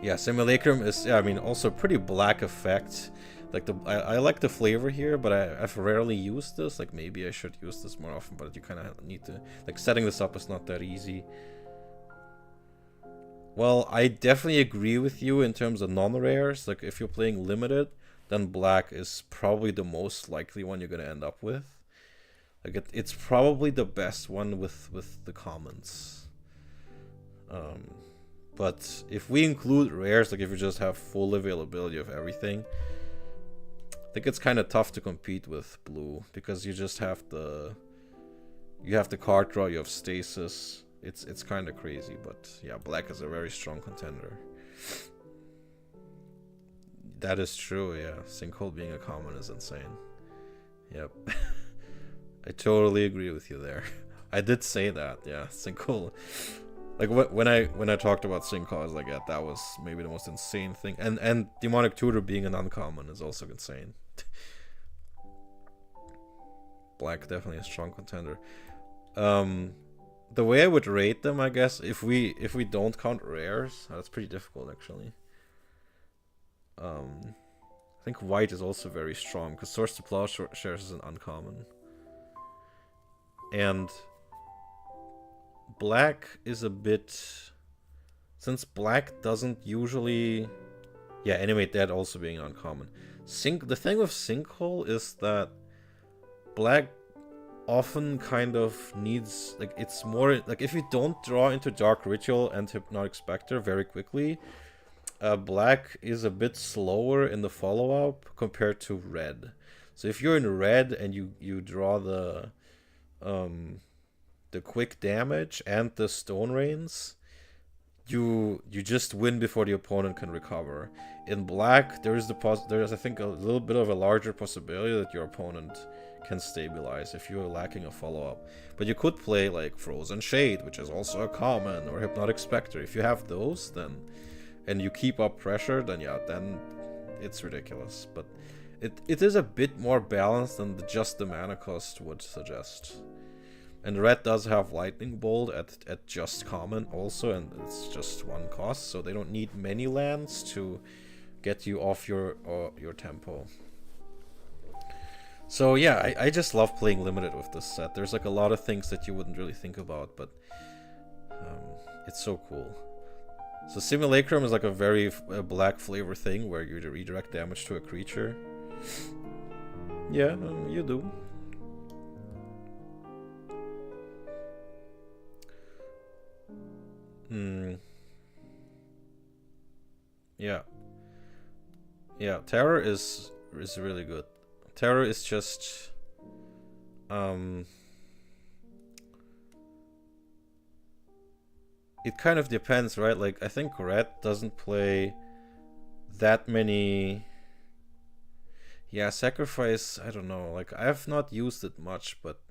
Yeah, Simulacrum is. Yeah, I mean, also pretty black effect. Like, I like the flavor here, but I've rarely used this. Like, maybe I should use this more often, but you kind of need to, like, setting this up is not that easy. Well, I definitely agree with you in terms of non-rares. Like, if you're playing limited, then black is probably the most likely one you're gonna end up with. Like, it's probably the best one with the commons. But if we include rares, like if you just have full availability of everything, I think it's kind of tough to compete with blue, because you just have the card draw, you have stasis. It's kind of crazy, but yeah, black is a very strong contender. That is true, yeah. Sinkhole being a common is insane. Yep. I totally agree with you there. I did say that, yeah. Sinkhole. Like, when I talked about Sinkhole, I was like, yeah, that was maybe the most insane thing. And Demonic Tutor being an uncommon is also insane. Black definitely a strong contender. The way I would rate them, I guess, if we don't count rares, that's pretty difficult actually. I think white is also very strong, because Source to Plowshares is an uncommon. And black is a bit, since black doesn't usually, yeah, Animate Dead also being uncommon. The thing with Sinkhole is that black often kind of needs, like, it's more like, if you don't draw into Dark Ritual and Hypnotic Spectre very quickly, black is a bit slower in the follow-up compared to red. So if you're in red and you draw the quick damage and the Stone Rains, you just win before the opponent can recover. In black, there's I think a little bit of a larger possibility that your opponent can stabilize if you're lacking a follow-up. But you could play like Frozen Shade, which is also a common, or Hypnotic Spectre. If you have those, then, and you keep up pressure, then yeah, then it's ridiculous. But it is a bit more balanced than just the mana cost would suggest. And red does have Lightning Bolt at just common also, and it's just 1 cost, so they don't need many lands to get you off your tempo. So yeah, I just love playing limited with this set. There's like a lot of things that you wouldn't really think about, but it's so cool. So Simulacrum is like a very black flavor thing where you redirect damage to a creature. Yeah, you do. Yeah. Yeah, Terror is really good. Terror is just it kind of depends, right? Like, I think Red doesn't play that many. Yeah, Sacrifice, I don't know. Like, I have not used it much, but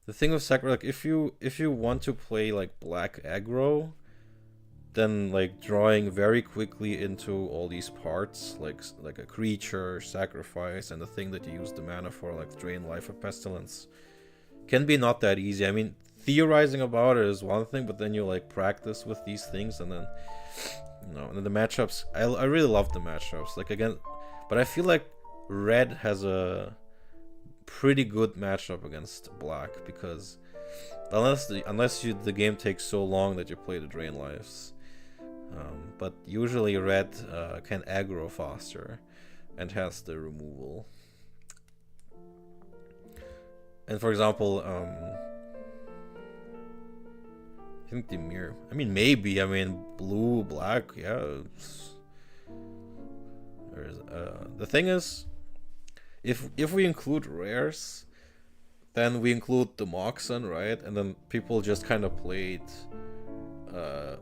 the thing with Sacrifice, like, if you want to play like black aggro, then like drawing very quickly into all these parts, like a creature, sacrifice, and the thing that you use the mana for, like Drain Life or Pestilence, can be not that easy. I mean, theorizing about it is one thing, but then you like practice with these things, and then and then the matchups. I really love the matchups. Like, again, but I feel like Red has a pretty good matchup against Black, because unless the game takes so long that you play the Drain Lives. But usually Red can aggro faster and has the removal. And for example, I think the mirror. I mean, maybe. I mean, blue, black. Yeah. The thing is, if we include rares, then we include the Moxen, right? And then people just kind of played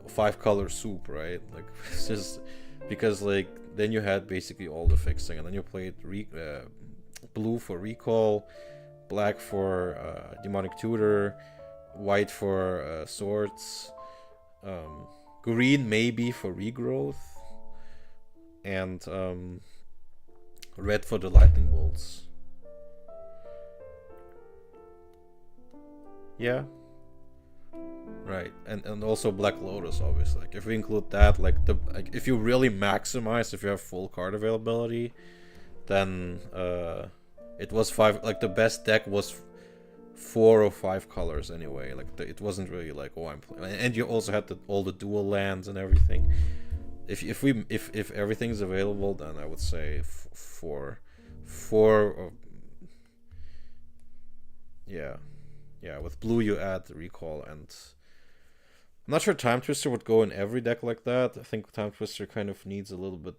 5-color soup, right? Like, it's just because like then you had basically all the fixing, and then you played blue for recall, black for demonic tutor, white for swords, green maybe for regrowth, and red for the lightning bolts. Yeah. Right, and also Black Lotus, obviously. Like, if we include that, like if you really maximize, if you have full card availability, then it was 5. Like, the best deck was 4 or 5 colors anyway. Like, it wasn't really like, oh, I'm playing. And you also had all the dual lands and everything. If everything's available, then I would say 4. Yeah. With blue you add recall, and I'm not sure Time Twister would go in every deck like that. I think Time Twister kind of needs a little bit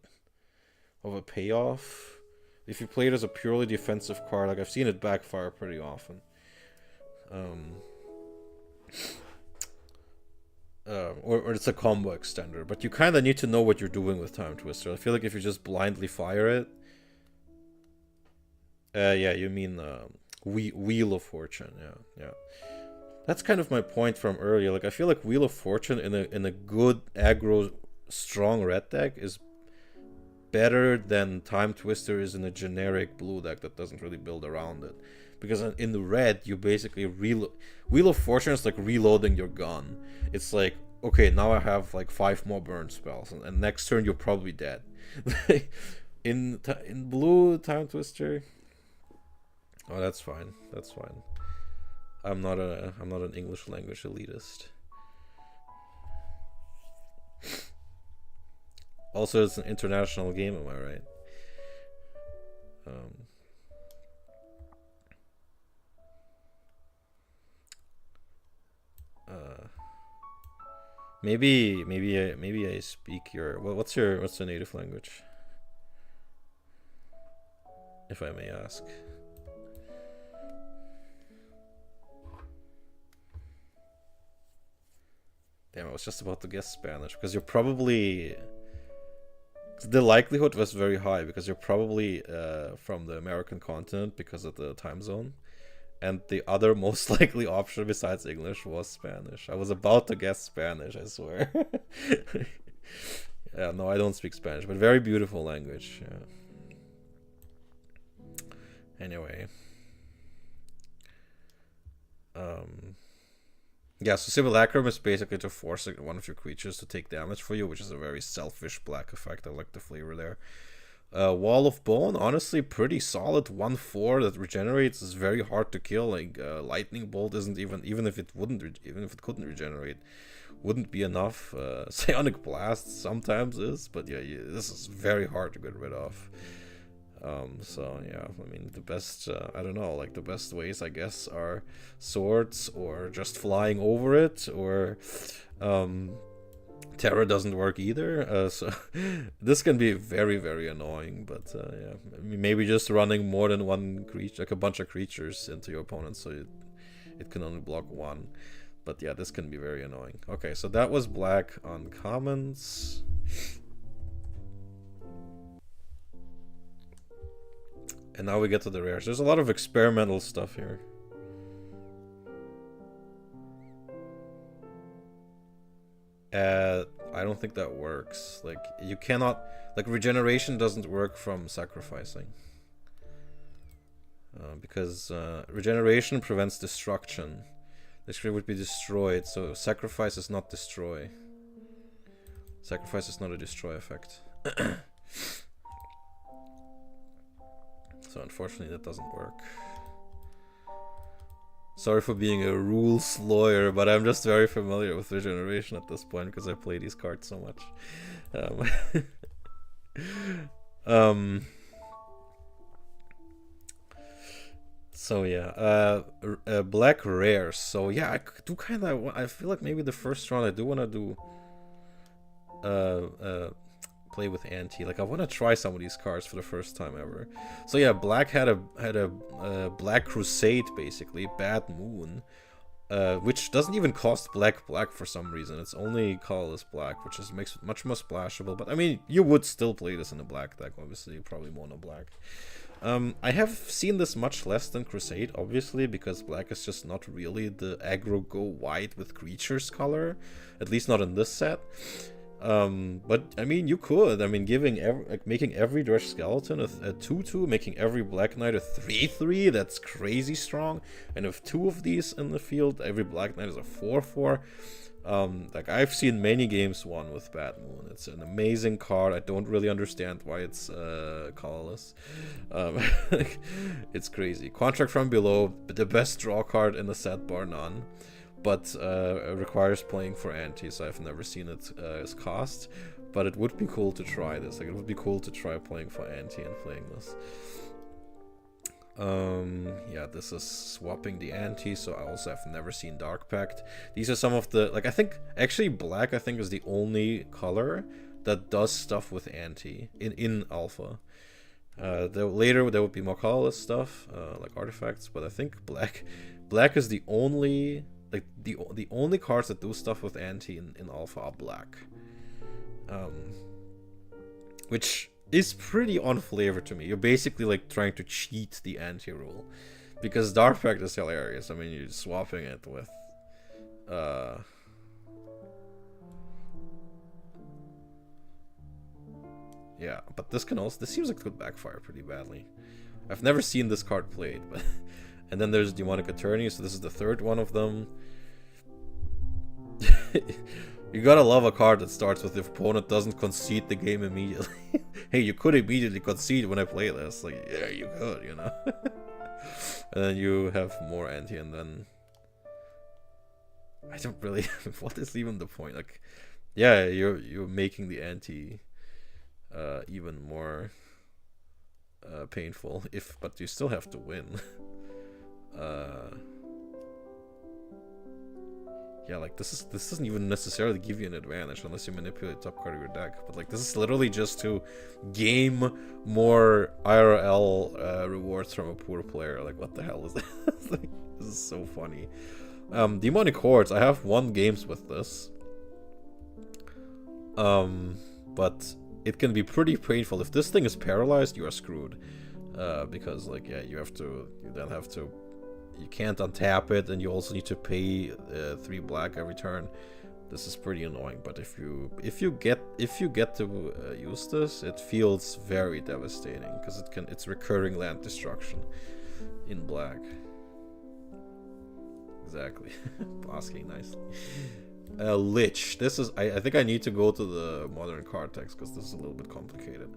of a payoff. If you play it as a purely defensive card, like, I've seen it backfire pretty often. Or it's a combo extender, but you kind of need to know what you're doing with Time Twister. I feel like if you just blindly fire it, yeah, you mean Wheel of Fortune, yeah. That's kind of my point from earlier. Like, I feel like Wheel of Fortune in a good aggro strong red deck is better than Time Twister is in a generic blue deck that doesn't really build around it. Because in the red, you basically Wheel of Fortune is like reloading your gun. It's like, okay, now I have like 5 more burn spells, and next turn you're probably dead. in blue Time Twister. Oh, that's fine. I'm not an English language elitist. Also, it's an international game, am I right? Maybe I speak your. What's the native language, if I may ask? Damn, I was just about to guess Spanish, because you're probably. The likelihood was very high because you're probably from the American continent because of the time zone. And the other most likely option besides English was Spanish. I was about to guess Spanish, I swear. Yeah, no, I don't speak Spanish, but very beautiful language. Yeah. Anyway. Yeah, so Simulacrum is basically to force one of your creatures to take damage for you, which is a very selfish black effect. I like the flavor there. Wall of Bone, honestly, pretty solid. 1/4 that regenerates is very hard to kill. Like, Lightning Bolt isn't even if it couldn't regenerate, wouldn't be enough. Psionic Blast sometimes is, but yeah, this is very hard to get rid of. So yeah, I mean the best, I don't know, like the best ways I guess are swords or just flying over it, or Terror doesn't work either, so this can be very, very annoying, but yeah, maybe just running more than one creature, like a bunch of creatures into your opponent, so it can only block one. But yeah, this can be very annoying. Okay, so that was black on commons. And now we get to the rares. There's a lot of experimental stuff here. I don't think that works. Like, you cannot... Like, regeneration doesn't work from sacrificing. Because regeneration prevents destruction. This creature would be destroyed, so sacrifice is not destroy. Sacrifice is not a destroy effect. So unfortunately that doesn't work. Sorry for being a rules lawyer, but I'm just very familiar with regeneration at this point because I play these cards so much. So yeah, black rares. So yeah, I do kind of. I feel like maybe the first round I do want to do play with anti. Like I want to try some of these cards for the first time ever. So yeah, black had a Black Crusade, basically Bad Moon, which doesn't even cost black for some reason. It's only colorless black, which makes it much more splashable. But I mean, you would still play this in a black deck, obviously, probably mono black. I have seen this much less than Crusade, obviously, because black is just not really the aggro go white with creatures color, at least not in this set. But I mean, you could. I mean, making every Dredge Skeleton a 2/2, making every Black Knight a 3/3. That's crazy strong. And with two of these in the field, every Black Knight is a 4/4. Like I've seen many games won with Bad Moon. It's an amazing card. I don't really understand why it's colorless. It's crazy. Contract from Below, the best draw card in the set, bar none. But requires playing for anti, so I've never seen it as cost. But it would be cool to try this. Like, it would be cool to try playing for anti and playing this. Yeah, this is swapping the anti, so I also have never seen Dark Pact. These are some of the, like, I think, actually black, I think, is the only color that does stuff with anti in alpha. Later there would be more colorless stuff, like artifacts, but I think black is the only... Like, the only cards that do stuff with anti in alpha are black. Which is pretty unflavored to me. You're basically, like, trying to cheat the anti rule. Because Dark Pact is hilarious. I mean, you're swapping it with... Yeah, but this seems like it could backfire pretty badly. I've never seen this card played, but... And then there's Demonic Attorney, so this is the third one of them. You gotta love a card that starts with the opponent doesn't concede the game immediately. Hey, you could immediately concede when I play this. Like, yeah, you could, you know. And then you have more anti, and then... I don't really... What is even the point? Like, yeah, you're making the anti even more painful, but you still have to win. Yeah, like this doesn't even necessarily give you an advantage unless you manipulate top card of your deck. But like this is literally just to game more IRL rewards from a poor player. Like what the hell is this? Like, this is so funny. Demonic Hordes, I have won games with this. But it can be pretty painful. If this thing is paralyzed, you are screwed. Because like yeah, you can't untap it, and you also need to pay 3 black every turn. This is pretty annoying, but if you get to use this, it feels very devastating because it's recurring land destruction in black. Exactly. Blasking nicely. Lich. This is I think I need to go to the modern card text because this is a little bit complicated.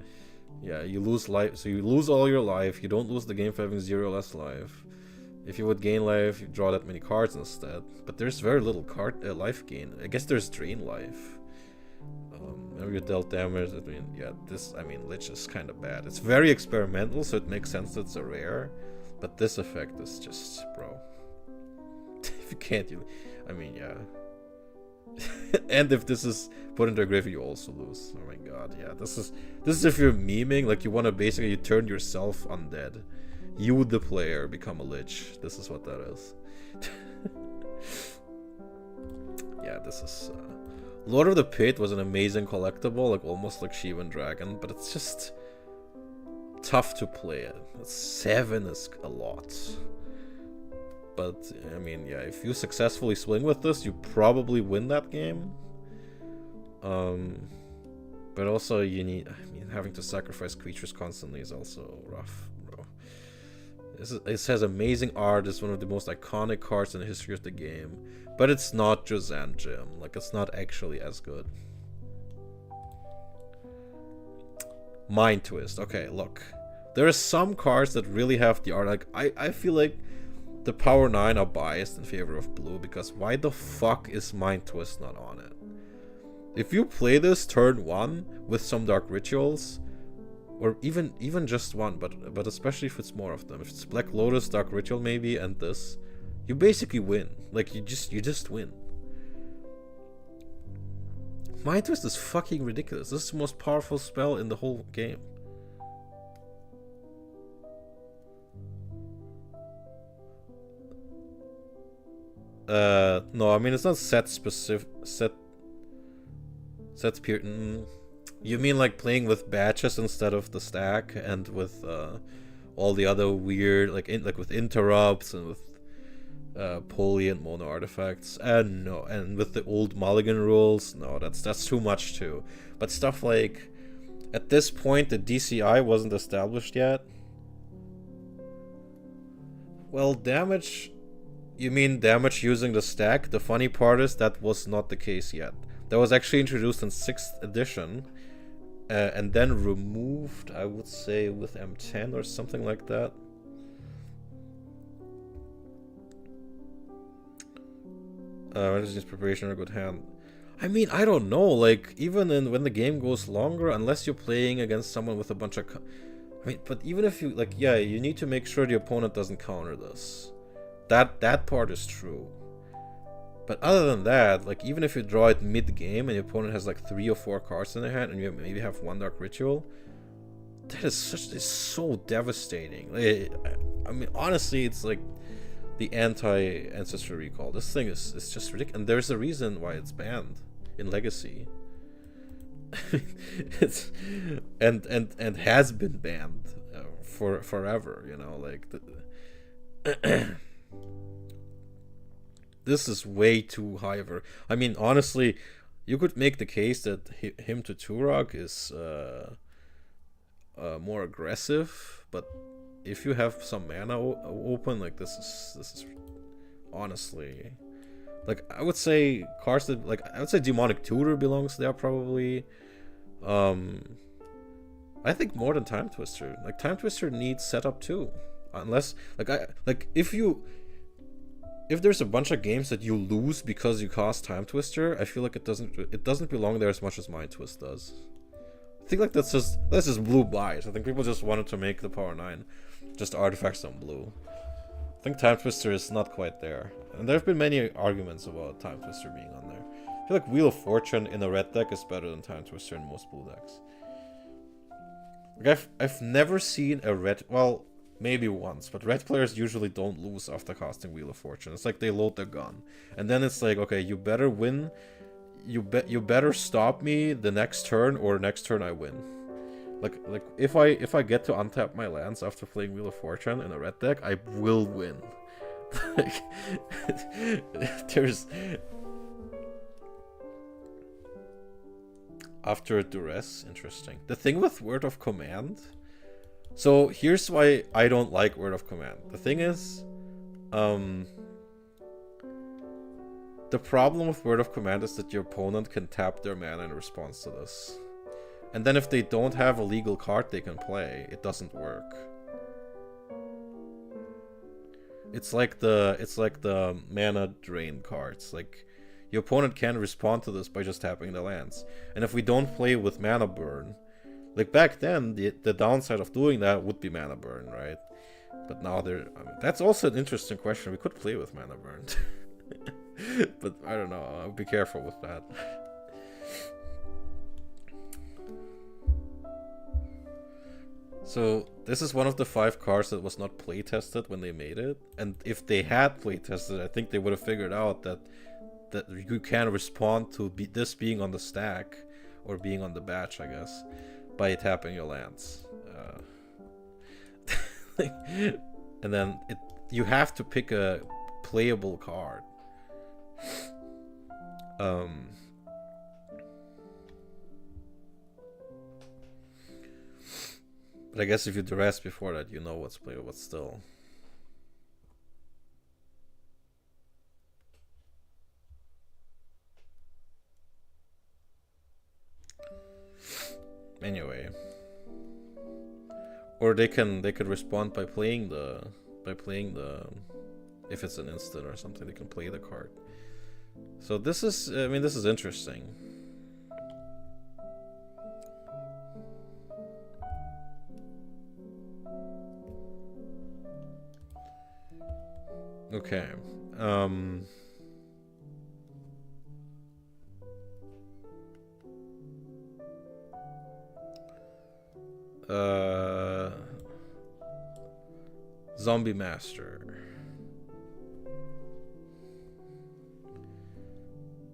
Yeah, you lose life, so you lose all your life. You don't lose the game for having 0 less life. If you would gain life, you draw that many cards instead. But there's very little life gain. I guess there's drain life. I Whenever you dealt damage, I mean, yeah, this, I mean, Lich is kind of bad. It's very experimental, so it makes sense that it's a rare. But this effect is just, bro. If you can't, I mean, yeah. And if this is put into a grave, you also lose. Oh my god, yeah. This is if you're memeing, like you want to basically turn yourself undead. You, the player, become a Lich. This is what that is. Yeah, this is... Lord of the Pit was an amazing collectible, like almost like Shivan Dragon, but it's just tough to play it. 7 is a lot. But, I mean, yeah, if you successfully swing with this, you probably win that game. But also you need, I mean, having to sacrifice creatures constantly is also rough, bro. This has amazing art, it's one of the most iconic cards in the history of the game. But it's not Josanne Gem, like it's not actually as good. Mind Twist, okay, look. There are some cards that really have the art, like, I feel like the Power 9 are biased in favor of blue, because why the fuck is Mind Twist not on it? If you play this turn 1 with some Dark Rituals, or even just one, but especially if it's more of them, if it's Black Lotus, Dark Ritual maybe, and this, you basically win. Like, you just win. Mind Twist is fucking ridiculous. This is the most powerful spell in the whole game. No, I mean, it's not set specific. Set's pure. You mean like playing with batches instead of the stack, and with all the other weird, like with interrupts and with poly and mono artifacts? No, and with the old mulligan rules, no, that's too much too. But stuff like, at this point, the DCI wasn't established yet. Well, damage. You mean damage using the stack? The funny part is that was not the case yet. That was actually introduced in 6th edition, and then removed, I would say, with M10 or something like that. Resistance preparation or good hand. I mean, I don't know. Like, even when the game goes longer, unless you're playing against someone with a bunch of, I mean, but even if you, like, yeah, you need to make sure the opponent doesn't counter this. That part is true. But other than that, like, even if you draw it mid-game and your opponent has like 3 or 4 cards in their hand and you maybe have 1 Dark Ritual, that is so devastating. I mean, honestly, it's like the anti-Ancestral Recall. This thing is just ridiculous. And there's a reason why it's banned in Legacy. It's and has been banned for forever, you know, like this is way too high for. I mean, honestly, you could make the case that him to Turok is more aggressive, but if you have some mana open, like this is honestly, like, I would say cards that, like, I would say Demonic Tutor belongs there probably. I think more than Time Twister. Like, Time Twister needs setup too, unless if there's a bunch of games that you lose because you cast Time Twister, I feel like it doesn't belong there as much as Mind Twist does. I think like that's just blue bias. I think people just wanted to make the Power 9 just artifacts on blue. I think Time Twister is not quite there, and there have been many arguments about Time Twister being on there. I feel like Wheel of Fortune in a red deck is better than Time Twister in most blue decks. Like, I've never seen a red, well, maybe once, but red players usually don't lose after casting Wheel of Fortune. It's like they load their gun, and then it's like, okay, you better win, you better stop me the next turn, or next turn I win. Like if I get to untap my lands after playing Wheel of Fortune in a red deck, I will win. Like, there's after duress, interesting. The thing with Word of Command. So here's why I don't like Word of Command. The thing is, the problem with Word of Command is that your opponent can tap their mana in response to this. And then if they don't have a legal card they can play, it doesn't work. It's like the mana drain cards. Like, your opponent can respond to this by just tapping the lands. And if we don't play with mana burn, like back then, the downside of doing that would be mana burn, right? But now that's also an interesting question. We could play with mana burn. But I don't know, I'll be careful with that. So this is one of the 5 cards that was not play tested when they made it. And if they had play tested, I think they would have figured out that you can respond to this being on the stack, or being on the batch, I guess, by tapping your lands. And then you have to pick a playable card. But I guess if you duress before that, you know what's playable still. Anyway, or they could respond by playing the if it's an instant or something, they can play the card. So this is interesting. Okay. Zombie Master.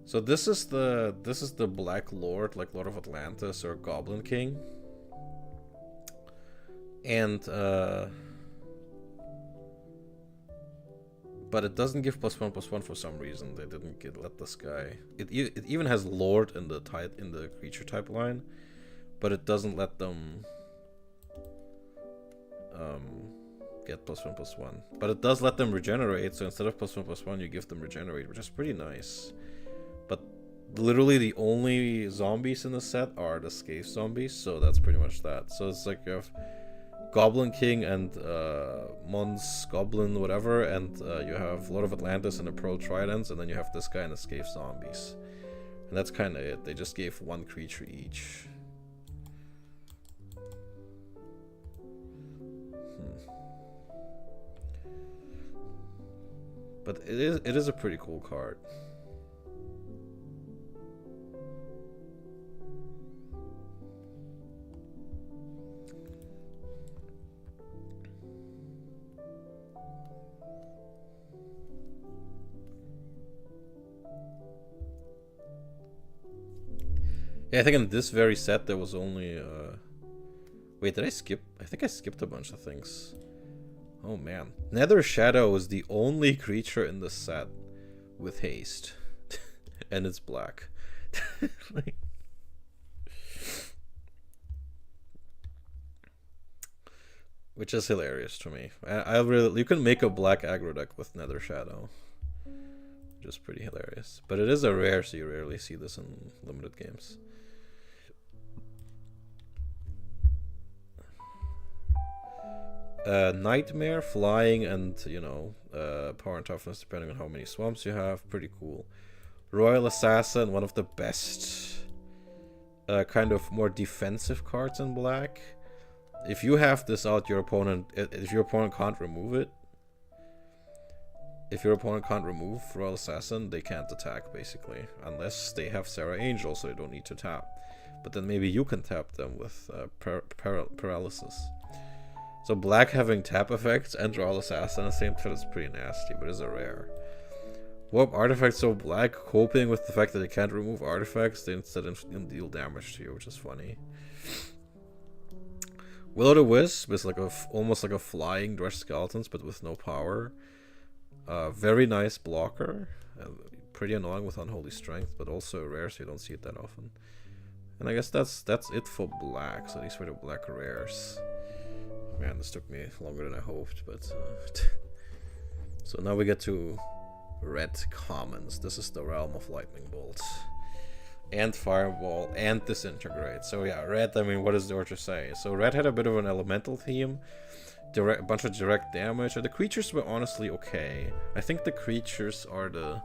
So this is the Black Lord, like Lord of Atlantis or Goblin King. And but it doesn't give +1/+1 for some reason. They didn't let this guy. It even has Lord in the creature type line, but it doesn't let them get +1/+1. But it does let them regenerate. So instead of +1/+1, you give them regenerate, which is pretty nice. But literally the only zombies in the set are the Scathe zombies, so that's pretty much that. So it's like you have Goblin King and Mons Goblin whatever, and you have Lord of Atlantis and the Pearl Tridents, and then you have this guy and the Scathe zombies. And that's kind of it. They just gave 1 creature each. But it is a pretty cool card. Yeah, I think in this very set there was only wait, did I skip? I think I skipped a bunch of things. Oh man. Nether Shadow is the only creature in the set with haste. And it's black. Like, which is hilarious to me. I really, you can make a black aggro deck with Nether Shadow, which is pretty hilarious. But it is a rare, so you rarely see this in limited games. Nightmare, flying, and power and toughness depending on how many swamps you have. Pretty cool. Royal Assassin, one of the best kind of more defensive cards in black. If you have this out, if your opponent can't remove it, if your opponent can't remove Royal Assassin, they can't attack basically, unless they have Sarah Angel, so they don't need to tap. But then maybe you can tap them with paralysis. So black having tap effects and Royal Assassin at the same time is pretty nasty, but is a rare. Warp artifacts, so black coping with the fact that they can't remove artifacts, they instead deal damage to you, which is funny. Will-o'-the-Wisp is like almost like a flying Dredge Skeletons, but with no power. Very nice blocker. Pretty annoying with Unholy Strength, but also rare, so you don't see it that often. And I guess that's it for black. So these were the black rares. Man, this took me longer than I hoped, but so now we get to red commons. This is the realm of Lightning Bolt and Fireball and Disintegrate. So yeah, red, I mean, what does the order say? So red had a bit of an elemental theme, a bunch of direct damage, and the creatures were honestly okay. I think the creatures are the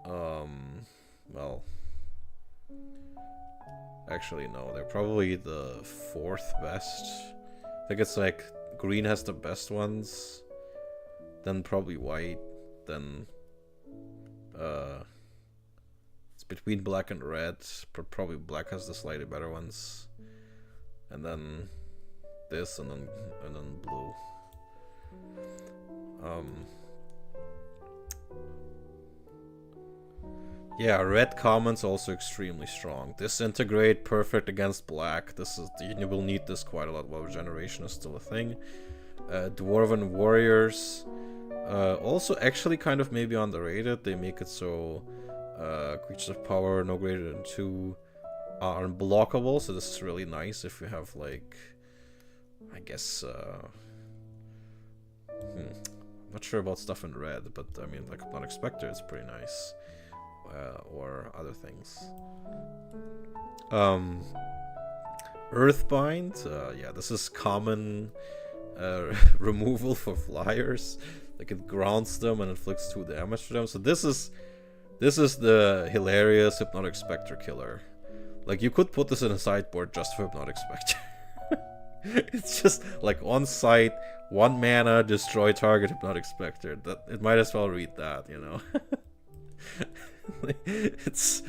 Well, actually no, they're probably the 4th best. I think it's like green has the best ones, then probably white, then it's between black and red, but probably black has the slightly better ones, and then this, and then blue. Yeah, red commons also extremely strong. Disintegrate, perfect against black. This is, you will need this quite a lot while regeneration is still a thing. Dwarven warriors, also actually kind of maybe underrated. They make it so creatures of power no greater than 2 are unblockable. So this is really nice if you have like, I guess, not sure about stuff in red, but I mean like Hypnotic Spectre is pretty nice. Or other things. Earthbind, yeah, this is common removal for flyers. Like it grounds them and inflicts 2 damage to them. So this is the hilarious Hypnotic Spectre killer. Like you could put this in a sideboard just for Hypnotic Spectre. It's just like on site, 1 mana, destroy target Hypnotic Spectre. That it might as well read that, you know. it's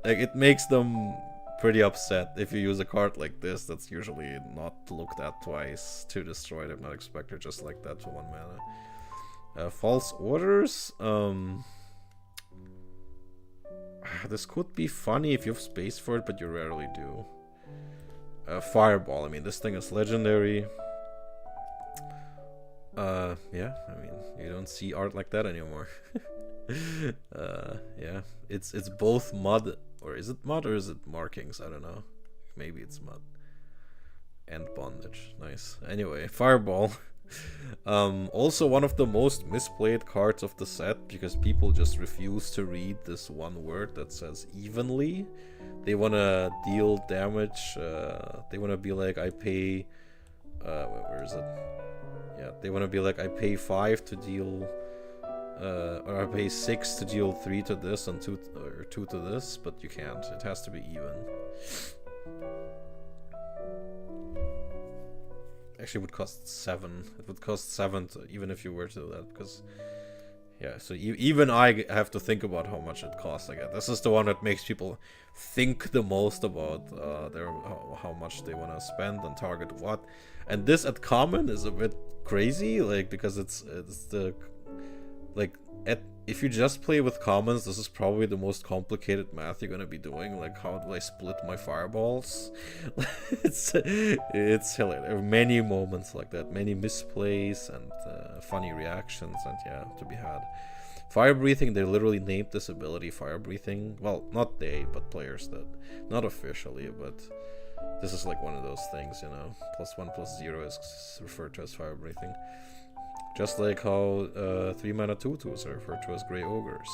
like it makes them pretty upset if you use a card like this that's usually not looked at twice to destroy the Hypnotic Spectre just like that for 1 mana. False Orders, this could be funny if you have space for it, but you rarely do. Fireball, I mean this thing is legendary. Yeah, I mean you don't see art like that anymore. Yeah, it's both mud, or is it mud or is it markings? I don't know. Maybe it's mud. And bondage. Nice. Anyway, Fireball. Also one of the most misplayed cards of the set because people just refuse to read this one word that says evenly. They want to deal damage. They want to be like, I pay. Where is it? Yeah, they want to be like, I pay 5 to deal. Or I pay 6 to deal 3 to this and 2 to this, but you can't. It has to be even. Actually, it would cost 7. It would cost 7 even if you were to do that, because yeah. So even I have to think about how much it costs. Again, this is the one that makes people think the most about how much they want to spend and target what. And this at common is a bit crazy, like because it's the. Like, if you just play with commons, this is probably the most complicated math you're gonna be doing. Like, how do I split my fireballs? it's hilarious. There are many moments like that, many misplays and funny reactions, and yeah, to be had. Fire breathing, they literally named this ability fire breathing. Well, not they, but players did. Not officially, but this is like one of those things, you know. +1/+0 is referred to as fire breathing. Just like how 3 mana 2/2s are referred to as Grey Ogres.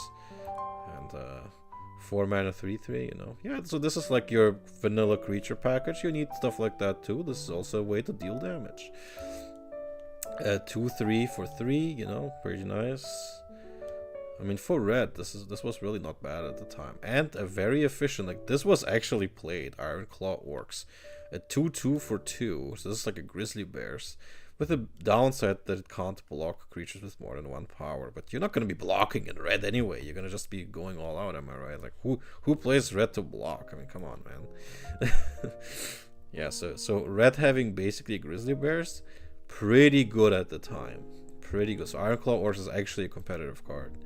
And 4 mana 3/3, you know. Yeah, so this is like your vanilla creature package. You need stuff like that too. This is also a way to deal damage. 2/3 for 3, you know, pretty nice. I mean, for red, this was really not bad at the time. And a very efficient, like this was actually played, Ironclaw Orcs. A 2/2 for 2, so this is like a Grizzly Bears. With the downside that it can't block creatures with more than 1 power. But you're not going to be blocking in red anyway. You're going to just be going all out, am I right? Like, who plays red to block? I mean, come on, man. Yeah, so red having basically Grizzly Bears, pretty good at the time. Pretty good. So Ironclaw Orcs is actually a competitive card.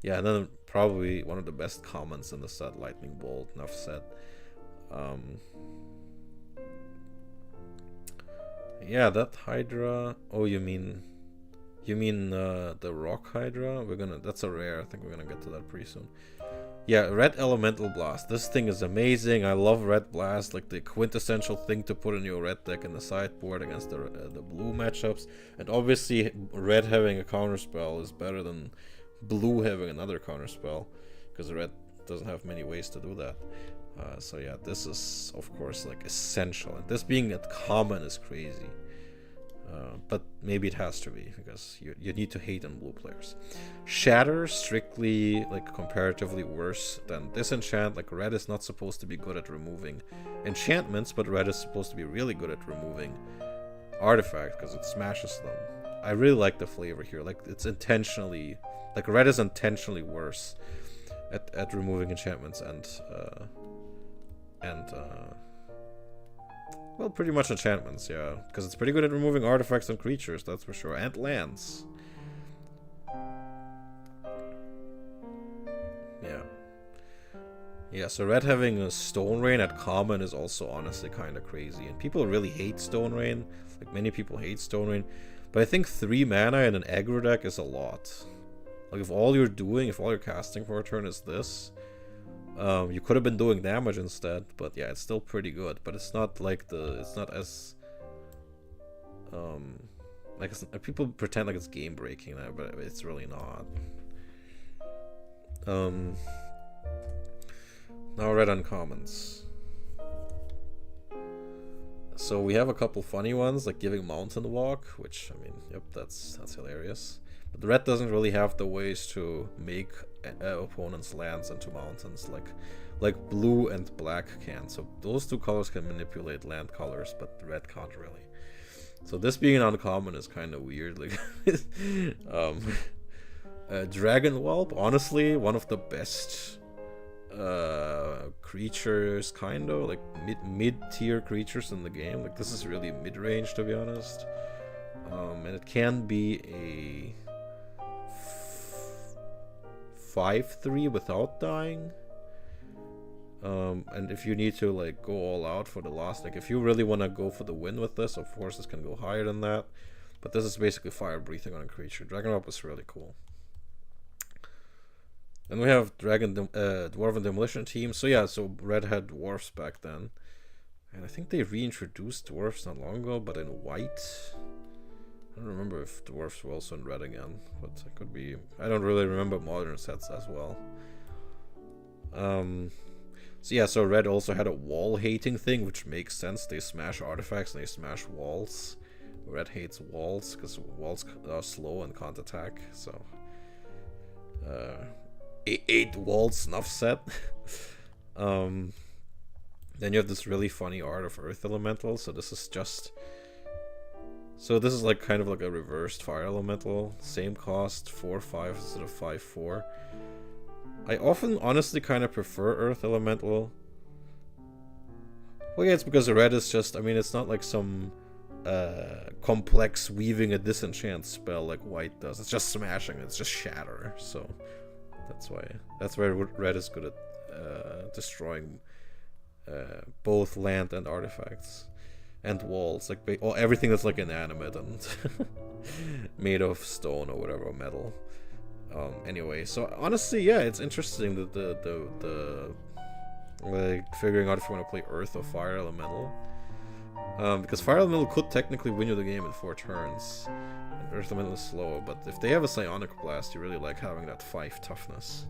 Yeah, and then probably one of the best commons in the set, Lightning Bolt, enough said. Yeah, that Hydra. Oh, you mean the Rock Hydra? That's a rare. I think we're gonna get to that pretty soon. Yeah, Red Elemental Blast. This thing is amazing. I love Red Blast, like the quintessential thing to put in your red deck in the sideboard against the blue matchups. And obviously, red having a counterspell is better than blue having another counterspell, because red doesn't have many ways to do that. So yeah, this is of course like essential, and this being at common is crazy. But maybe it has to be, because you need to hate on blue players. Shatter, strictly, like, comparatively worse than Disenchant. Like, red is not supposed to be good at removing enchantments, but red is supposed to be really good at removing artifacts, because it smashes them. I really like the flavor here. Like, it's intentionally... Like, red is intentionally worse at removing enchantments well, pretty much enchantments, yeah. Because it's pretty good at removing artifacts and creatures, that's for sure. And lands. Yeah. Yeah, so red having a Stone Rain at common is also honestly kind of crazy. And people really hate Stone Rain. Like, many people hate Stone Rain. But I think 3 mana in an aggro deck is a lot. Like, if all you're casting for a turn is this... you could have been doing damage instead, but yeah, it's still pretty good. But it's not like it's not as like people pretend like it's game breaking now, but it's really not. Now red uncommons. So we have a couple funny ones, like giving Mountain Walk, which, I mean, yep, that's hilarious. But the red doesn't really have the ways to make opponents' lands into mountains like blue and black can. So those two colors can manipulate land colors, but the red can't really. So this being uncommon is kind of weird. Like, Dragon Whelp, honestly, one of the best creatures, kind of like mid-tier creatures in the game. Like, this is really mid-range, to be honest. And it can be a 5/3 without dying. And if you need to, like, go all out for the last, like, if you really want to go for the win with this, of course this can go higher than that. But this is basically fire breathing on a creature. Dragon Whelp is really cool. And we have Dwarven Demolition Team. So yeah, so red had dwarfs back then. And I think they reintroduced dwarfs not long ago, but in white. I don't remember if dwarfs were also in red again, but it could be. I don't really remember modern sets as well. So yeah, so red also had a wall hating thing, which makes sense. They smash artifacts and they smash walls. Red hates walls because walls are slow and can't attack. So 8 wall snuff set. Then you have this really funny art of Earth Elemental. So this is just. So this is like kind of like a reversed Fire Elemental. Same cost, 4/5 instead of 5/4. I often honestly kind of prefer Earth Elemental. Well, yeah, it's because the red is just, I mean, it's not like some complex weaving a disenchant spell like white does. It's just smashing, it's just shatter. So that's why red is good at destroying both land and artifacts. And walls, like everything that's like inanimate and made of stone or whatever, metal. Anyway, so honestly, yeah, it's interesting that the like figuring out if you want to play Earth or Fire Elemental, because Fire Elemental could technically win you the game in 4 turns, and Earth Elemental is slower. But if they have a Psionic Blast, you really like having that 5 toughness.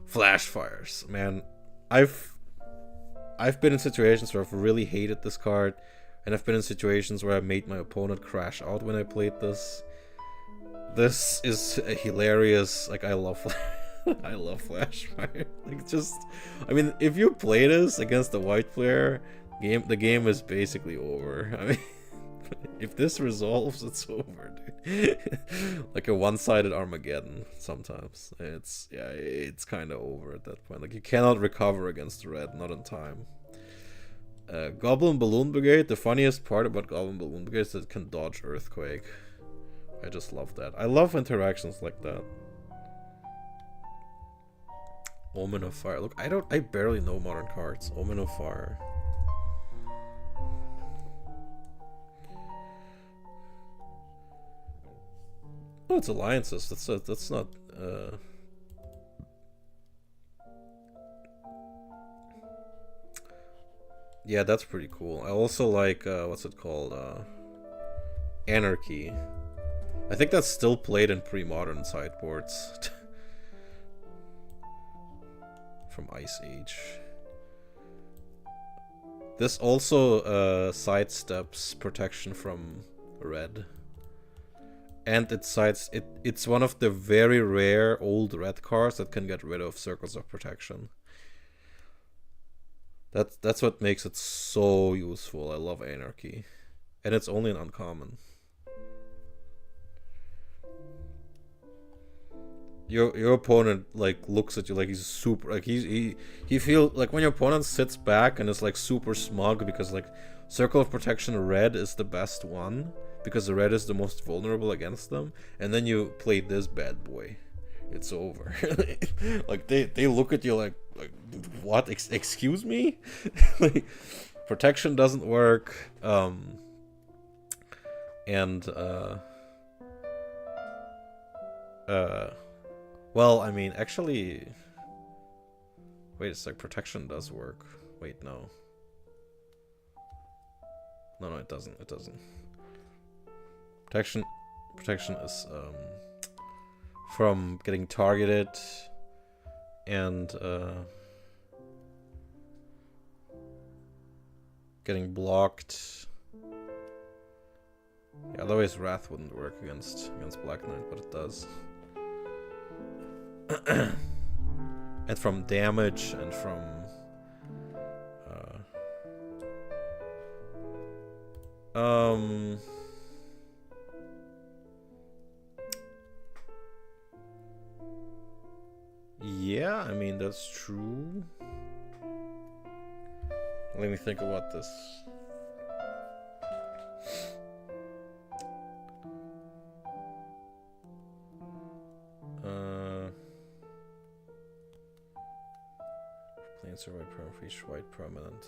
Flash Fires, man, I've been in situations where I've really hated this card, and I've been in situations where I made my opponent crash out when I played this. This is a hilarious, like, I love I love Flashfire. Like, just, I mean, if you play this against a white player, the game is basically over. I mean, if this resolves, it's over, dude. Like a one-sided Armageddon sometimes. It's kind of over at that point. Like, you cannot recover against red, not in time. Goblin Balloon Brigade, the funniest part about Goblin Balloon Brigade is that it can dodge Earthquake. I just love that. I love interactions like that. Omen of Fire. Look, I barely know modern cards. Omen of Fire. Oh, it's alliances. That's not. Yeah, that's pretty cool. I also like what's it called? Anarchy. I think that's still played in pre-modern sideboards. From Ice Age. This also sidesteps protection from red. And it's one of the very rare old red cards that can get rid of Circles of Protection. That's what makes it so useful. I love Anarchy. And it's only an uncommon. Your opponent like looks at you like he's super like he feels like when your opponent sits back and is like super smug because like Circle of Protection red is the best one because the red is the most vulnerable against them, and then you play this bad boy, it's over. Like they look at you like what? Excuse me? Like, protection doesn't work. Well, I mean, actually, wait a sec. Protection does work. Wait, no. No, it doesn't. It doesn't. Protection is from getting targeted and getting blocked. Yeah, otherwise Wrath wouldn't work against Black Knight, but it does. And from damage and from yeah, I mean that's true. Let me think about this. Planes are white permanent for each white permanent.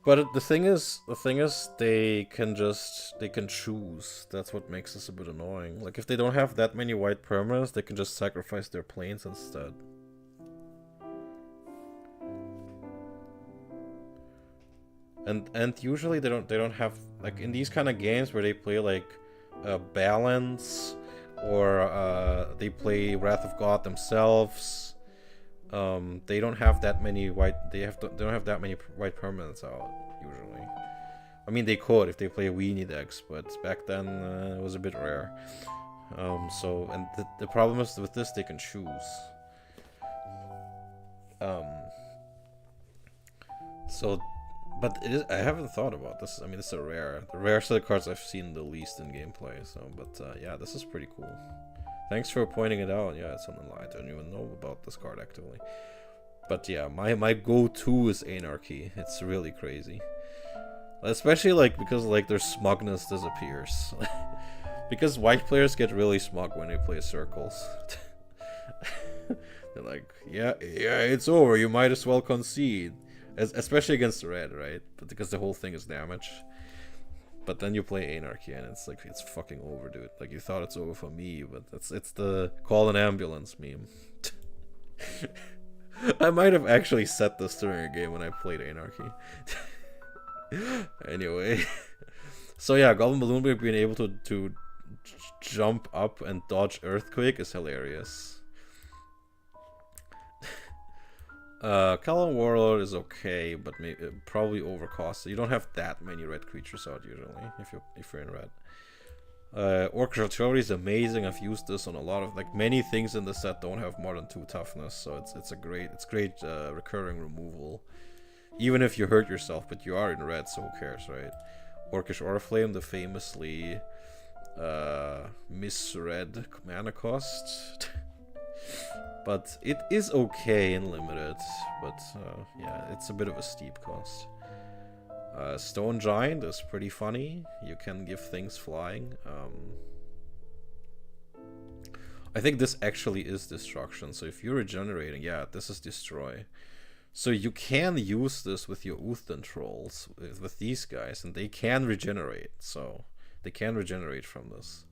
But the thing is, they can choose. That's what makes this a bit annoying. Like if they don't have that many white permanents, they can just sacrifice their planes instead. And usually they don't have, like in these kind of games where they play like balance or they play Wrath of God themselves. They don't have that many white. They don't have that many white permanents out usually. I mean, they could if they play weenie decks, but back then it was a bit rare. So and the problem is with this, they can choose. So, but it is. I haven't thought about this. I mean, it's a rare. The rare set of cards I've seen the least in gameplay. So, but yeah, this is pretty cool. Thanks for pointing it out. Yeah, it's something I don't even know about this card actively. But yeah, my go-to is Anarchy. It's really crazy. Especially like because like their smugness disappears. Because white players get really smug when they play circles. They're like, yeah, it's over. You might as well concede. Especially against red, right? But because the whole thing is damage. But then you play Anarchy and it's like, it's fucking over, dude. Like, you thought it's over for me, but it's the call an ambulance meme. I might have actually set this during a game when I played Anarchy. Anyway. So yeah, Goblin Balloon being able to jump up and dodge Earthquake is hilarious. Callan Warlord is okay, but probably overcosted. You don't have that many red creatures out usually if you're in red. Orcish Artillery is amazing. I've used this on a lot of many things in the set don't have more than 2 toughness, so it's great recurring removal. Even if you hurt yourself, but you are in red, so who cares, right? Orcish Oriflame, the famously misread mana cost. But it is okay in limited, but yeah, it's a bit of a steep cost. Stone Giant is pretty funny. You can give things flying. I think this actually is destruction, so if you're regenerating, yeah, this is destroy. So you can use this with your Uthden trolls, with these guys, and they can regenerate, so they can regenerate from this.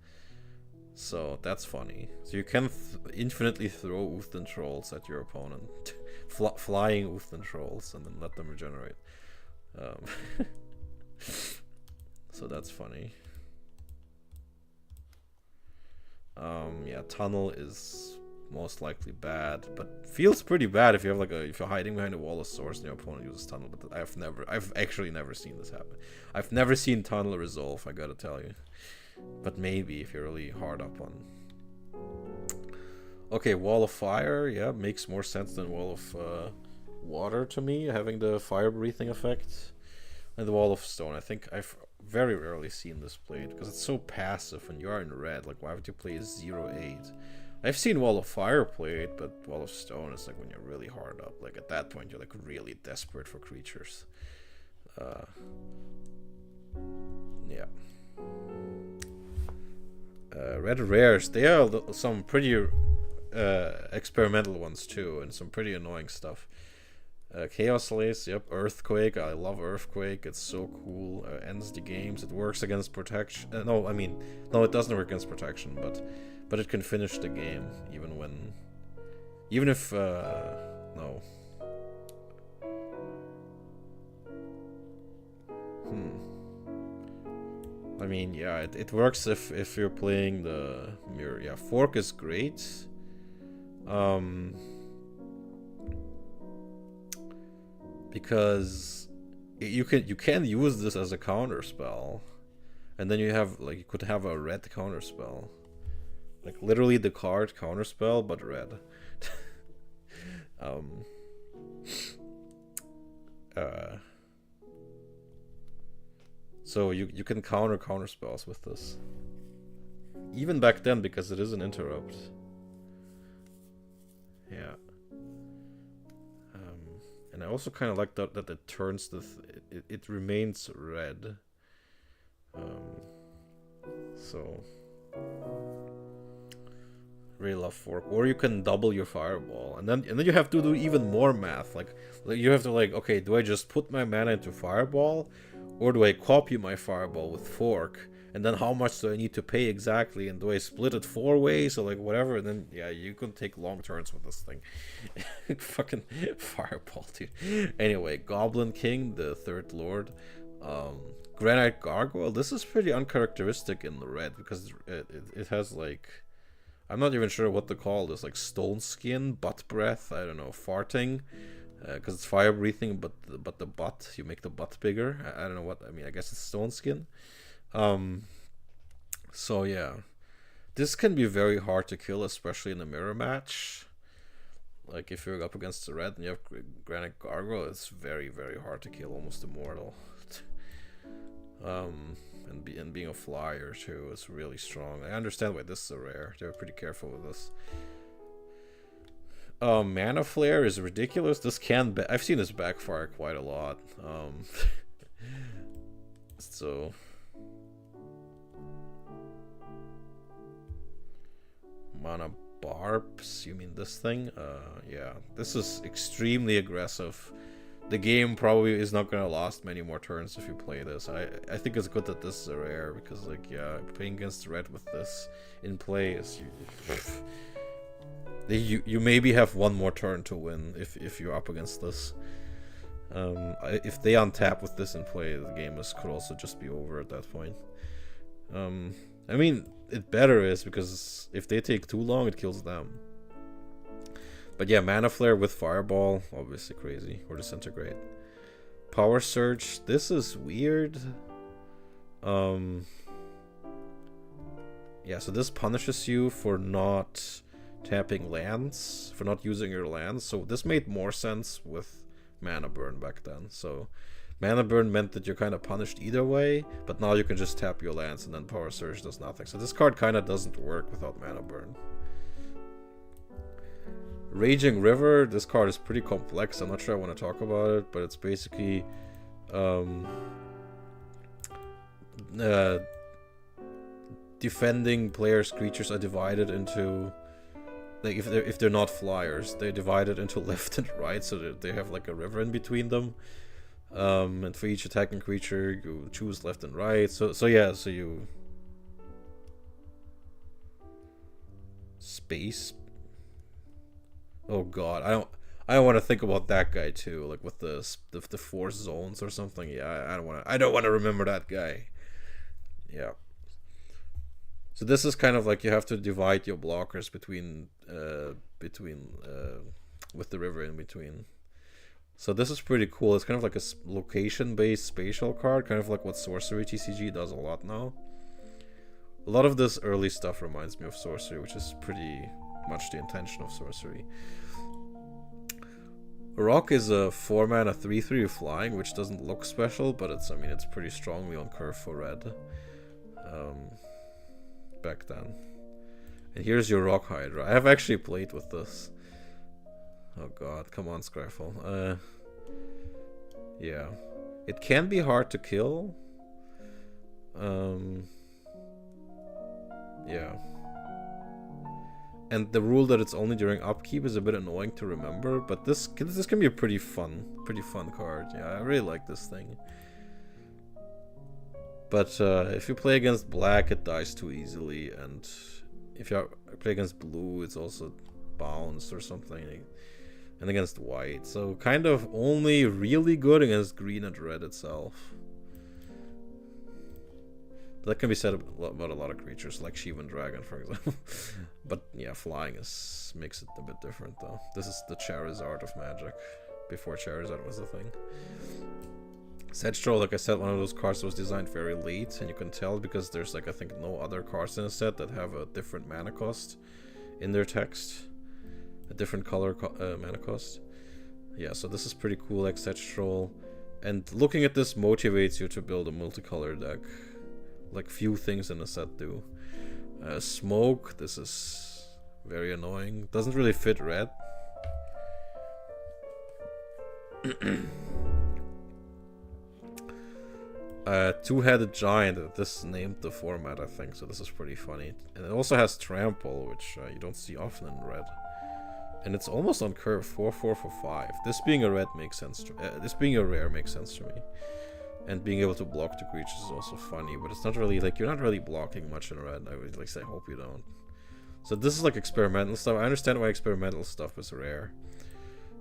So that's funny. So you can infinitely throw Uthden trolls at your opponent. Flying Uthden trolls and then let them regenerate. So that's funny. Yeah, Tunnel is most likely bad, but feels pretty bad if you have like if you're hiding behind a wall of swords and your opponent uses tunnel. But I've actually never seen this happen. I've never seen tunnel resolve, I gotta tell you. But maybe if you're really hard up on. Okay, wall of fire, yeah, makes more sense than wall of water to me, having the fire breathing effect. And the wall of stone, I think I've very rarely seen this played because it's so passive when you are in red. Like, why would you play 0-8? I've seen wall of fire played, but wall of stone is like when you're really hard up. Like at that point, you're like really desperate for creatures. Yeah. Red rares, they are some pretty experimental ones too, and some pretty annoying stuff. Chaos Lace, yep, Earthquake, I love Earthquake, it's so cool, ends the games, it works against protection, no, it doesn't work against protection, but it can finish the game, even if, no. I mean, yeah, it works if you're playing the mirror, yeah, Fork is great, because you can use this as a counter spell, and then you could have a red counter spell, like literally the card counter spell but red. So you can counter spells with this, even back then, because it is an interrupt. Yeah. And I also kind of like that it turns it remains red. So really love Fork. Or you can double your fireball, and then you have to do even more math. Like you have to okay, do I just put my mana into fireball, or do I copy my fireball with Fork? And then how much do I need to pay exactly? And do I split it 4 ways or whatever? And then, yeah, you can take long turns with this thing. Fucking fireball, dude. Anyway, Goblin King, the third lord. Granite Gargoyle. This is pretty uncharacteristic in the red because it has I'm not even sure what to call this. Stone skin, butt breath, I don't know, farting. Because it's fire breathing, but the butt, you make the butt bigger. I don't know what, I guess it's stone skin. So yeah, this can be very hard to kill, especially in a mirror match. Like if you're up against the red and you have Granite Gargoyle, it's very, very hard to kill, almost immortal. And being a flyer too is really strong. I understand why this is a rare. They're pretty careful with this. Mana Flare is ridiculous. This I've seen this backfire quite a lot. So Mana Barbs, you mean this thing? Yeah, this is extremely aggressive. The game probably is not gonna last many more turns if you play this. I think it's good that this is a rare, because yeah, playing against red with this in play is you maybe have one more turn to win if you're up against this. If they untap with this in play, the game could also just be over at that point. It better is, because if they take too long, it kills them. But yeah, Mana Flare with Fireball, obviously crazy. Or Disintegrate. Power Surge, this is weird. Yeah, so this punishes you for not tapping lands, for not using your lands. So this made more sense with Mana Burn back then. So Mana Burn meant that you're kind of punished either way, but now you can just tap your lands and then Power Surge does nothing. So this card kind of doesn't work without Mana Burn. Raging River, this card is pretty complex. I'm not sure I want to talk about it, but it's basically defending players' creatures are divided into, if they're not flyers, they're divided into left and right, so that they have a river in between them. And for each attacking creature, you choose left and right. So you space. Oh god, I don't want to think about that guy too, with the 4 zones or something. Yeah, I don't want to remember that guy. Yeah. So this is kind of you have to divide your blockers between between with the river in between. So this is pretty cool. It's kind of like a location-based spatial card, kind of like what Sorcery TCG does a lot now. A lot of this early stuff reminds me of Sorcery, which is pretty much the intention of Sorcery. Rock is a 4-mana 3/3 flying, which doesn't look special, but it's, I mean, it's pretty strongly on curve for red. Back then. And here's your Rock Hydra. I have actually played with this. Oh god, come on, Scryfall. Yeah. It can be hard to kill. Yeah. And the rule that it's only during upkeep is a bit annoying to remember, but this can be a pretty fun card. Yeah, I really like this thing. But if you play against black, it dies too easily, and if you play against blue, it's also bounced or something. And against white, so kind of only really good against green and red itself. But that can be said about a lot of creatures, like Shivan Dragon, for example. But yeah, flying makes it a bit different, though. This is the Charizard of Magic, before Charizard was a thing. Sedgetroll, like I said, one of those cards was designed very late, and you can tell because there's, like, I think no other cards in the set that have a different mana cost in their text. A different color mana cost. Yeah, so this is pretty cool, like Sedgetroll. And looking at this motivates you to build a multicolor deck. Like few things in the set do. Smoke, this is very annoying. Doesn't really fit red. Two-headed giant. This named the format, I think, so this is pretty funny. And it also has trample, which you don't see often in red. And it's almost on curve, 4/4 for 5. This being a red makes sense to this being a rare makes sense to me. And being able to block the creatures is also funny, but it's not really, like, you're not really blocking much in red. I would, like, say, hope you don't. So this is like experimental stuff. I understand why experimental stuff is rare.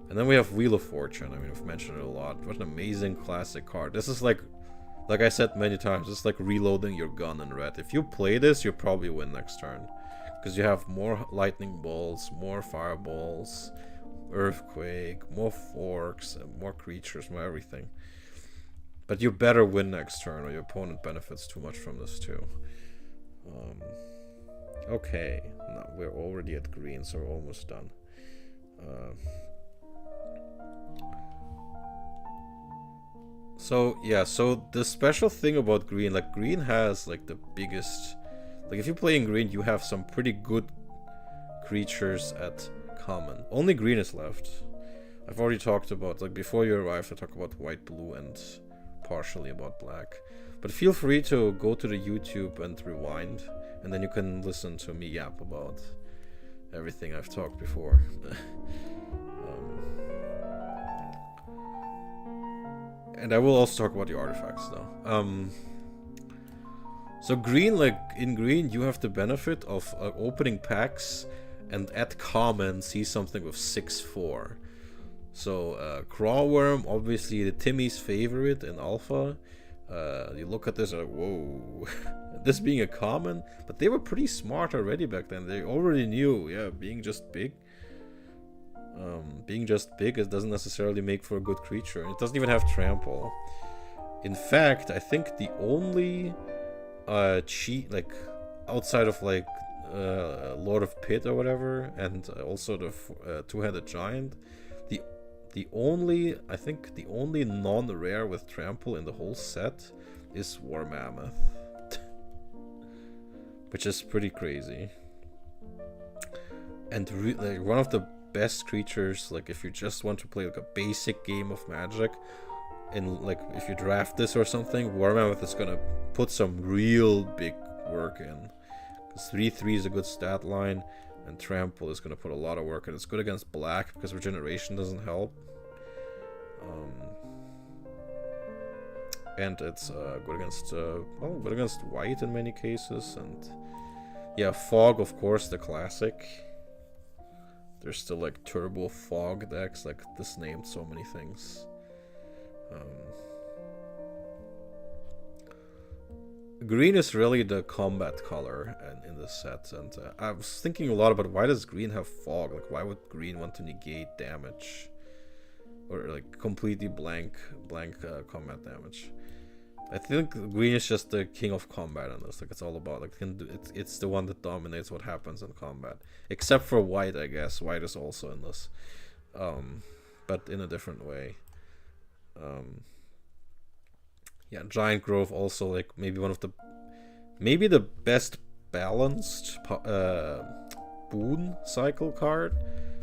And then we have Wheel of Fortune. I mean, I've mentioned it a lot. What an amazing classic card. This is like I said many times, it's like reloading your gun in red. If you play this, you'll probably win next turn. Because you have more lightning bolts, more fireballs, earthquake, more forks, and more creatures, more everything. But you better win next turn, or your opponent benefits too much from this too. Okay, no, we're already at green, so we're almost done. So yeah, so the special thing about green, like green has like the biggest, like if you play in green, you have some pretty good creatures at common. Only green is left. I've already talked about, like before you arrived, I talked about white, blue, and partially about black. But feel free to go to the YouTube and rewind, and then you can listen to me yap about everything I've talked before. And I will also talk about the artifacts though. So green, like in green, you have the benefit of opening packs and at common see something with 6/4. So Crawworm, obviously the Timmy's favorite in Alpha. You look at this, like, whoa, this being a common, but they were pretty smart already back then. They already knew, yeah, being just big. It doesn't necessarily make for a good creature. It doesn't even have trample. In fact, I think the only cheat, like outside of like Lord of Pit or whatever, and also the two-headed giant, the only non-rare with trample in the whole set is War Mammoth, which is pretty crazy. And like one of the best creatures, like if you just want to play like a basic game of Magic, and like if you draft this or something, War Mammoth is gonna put some real big work in. Because 3/3 is a good stat line, and trample is gonna put a lot of work in. It's good against black because regeneration doesn't help. And it's good against white in many cases. And yeah, fog, of course, the classic. There's still like turbo fog decks, like this named so many things. green is really the combat color in this set, and I was thinking a lot about why does green have fog? Like, why would green want to negate damage, or like completely blank combat damage? I think green is just the king of combat in this. Like, it's all about like it's the one that dominates what happens in combat. Except for white, I guess. White is also in this, but in a different way. Yeah, Giant Growth also like maybe the best balanced boon cycle card,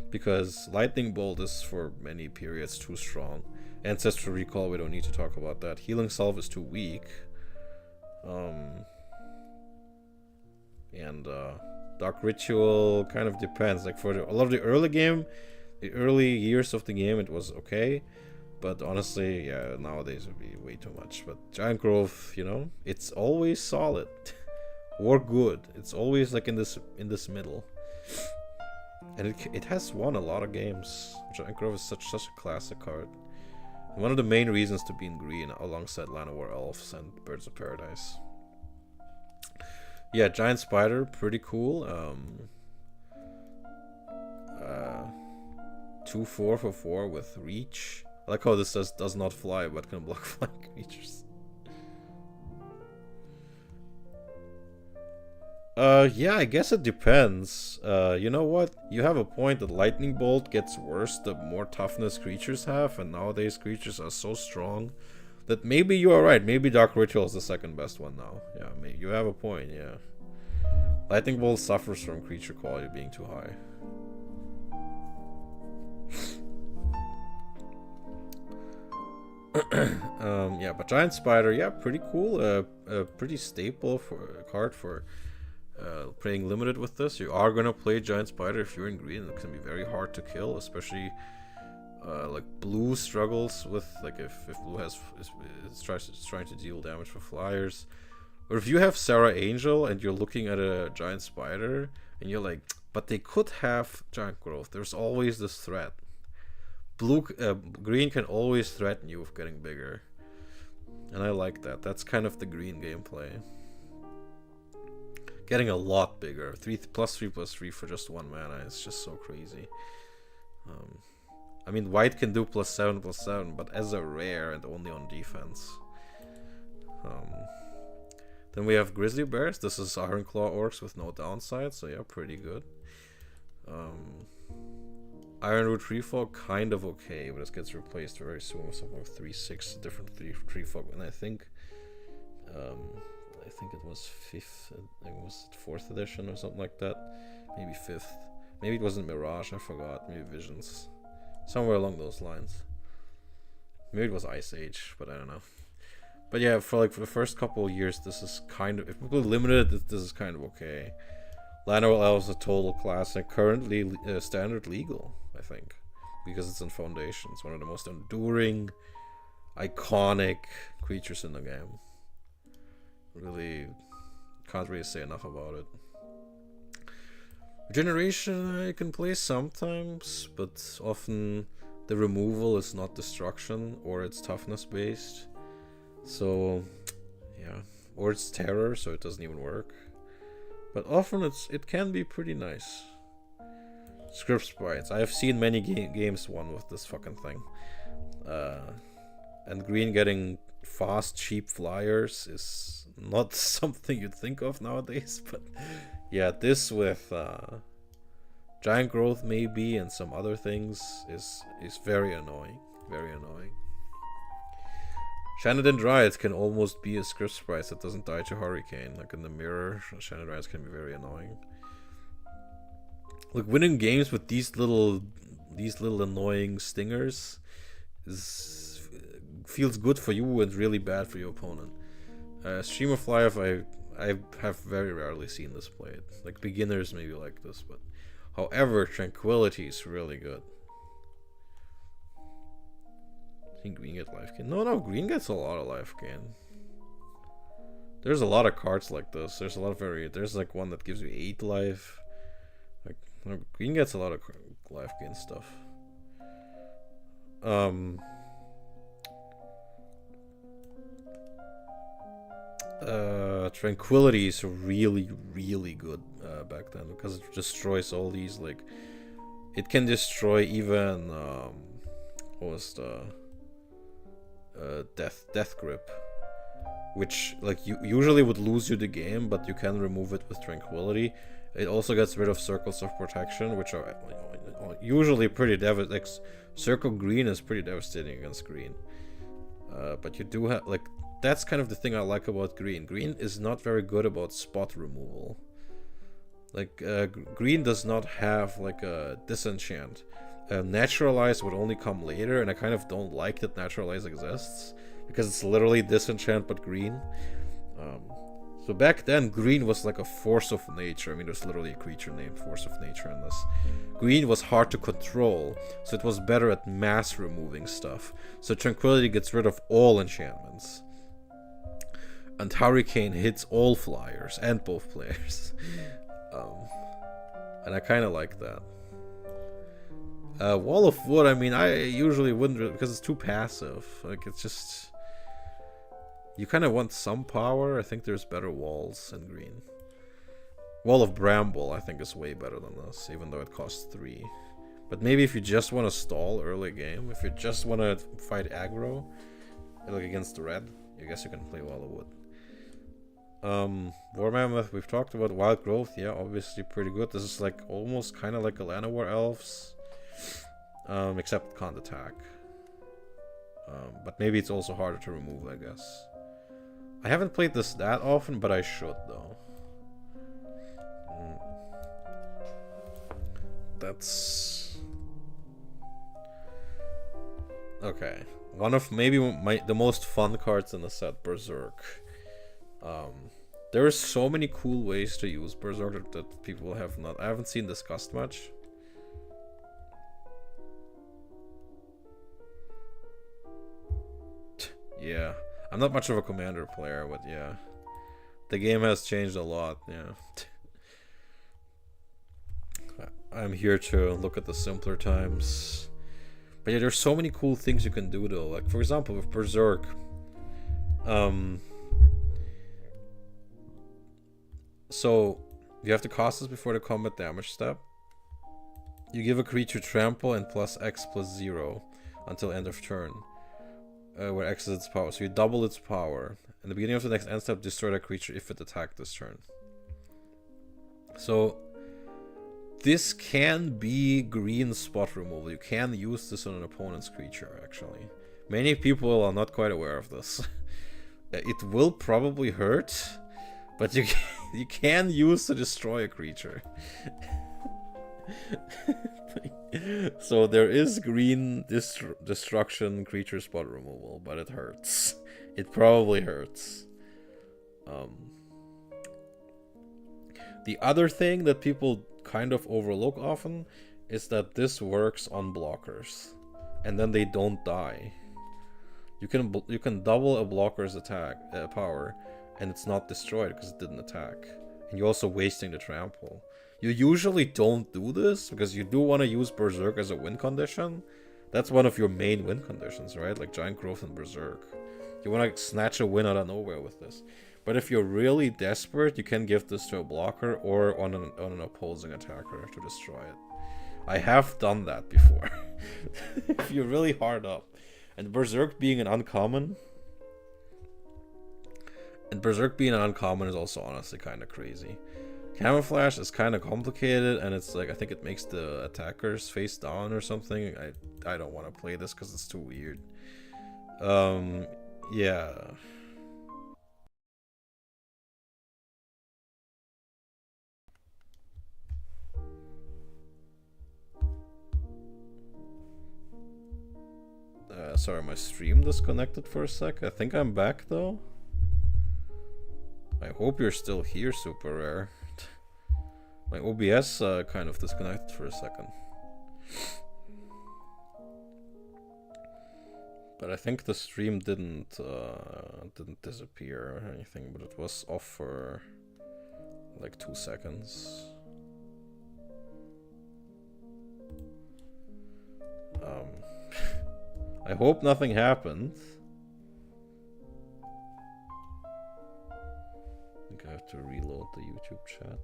because Lightning Bolt is for many periods too strong. Ancestral Recall, we don't need to talk about that. Healing Salve is too weak. And Dark Ritual kind of depends. Like for a lot of the early years of the game, it was okay. But honestly, yeah, nowadays it would be way too much. But Giant Growth, you know, it's always solid or good. It's always like in this middle. And it has won a lot of games. Giant Growth is such a classic card. And one of the main reasons to be in green alongside Llanowar Elves and Birds of Paradise. Yeah, Giant Spider, pretty cool. 2/4 for 4 with reach. I like how this does not fly but can block flying creatures. Yeah, I guess it depends. You know what? You have a point that Lightning Bolt gets worse the more toughness creatures have, and nowadays creatures are so strong that maybe you are right. Maybe Dark Ritual is the second best one now. Yeah, maybe you have a point, yeah. Lightning Bolt suffers from creature quality being too high. Yeah, but Giant Spider, yeah, pretty cool. Pretty staple for a card for playing limited with this. You are gonna play Giant Spider if you're in green. It can be very hard to kill, especially like blue struggles with like if blue is trying to deal damage for flyers, or if you have Sarah Angel and you're looking at a Giant Spider and you're like, but they could have Giant Growth. There's always this threat. Green can always threaten you with getting bigger, and I like that. That's kind of the green gameplay. Getting a lot bigger. 3/3/3 for just 1 mana is just so crazy. I mean, white can do +7/+7, but as a rare and only on defense. Then we have Grizzly Bears. This is Ironclaw Orcs with no downside, so yeah, pretty good. Ironroot Treefog, kind of okay, but it gets replaced very soon with something like 3/6 different Treefog, and I think it was 5th, I think it was 4th edition or something like that. Maybe 5th. Maybe it wasn't Mirage, I forgot. Maybe Visions. Somewhere along those lines. Maybe it was Ice Age, but I don't know. But yeah, for the first couple of years, this is kind of, if people limited, this is kind of okay. Llanowar Elves is a total classic. Currently standard legal, I think, because it's in Foundation. It's one of the most enduring, iconic creatures in the game. Really can't really say enough about it. Regeneration I can play sometimes, but often the removal is not destruction, or it's toughness based. So yeah, or it's terror, so it doesn't even work. But often it can be pretty nice. Script Sprites. I have seen many games won with this fucking thing. And green getting fast, cheap flyers is not something you'd think of nowadays. But yeah, this with Giant Growth maybe and some other things is very annoying. Very annoying. Shannon Dryads can almost be a script sprite that doesn't die to Hurricane. Like in the mirror, Shannon Dryads can be very annoying. Like winning games with these little annoying stingers feels good for you and really bad for your opponent. Stream of Life, I have very rarely seen this played. Like beginners maybe like this, but however, Tranquility is really good. I think green get life gain. No, green gets a lot of life gain. There's a lot of cards like this. There's a lot of there's like one that gives you 8 life. Like green gets a lot of life gain stuff. Tranquility is really, really good back then because it destroys all these, like, it can destroy even what was the death grip, which like you usually would lose you the game, but you can remove it with Tranquility. It also gets rid of Circles of Protection, which are usually pretty devastating. Like, Circle Green is pretty devastating against green, but you do have, like, that's kind of the thing I like about green. Green is not very good about spot removal. Like, green does not have, like, a disenchant. Naturalize would only come later, and I kind of don't like that Naturalize exists, because it's literally disenchant but green. So back then, green was like a force of nature. I mean, there's literally a creature named Force of Nature in this. Green was hard to control, so it was better at mass removing stuff. So Tranquility gets rid of all enchantments. And Hurricane hits all flyers and both players. And I kind of like that. Wall of Wood, I mean, I usually wouldn't, because it's too passive. Like, it's just... You kind of want some power. I think there's better walls in green. Wall of Bramble, I think, is way better than this, even though it costs 3. But maybe if you just want to stall early game, if you just want to fight aggro, like against the red, I guess you can play Wall of Wood. War Mammoth, we've talked about. Wild Growth, yeah, obviously pretty good. This is like almost kind of like a Llanowar Elves, except can't attack. But maybe it's also harder to remove, I guess. I haven't played this that often, but I should, though. That's... Okay. One of maybe the most fun cards in the set, Berserk. There are so many cool ways to use Berserk that people I haven't seen discussed much. Yeah, I'm not much of a Commander player, but yeah, the game has changed a lot. Yeah, I'm here to look at the simpler times. But yeah, there's so many cool things you can do though. Like, for example, with Berserk, so you have to cast this before the combat damage step. You give a creature trample and plus X plus 0 until end of turn, where X is its power. So you double its power. In the beginning of the next end step, destroy that creature if it attacked this turn. So this can be green spot removal. You can use this on an opponent's creature, actually. Many people are not quite aware of this. It will probably hurt, but you can use to destroy a creature. So there is green destruction creature spot removal, but it hurts. It probably hurts. The other thing that people kind of overlook often is that this works on blockers, and then they don't die. You can double a blocker's attack power, and it's not destroyed because it didn't attack. And you're also wasting the trample. You usually don't do this because you do want to use Berserk as a win condition. That's one of your main win conditions, right? Like Giant Growth and Berserk. You want to snatch a win out of nowhere with this. But if you're really desperate, you can give this to a blocker or on an opposing attacker to destroy it. I have done that before. If you're really hard up. And Berserk being an uncommon... And Berserk being an uncommon is also honestly kind of crazy. Camouflage is kind of complicated, and it's like, I think it makes the attackers face down or something. I don't want to play this because it's too weird. Yeah. Sorry, my stream disconnected for a sec. I think I'm back though. I hope you're still here, Super Rare. My OBS kind of disconnected for a second. But I think the stream didn't disappear or anything, but it was off for like 2 seconds. I hope nothing happened. to reload the YouTube chat.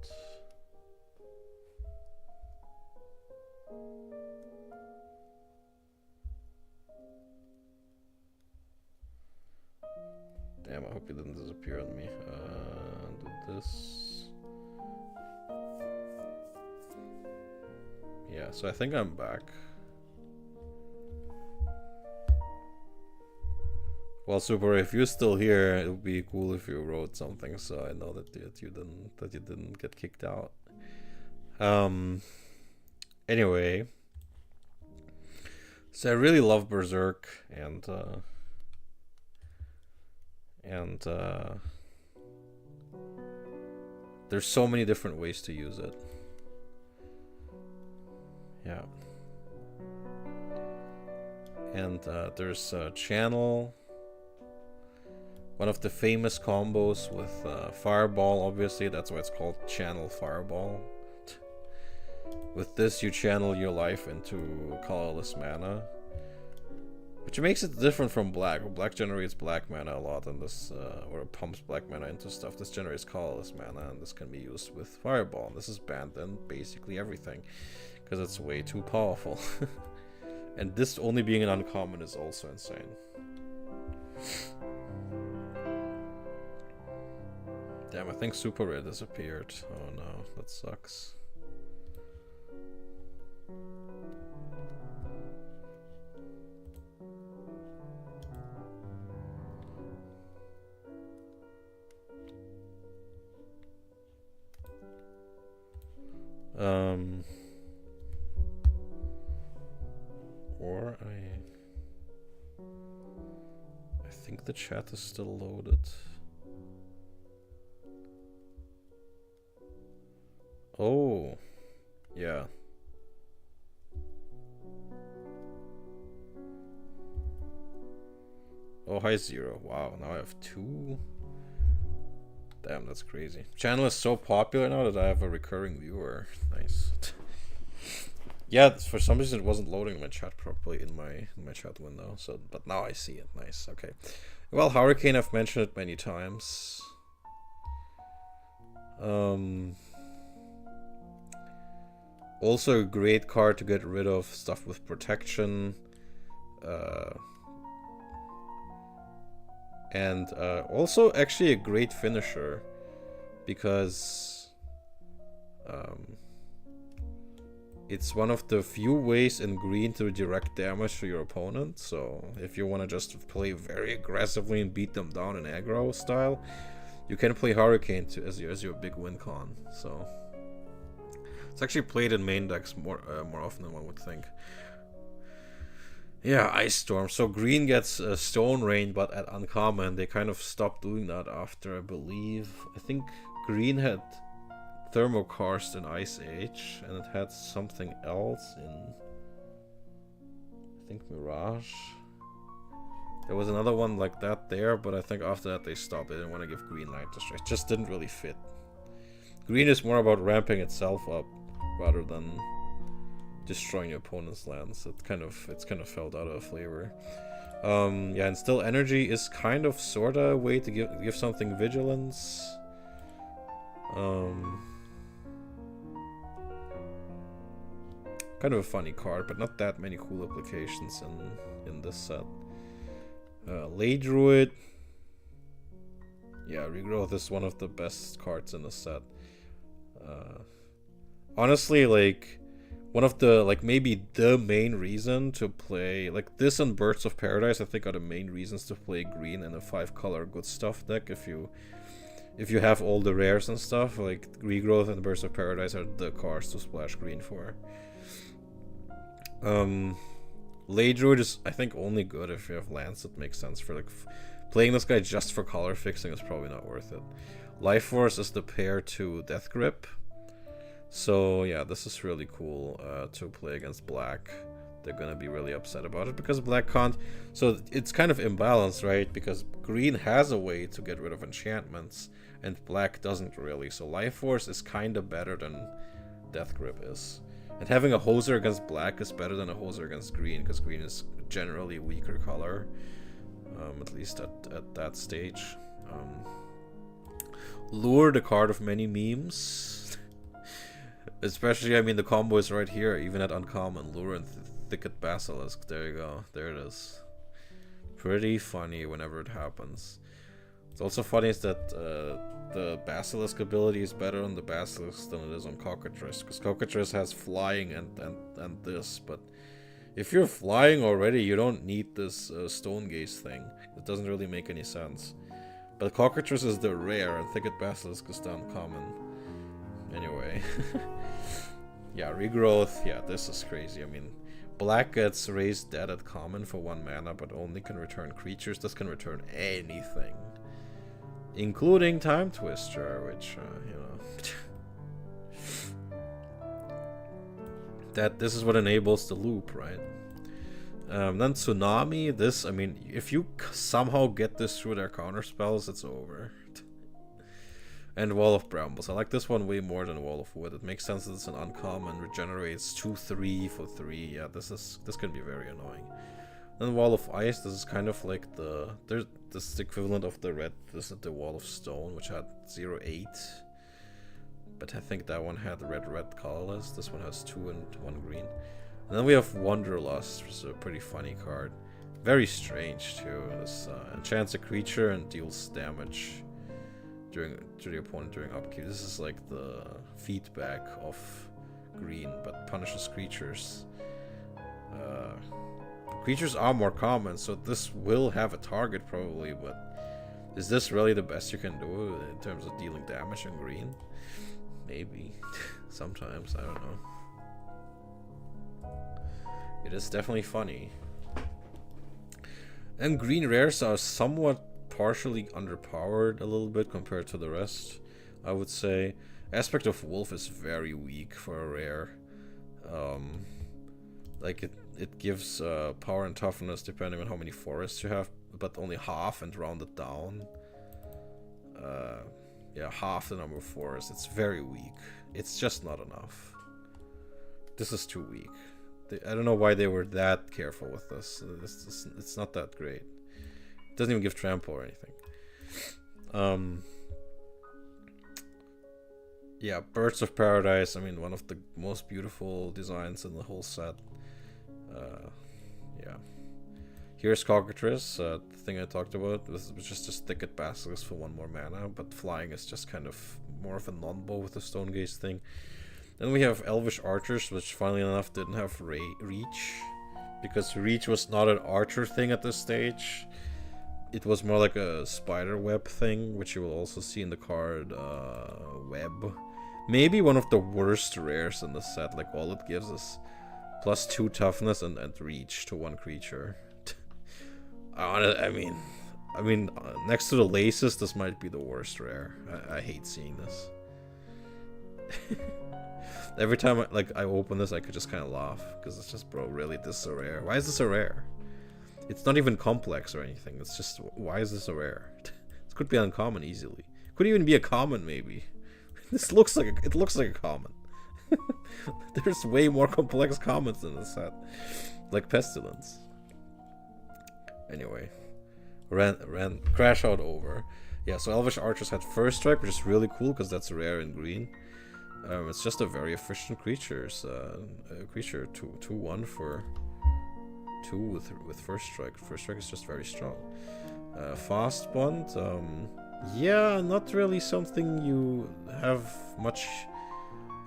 Damn, I hope it didn't disappear on me. Do this. Yeah, so I think I'm back. Well, Super, if you're still here, it would be cool if you wrote something so I know that you didn't get kicked out. Anyway, so I really love Berserk, and there's so many different ways to use it. Yeah. And there's Channel, one of the famous combos with Fireball, obviously, that's why it's called Channel Fireball. With this, you channel your life into colorless mana, which makes it different from Black. Black generates black mana a lot, and this, or it pumps black mana into stuff. This generates colorless mana, and this can be used with Fireball. And this is banned in basically everything, because it's way too powerful. And this only being an uncommon is also insane. Damn, I think Super Rare disappeared. Oh no, that sucks. Or I think the chat is still loaded. Oh, yeah. Oh, hi Zero. Wow, now I have 2. Damn, that's crazy. Channel is so popular now that I have a recurring viewer. Nice. Yeah, for some reason it wasn't loading my chat properly in my chat window. So, but now I see it. Nice. Okay. Well, Hurricane, I've mentioned it many times. Also a great card to get rid of stuff with protection. And also actually a great finisher, because it's one of the few ways in green to direct damage to your opponent. So if you want to just play very aggressively and beat them down in aggro style, you can play Hurricane as your big win con. So it's actually played in main decks more often than one would think. Yeah, Ice Storm. So green gets Stone Rain, but at uncommon they kind of stopped doing that after, I think green had Thermokarst in Ice Age, and it had something else in, I think, Mirage. There was another one like that there, but I think after that they stopped. They didn't want to give green light destroy. It just didn't really fit. Green is more about ramping itself up rather than destroying your opponent's lands. It's kind of felt out of flavor. Yeah, and still energy is kind of sorta a way to give something vigilance. Kind of a funny card, but not that many cool applications in this set. LEA Druid. Yeah, Regrowth is one of the best cards in the set. Honestly, like, one of the, like, maybe the main reason to play, like, this and Birds of Paradise, I think, are the main reasons to play green in a 5-color good stuff deck. If you have all the rares and stuff, like, Regrowth and Birds of Paradise are the cards to splash green for. LEA Druid is, I think, only good if you have lands that make sense for, like, playing this guy just for color fixing is probably not worth it. Life Force is the pair to Death Grip. So yeah, this is really cool to play against black. They're gonna be really upset about it because black can't. So it's kind of imbalanced, right? Because green has a way to get rid of enchantments and black doesn't really. So Life Force is kind of better than Death Grip is. And having a hoser against black is better than a hoser against green, because green is generally a weaker color, at least at that stage. Lure, the card of many memes. Especially, I mean, the combo is right here, even at uncommon. Lure and Thicket Basilisk. There you go. There it is. Pretty funny whenever it happens. It's also funny is that the Basilisk ability is better on the Basilisk than it is on Cockatrice, because Cockatrice has flying and this, but if you're flying already, you don't need this Stone Gaze thing. It doesn't really make any sense. But Cockatrice is the rare, and Thicket Basilisk is the uncommon. Anyway. Yeah, Regrowth, yeah, this is crazy. I mean, black gets raised dead at common for 1 mana, but only can return creatures. This can return anything. Including Time Twister, which, this is what enables the loop, right? Then Tsunami, this, I mean, if you somehow get this through their counter spells, it's over. And Wall of Brambles. I like this one way more than Wall of Wood. It makes sense that it's an uncommon, regenerates 2/3 for 3. Yeah, this can be very annoying. Then Wall of Ice, this is kind of like this is the equivalent of the red, this is the Wall of Stone, which had 0/8. But I think that one had red colorless. This one has 2 and 1 green. And then we have Wanderlust, which is a pretty funny card. Very strange too. This enchants a creature and deals damage to the opponent during upkeep. This is like the feedback of green, but punishes creatures. Creatures are more common, so this will have a target probably, but is this really the best you can do in terms of dealing damage in green? Maybe. Sometimes, I don't know. It is definitely funny. And green rares are somewhat partially underpowered a little bit compared to the rest, I would say. Aspect of Wolf is very weak for a rare. Like it gives power and toughness depending on how many forests you have, but only half and rounded down. Yeah, half the number of forests. It's very weak. It's just not enough. This is too weak. I don't know why they were that careful with this. It's not that great. It doesn't even give trample or anything. Yeah, Birds of Paradise. I mean, one of the most beautiful designs in the whole set. Yeah. Here's Cockatrice, the thing I talked about. This was just a Thicket Basilisk for 1 more mana, but flying is just kind of more of a non-bow with the Stone Gaze thing. Then we have Elvish Archers, which funnily enough didn't have Reach, because Reach was not an archer thing at this stage. It was more like a spider web thing, which you will also see in the card Web. Maybe one of the worst rares in the set. Like, all it gives is +2 toughness and reach to 1 creature. I mean, next to the Laces, this might be the worst rare. I hate seeing this. Every time I open this, I could just kind of laugh, because it's just, bro, really, this is a rare? Why is this a rare? It's not even complex or anything. It's just, why is this a rare? This could be uncommon easily. Could even be a common, maybe. This looks like it looks like a common. There's way more complex commons in this set, like Pestilence. Anyway, ran crash out over. Yeah, so Elvish Archers had First Strike, which is really cool because that's rare in green. It's just a very efficient creature. Creature 2/1 for 2 with First Strike. First Strike is just very strong. Fast Bond. Yeah, not really something you have much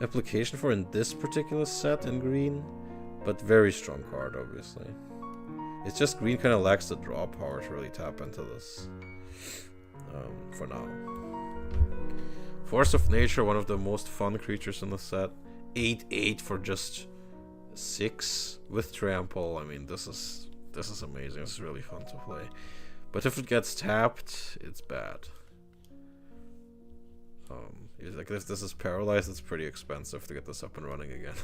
application for in this particular set in green, but very strong card, obviously. It's just green kind of lacks the draw power to really tap into this for now. Force of Nature, one of the most fun creatures in the set. 8/8 for just 6 with trample. I mean, this is amazing. This is really fun to play. But if it gets tapped, it's bad. Like, if this is paralyzed, it's pretty expensive to get this up and running again.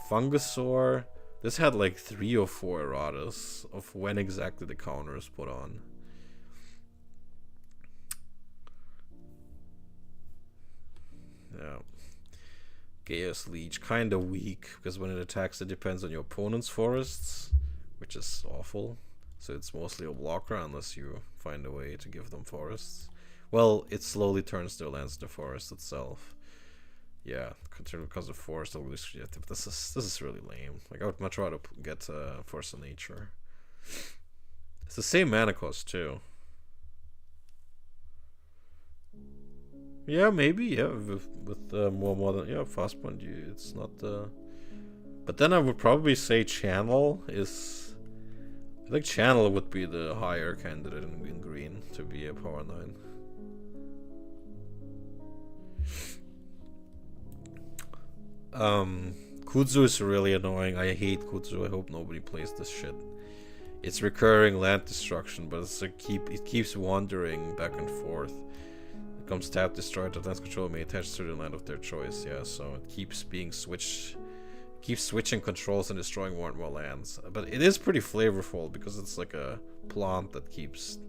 Fungusaur. This had like 3 or 4 erratas of when exactly the counter is put on. Yeah. Gaius Leech, kinda weak, because when it attacks it depends on your opponent's forests, which is awful. So it's mostly a blocker unless you find a way to give them forests, Well, it slowly turns their lands to forest itself. Yeah, because of forest, I'll this is really lame. Like, I would much rather get Force of Nature. It's the same mana cost too. Yeah, maybe, yeah, with more modern, yeah, fast point, it's not but then I would probably say Channel is, I think Channel would be the higher candidate in green to be a power 9. Kudzu is really annoying. I hate Kudzu. I hope nobody plays this shit. It's recurring land destruction, but it's like it keeps wandering back and forth. It comes tap destroy, the land control may attach to the land of their choice. Yeah, so it keeps being switched, keeps switching controls and destroying more and more lands. But it is pretty flavorful because it's like a plant that keeps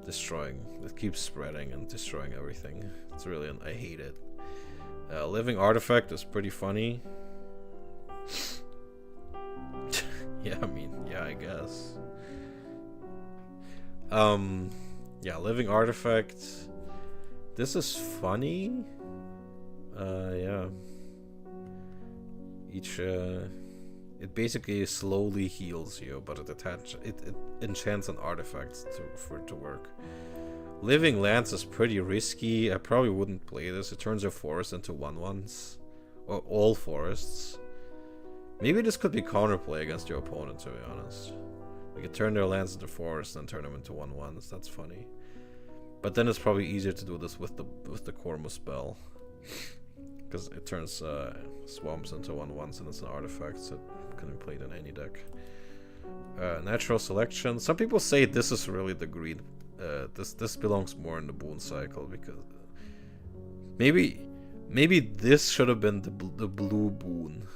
destroying, that keeps spreading and destroying everything. It's really, I hate it. Living Artifact is pretty funny. Yeah, I mean, yeah, I guess. Yeah, Living Artifact. This is funny. Yeah. Each, it basically slowly heals you, but it enchants an artifact for it to work. Living Lands is pretty risky. I probably wouldn't play this. It turns your forest into 1/1s. Or all forests. Maybe this could be counterplay against your opponent, to be honest. We could turn their lands into forests and turn them into 1/1s. That's funny. But then it's probably easier to do this with the Kormu spell. Because it turns swamps into 1/1s and it's an artifact, so it can be played in any deck. Natural Selection. Some people say this is really the green. This belongs more in the boon cycle, because maybe this should have been the blue boon.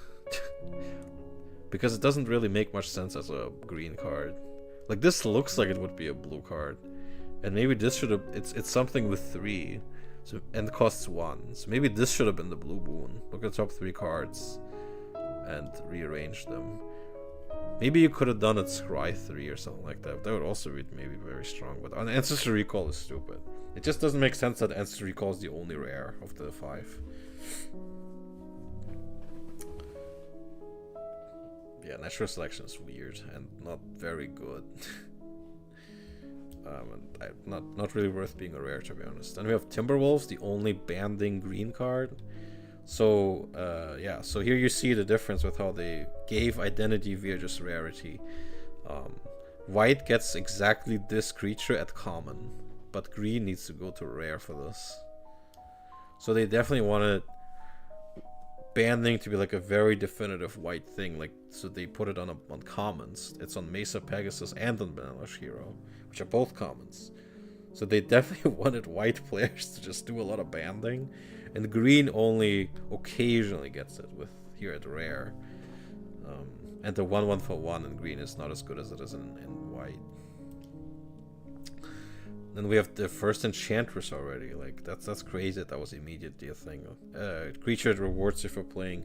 Because it doesn't really make much sense as a green card. Like, this looks like it would be a blue card, and maybe this should have, it's something with 3, so, and it costs 1, so maybe this should have been the blue boon. Look at the top 3 cards and rearrange them. Maybe you could have done it Scry 3 or something like that. That would also be maybe very strong. But Ancestry Recall is stupid. It just doesn't make sense that Ancestry Recall is the only rare of the 5. Yeah, Natural Selection is weird and not very good. And not really worth being a rare, to be honest. Then we have Timberwolves, the only banding green card. So, yeah, so here you see the difference with how they gave identity via just rarity. White gets exactly this creature at common, but green needs to go to rare for this. So they definitely wanted banding to be like a very definitive white thing, like, so they put it on commons. It's on Mesa Pegasus and on Banalish Hero, which are both commons. So they definitely wanted white players to just do a lot of banding. And green only occasionally gets it with here at rare. And the 1/1 for 1 in green is not as good as it is in white. Then we have the first Enchantress already. Like, that's crazy. That was immediately a thing. Creature that rewards you for playing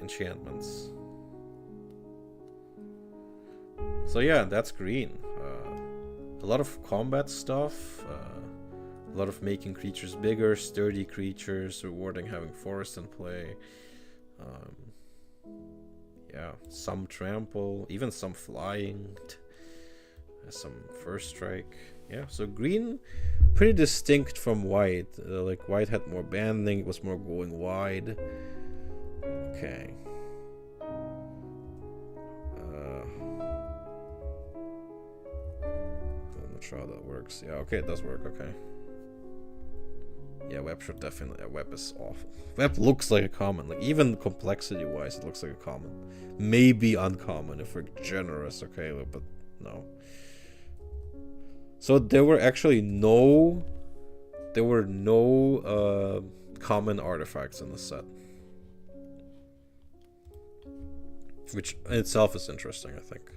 enchantments. So yeah, that's green. A lot of combat stuff. A lot of making creatures bigger, sturdy creatures, rewarding having forest in play. Yeah, some trample, even some flying, some first strike. Yeah, so green, pretty distinct from white. Like, white had more banding, it was more going wide. Okay. I'm not sure how that works. Yeah, okay, it does work, okay. Yeah, web should definitely. Web is awful. Web looks like a common. Like, even complexity wise, it looks like a common. Maybe uncommon if we're generous, okay, but no. So there were actually no common artifacts in the set, which in itself is interesting, I think.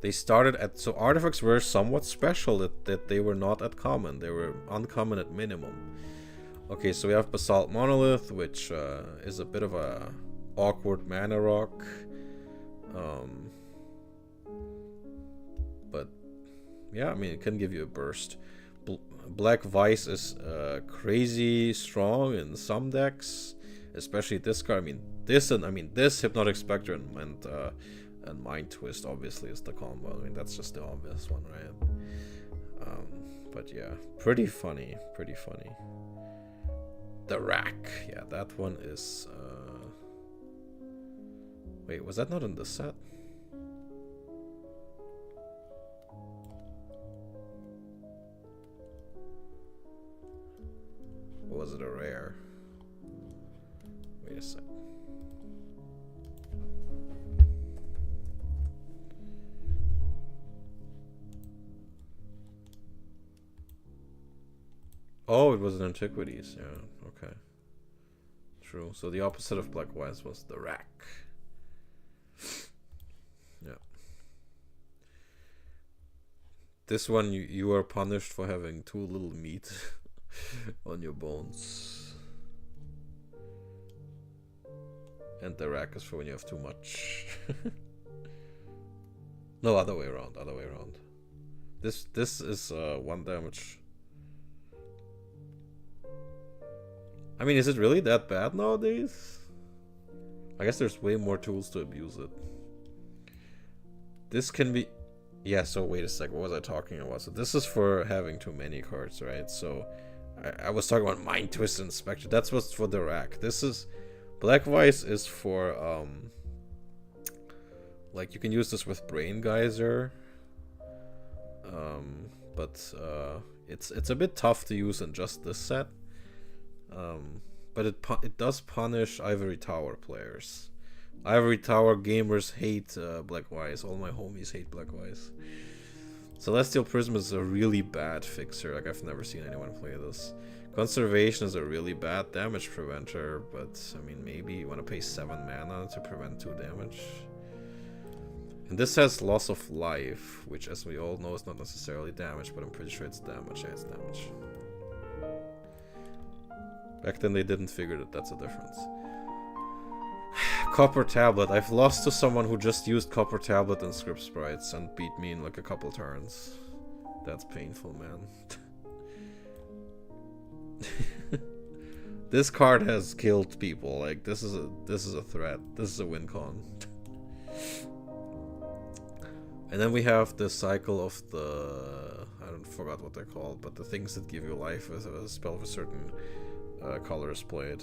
They started at, so artifacts were somewhat special that they were not at common. They were uncommon at minimum. Okay, so we have Basalt Monolith, which is a bit of a awkward mana rock. But yeah, I mean, it can give you a burst. Black Vice is crazy strong in some decks, especially this card. I mean, this Hypnotic Spectre and Mind Twist obviously is the combo. I mean, that's just the obvious one, right? But yeah, pretty funny. The Rack, yeah, that one is. Wait, was that not in the set? Or was it a rare? Wait a sec. Oh, it was in Antiquities, yeah, okay. True, so the opposite of Black Wise was the Rack. Yeah. This one, you are punished for having too little meat on your bones. And the Rack is for when you have too much. No, other way around. This is 1 damage. I mean, is it really that bad nowadays? I guess there's way more tools to abuse it. This can be... Yeah, so wait a sec, what was I talking about? So this is for having too many cards, right? So I was talking about Mind Twist and Spectre. That's what's for the Rack. This is... Black Vice is for... like, you can use this with Brain Geyser. But it's a bit tough to use in just this set. But it does punish Ivory Tower players. Ivory Tower gamers hate Black Wise. All my homies hate Black Wise. Celestial Prism is a really bad fixer. Like, I've never seen anyone play this. Conservation is a really bad damage preventer, but I mean, maybe you want to pay 7 mana to prevent 2 damage. And this has Loss of Life, which, as we all know, is not necessarily damage, but I'm pretty sure it's damage. Yeah, it's damage. Back then they didn't figure that that's a difference. Copper Tablet. I've lost to someone who just used Copper Tablet and Script Sprites and beat me in like a couple turns. That's painful, man. This card has killed people. Like, this is a threat. This is a win con. And then we have the cycle of the... I forgot what they're called, but the things that give you life with a spell of a certain color is played.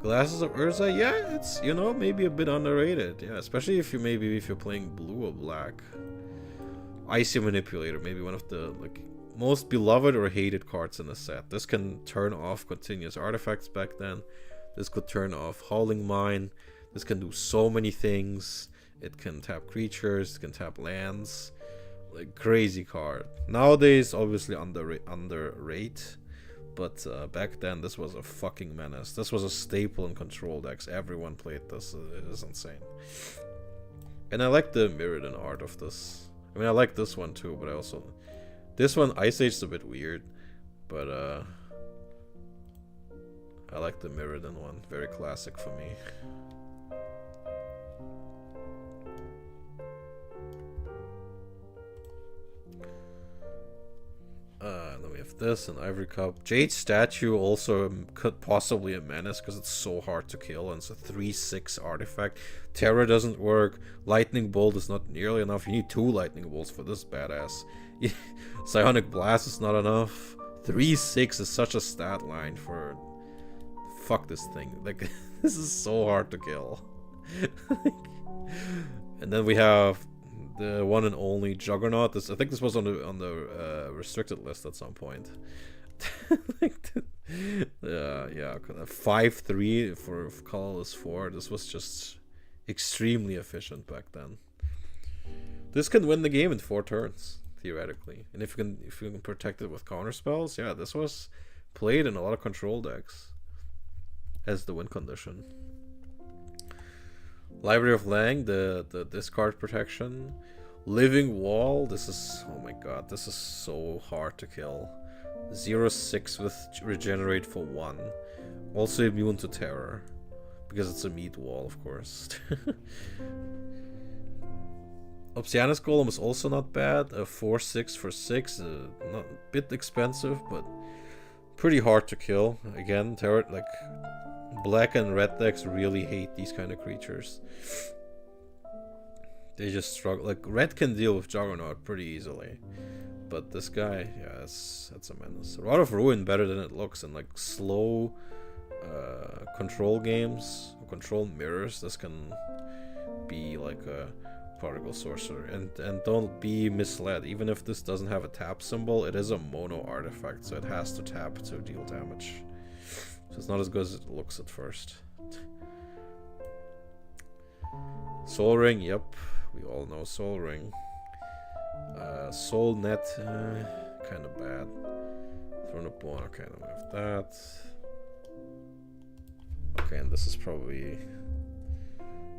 Glasses of Urza, yeah, it's, you know, maybe a bit underrated. Yeah, especially if you're playing blue or black. Icy Manipulator, maybe one of the like most beloved or hated cards in the set. This can turn off continuous artifacts back then. This could turn off Howling Mine. This can do so many things. It can tap creatures, it can tap lands. Like, crazy card. Nowadays, obviously underrate. But back then, this was a fucking menace. This was a staple in control decks. Everyone played this. It is insane. And I like the Mirrodin art of this. I mean, I like this one too, but I also... This one, Ice Age is a bit weird. But I like the Mirrodin one. Very classic for me. Then we have this, an Ivory Cup. Jade Statue also could possibly a menace because it's so hard to kill and it's a 3/6 artifact. Terror doesn't work. Lightning Bolt is not nearly enough. You need 2 Lightning Bolts for this badass. Psionic Blast is not enough. 3/6 is such a stat line for... Fuck this thing. Like, this is so hard to kill. And then we have... the one and only Juggernaut. I think this was on the restricted list at some point. Yeah, 5/3 for colorless 4. This was just extremely efficient back then. This can win the game in 4 turns theoretically, and if you can protect it with counter spells, yeah, this was played in a lot of control decks as the win condition. Library of Lang, the discard protection. Living Wall, this is, oh my god, this is so hard to kill. 0/6 with regenerate for 1. Also immune to terror. Because it's a meat wall, of course. Oceanus Golem is also not bad. A 4/6 for 6, not a bit expensive, but pretty hard to kill. Again, like black and red decks really hate these kind of creatures. They just struggle. Like red can deal with Juggernaut pretty easily, but this guy, yeah, that's a menace. Rod of Ruin better than it looks, and like slow control games, control mirrors. This can be like a particle sorcerer, and don't be misled. Even if this doesn't have a tap symbol, it is a mono artifact, so it has to tap to deal damage. So it's not as good as it looks at first. Soul Ring, yep, we all know Soul Ring. Soul Net, kind of bad. Throne of Bone, okay, then we have that. Okay, and this is probably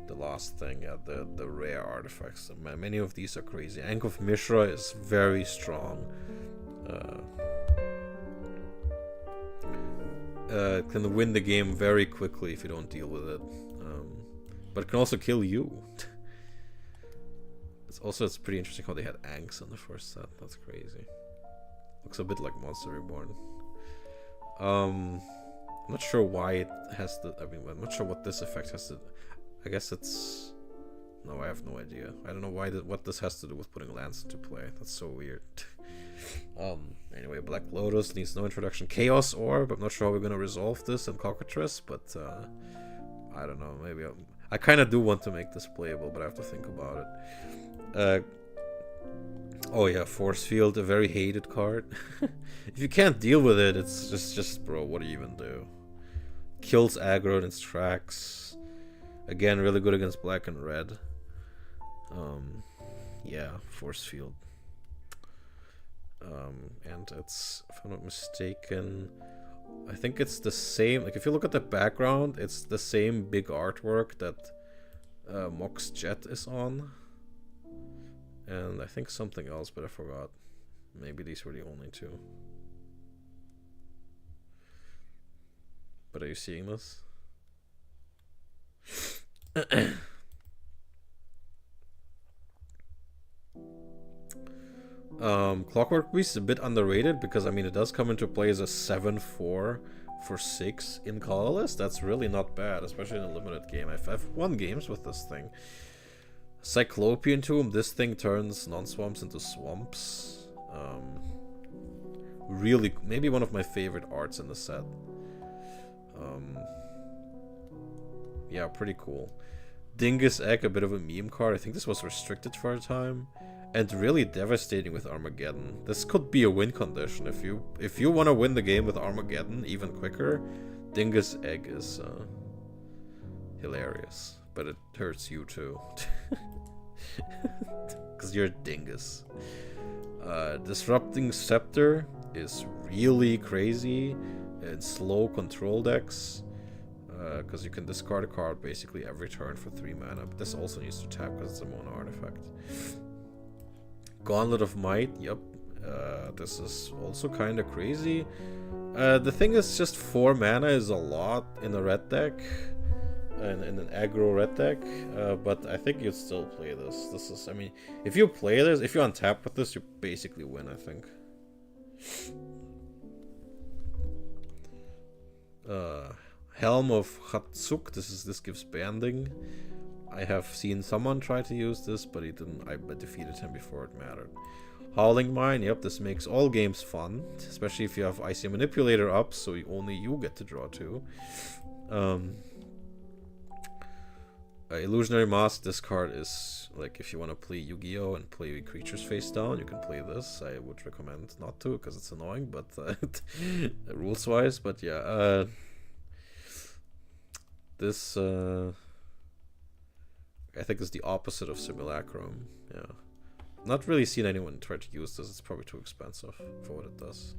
the last thing, yeah, the rare artifacts. Many of these are crazy. Ankh of Mishra is very strong. It can win the game very quickly if you don't deal with it. But it can also kill you. It's pretty interesting how they had Ankhs in the first set. That's crazy. Looks a bit like Monster Reborn. I'm not sure why it has to. I mean, I'm not sure what this effect has to. I guess it's. No, I have no idea. I don't know why what this has to do with putting lands into play. That's so weird. Anyway, Black Lotus needs no introduction. Chaos Orb. I'm not sure how we're gonna resolve this in Cockatrice, but I don't know. Maybe I kind of do want to make this playable, but I have to think about it. Oh yeah, Force Field, a very hated card. If you can't deal with it, it's just bro, what do you even do? Kills aggro in its tracks. Again, really good against black and red. Yeah, Force Field. And it's, if I'm not mistaken, I think it's the same. Like if you look at the background, it's the same big artwork that Mox Jet is on. And I think something else, but I forgot. Maybe these were the only two. But are you seeing this? Clockwork Beast is a bit underrated because I mean it does come into play as a 7/4 for 6 in colorless. That's really not bad, especially in a limited game. I've won games with this thing. Cyclopean Tomb, this thing turns non-swamps into swamps. Really, maybe one of my favorite arts in the set. Yeah, pretty cool. Dingus Egg, a bit of a meme card. I think this was restricted for a time. And really devastating with Armageddon. This could be a win condition. If you want to win the game with Armageddon even quicker, Dingus Egg is hilarious. But it hurts you too. Because you're a dingus. Disrupting Scepter is really crazy in slow control decks. Because you can discard a card basically every turn for 3 mana. But this also needs to tap because it's a mono artifact. Gauntlet of Might, yep. This is also kind of crazy. The thing is, just 4 mana is a lot in a red deck. In an aggro red deck. But I think you'd still play this. This is, I mean, if you play this, if you untap with this, you basically win, I think. Helm of Hatsuk, this gives banding. I have seen someone try to use this, but he didn't. I defeated him before it mattered. Howling Mine, yep, this makes all games fun, especially if you have Icy Manipulator up, so only you get to draw 2. Illusionary Mask, this card is, like, if you want to play Yu-Gi-Oh! And play creatures face down, you can play this. I would recommend not to, because it's annoying, but rules-wise, but yeah, this, I think is the opposite of Simulacrum, yeah. Not really seen anyone try to use this, it's probably too expensive for what it does.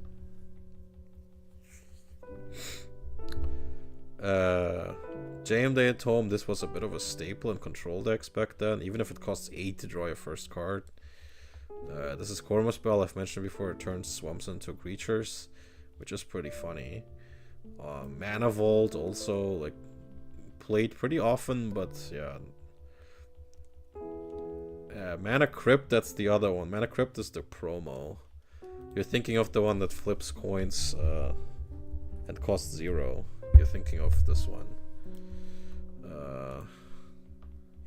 JM Day at Home, this was a bit of a staple in control decks back then, even if it costs 8 to draw your first card. This is Korma Spell, I've mentioned before, it turns swamps into creatures, which is pretty funny. Mana Vault also, like, played pretty often, but yeah. Mana Crypt, that's the other one. Mana Crypt is the promo. You're thinking of the one that flips coins and costs 0. You're thinking of this one.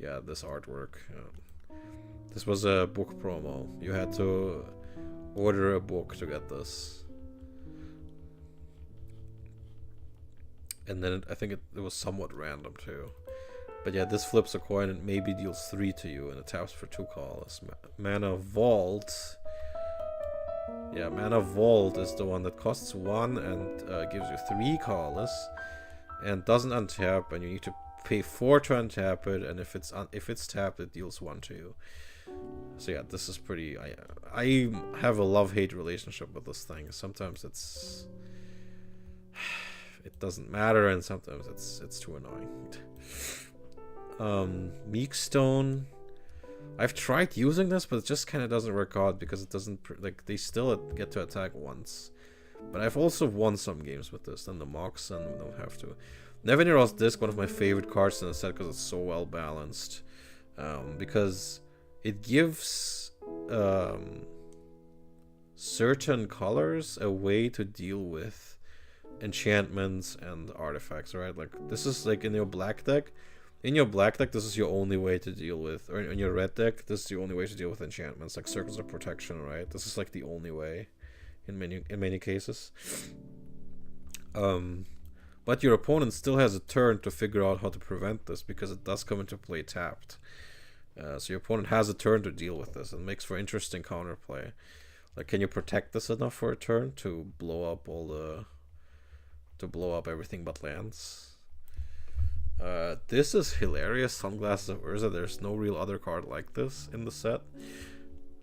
Yeah, this artwork. This was a book promo. You had to order a book to get this. And then I think it was somewhat random too. But yeah, this flips a coin and maybe deals 3 to you, and it taps for 2 colors. Mana Vault. Yeah, Mana Vault is the one that costs 1 and gives you 3 colors, and doesn't untap, and you need to pay 4 to untap it, and if it's tapped, it deals 1 to you. So yeah, this is pretty. I have a love-hate relationship with this thing. Sometimes it doesn't matter, and sometimes it's too annoying. Meekstone. I've tried using this, but it just kind of doesn't work out because it doesn't like they still get to attack once. But I've also won some games with this, and the mocks, and we don't have to. Nevinyr's Disc, one of my favorite cards in the set because it's so well balanced. Because it gives certain colors a way to deal with enchantments and artifacts, right? Like this is like in your black deck. In your black deck, this is your only way to deal with, or in your red deck, this is the only way to deal with enchantments, like Circles of Protection, right? This is like the only way in many cases. But your opponent still has a turn to figure out how to prevent this, because it does come into play tapped. So your opponent has a turn to deal with this, and makes for interesting counterplay. Like, can you protect this enough for a turn to blow up everything but lands? This is hilarious. Sunglasses of Urza. There's no real other card like this in the set.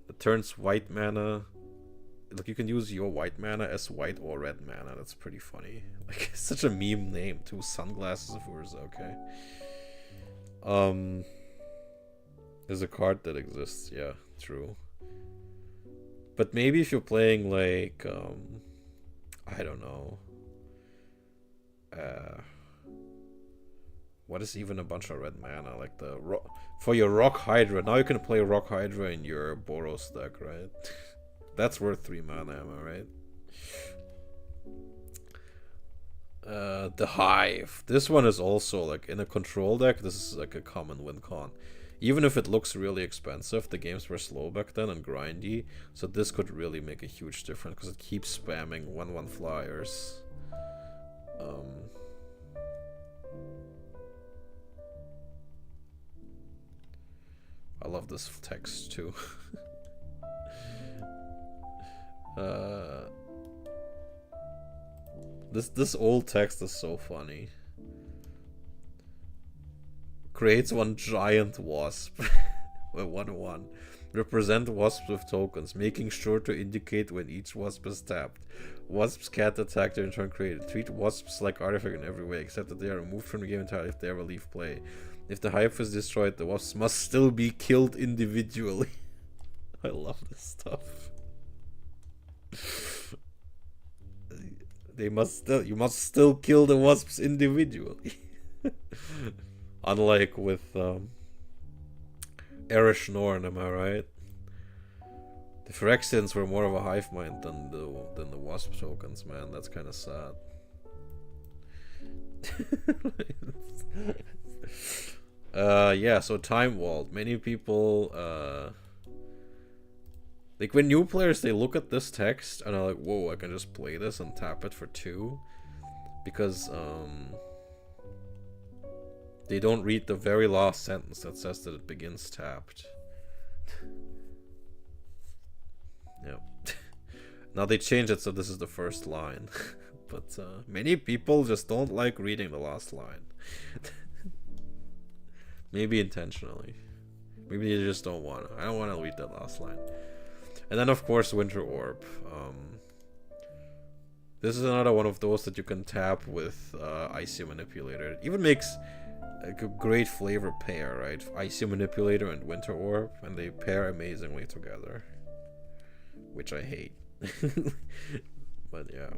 It turns white mana. Like, you can use your white mana as white or red mana. That's pretty funny. Like, it's such a meme name too. Sunglasses of Urza. Okay. There's a card that exists. Yeah, true. But maybe if you're playing like I don't know. What is even a bunch of red mana? Like for your Rock Hydra. Now you can play Rock Hydra in your Boros deck, right? That's worth 3 mana, am I right? The Hive. This one is also like in a control deck. This is like a common win con. Even if it looks really expensive, the games were slow back then and grindy. So this could really make a huge difference because it keeps spamming 1/1 flyers. I love this text too. This old text is so funny. Creates one giant wasp. 1/1. Represent wasps with tokens, making sure to indicate when each wasp is tapped. Wasps can't attack their turn created. Treat wasps like artifact in every way, except that they are removed from the game entirely if they ever leave play. If the hive is destroyed, the wasps must still be killed individually. I love this stuff. You must still kill the wasps individually. Unlike with Erish Norn, am I right? The Phyrexians were more of a hive mind than the wasp tokens, man. That's kind of sad. Yeah, so Time Vault. Many people like when new players, they look at this text and are like, whoa, I can just play this and tap it for 2. Because they don't read the very last sentence that says that it begins tapped. Yep. Now they changed it so this is the first line. But many people just don't like reading the last line. Maybe intentionally. Maybe you just don't want to. I don't want to read that last line. And then of course Winter Orb. This is another one of those that you can tap with Icy Manipulator. It even makes like a great flavor pair, right? Icy Manipulator and Winter Orb, and they pair amazingly together. Which I hate. But yeah.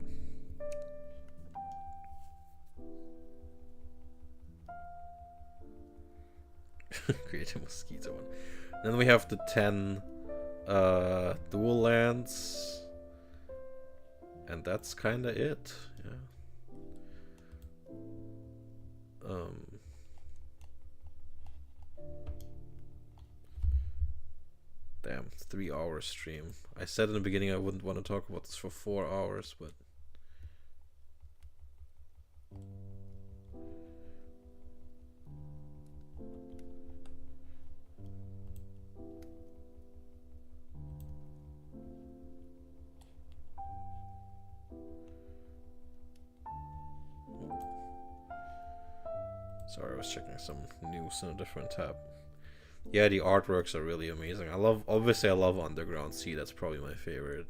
Create a mosquito one. Then we have the 10 dual lands. And that's kinda it. Yeah. Damn, 3-hour stream. I said in the beginning I wouldn't want to talk about this for 4 hours, but sorry, I was checking some news in a different tab. Yeah, the artworks are really amazing. Obviously I love Underground Sea, that's probably my favorite.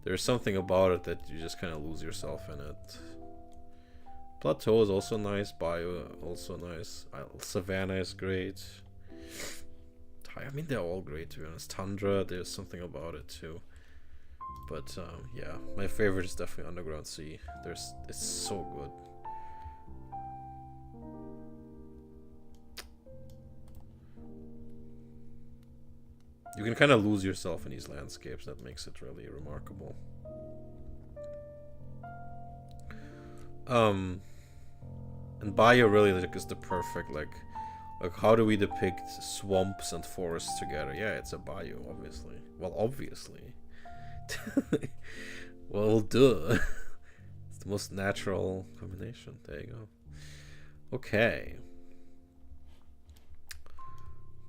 There's something about it that you just kind of lose yourself in it. Plateau is also nice, Bio also nice, Savannah is great. I mean, they're all great, to be honest. Tundra, there's something about it too. But yeah, my favorite is definitely Underground Sea. It's so good. You can kind of lose yourself in these landscapes. That makes it really remarkable. And Bio really is the perfect like how do we depict swamps and forests together? Yeah, it's a Bio, obviously. Well, obviously. Well, duh. It's the most natural combination. There you go. Okay.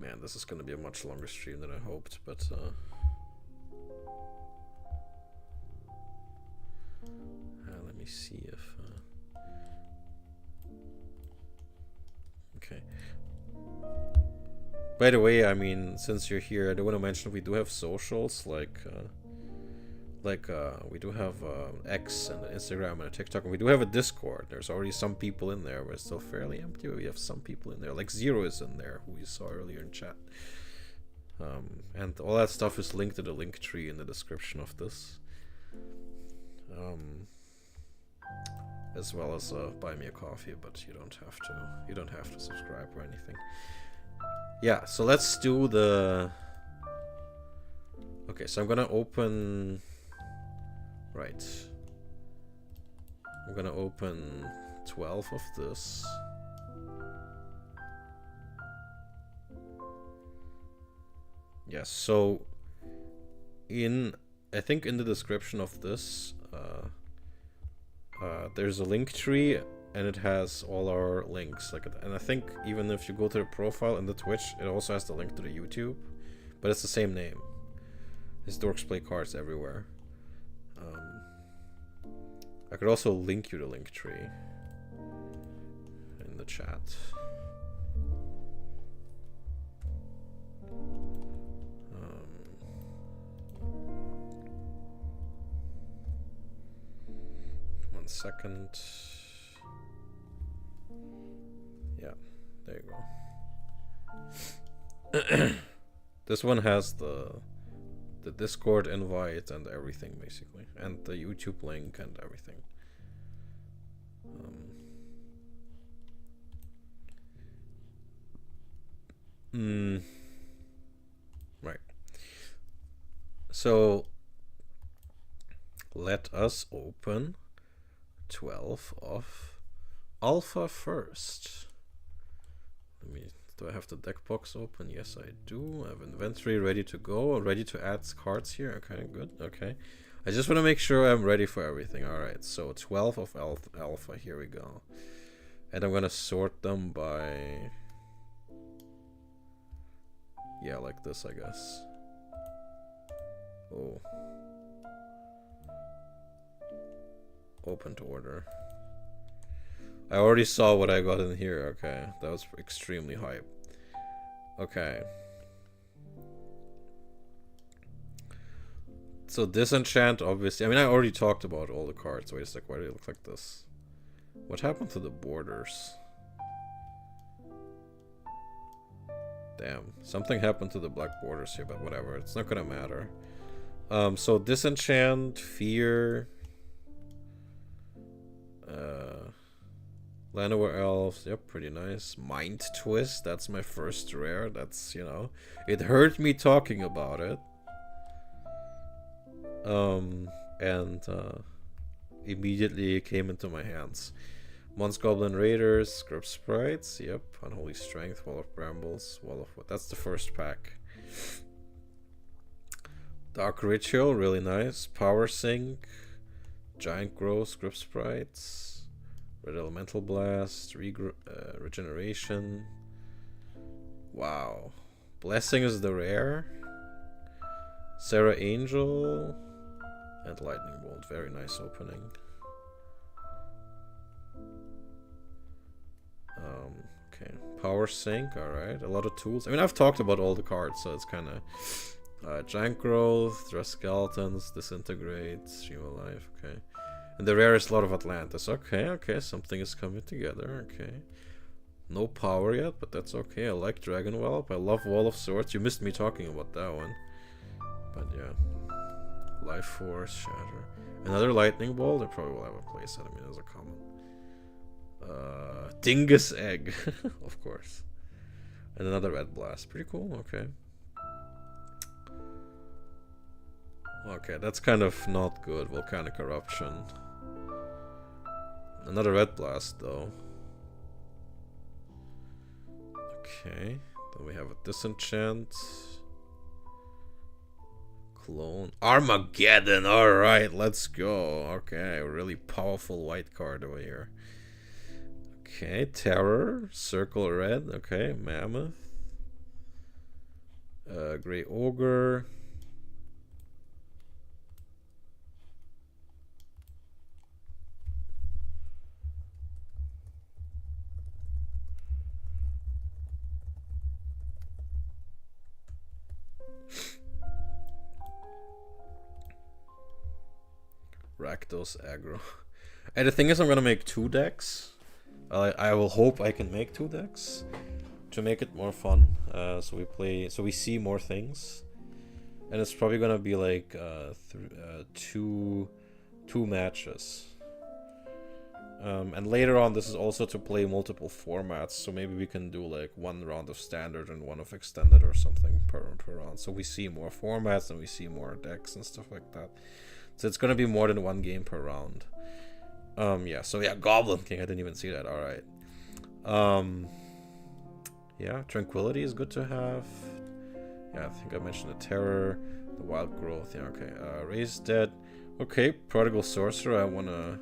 Man, this is gonna be a much longer stream than I hoped, but let me see if okay. By the way, I mean, since you're here, I do want to mention we do have socials like we do have X and Instagram and a TikTok, and we do have a Discord. There's already some people in there. We're still fairly empty, but we have some people in there. Like Zero is in there, who we saw earlier in chat. And all that stuff is linked to the link tree in the description of this. As well as buy me a coffee, but you don't have to. You don't have to subscribe or anything. Yeah, so let's do the. Okay, so I'm gonna open. Right. I'm gonna open 12 of this. Yes, so I think in the description of this, there's a link tree and it has all our links. And I think even if you go to the profile in the Twitch, it also has the link to the YouTube, but it's the same name. It's Dorks Play Cards everywhere. I could also link you the link tree in the chat. One second. Yeah, there you go. This one has the Discord invite and everything, basically, and the YouTube link and everything. Right. So let us open 12 of Alpha first. Do I have the deck box open? Yes, I do. I have inventory ready to go. Ready to add cards here. Okay, good. Okay. I just want to make sure I'm ready for everything. Alright, so 12 of Alpha. Here we go. And I'm going to sort them by... Yeah, like this, I guess. Oh. Open to order. I already saw what I got in here. Okay, that was extremely hype. Okay. So Disenchant, obviously. I mean, I already talked about all the cards. Wait a sec, why do they look like this? What happened to the borders? Damn, something happened to the black borders here, but whatever. It's not gonna matter. So Disenchant, Fear... Llanowar Elves, yep, pretty nice. Mind Twist, that's my first rare. That's, you know, it hurt me talking about it. Immediately came into my hands. Mons Goblin Raiders, Script Sprites, yep. Unholy Strength, Wall of Brambles, Wall of Wood. That's the first pack. Dark Ritual, really nice. Power Sink, Giant Growth, Script Sprites, Red Elemental Blast, Regeneration. Wow. Blessing is the rare. Sarah Angel and Lightning Bolt. Very nice opening. Okay. Power Sink, alright. A lot of tools. I mean, I've talked about all the cards, so it's kind of... Giant Growth, Dress Skeletons, Disintegrate, Stream of Life, okay. And the rare is a lot of Atlantis. Okay, something is coming together, okay. No power yet, but that's okay. I like Dragon Whelp. I love Wall of Swords. You missed me talking about that one. But yeah. Life Force, Shatter. Another Lightning Bolt. They probably will have a playset. I mean, there's a common. Dingus Egg, of course. And another Red Blast. Pretty cool, okay. Okay, that's kind of not good. Volcanic Eruption. Another Red Blast, though. Okay. Then we have a Disenchant. Clone. Armageddon! Alright, let's go. Okay, really powerful white card over here. Okay, Terror. Circle Red. Okay, Mammoth. Grey Ogre. Rakdos Aggro. And the thing is, I'm gonna make 2 decks. I will hope I can make 2 decks to make it more fun. So we see more things, and it's probably gonna be like two matches. And later on, this is also to play multiple formats. So maybe we can do like 1 round of standard and 1 of extended or something per round. So we see more formats and we see more decks and stuff like that. So it's gonna be more than 1 game per round. Yeah, so yeah, Goblin King, I didn't even see that, alright. Yeah, Tranquility is good to have. Yeah, I think I mentioned the Terror, the Wild Growth, yeah, okay. Raised Dead. Okay, Prodigal Sorcerer, I wanna...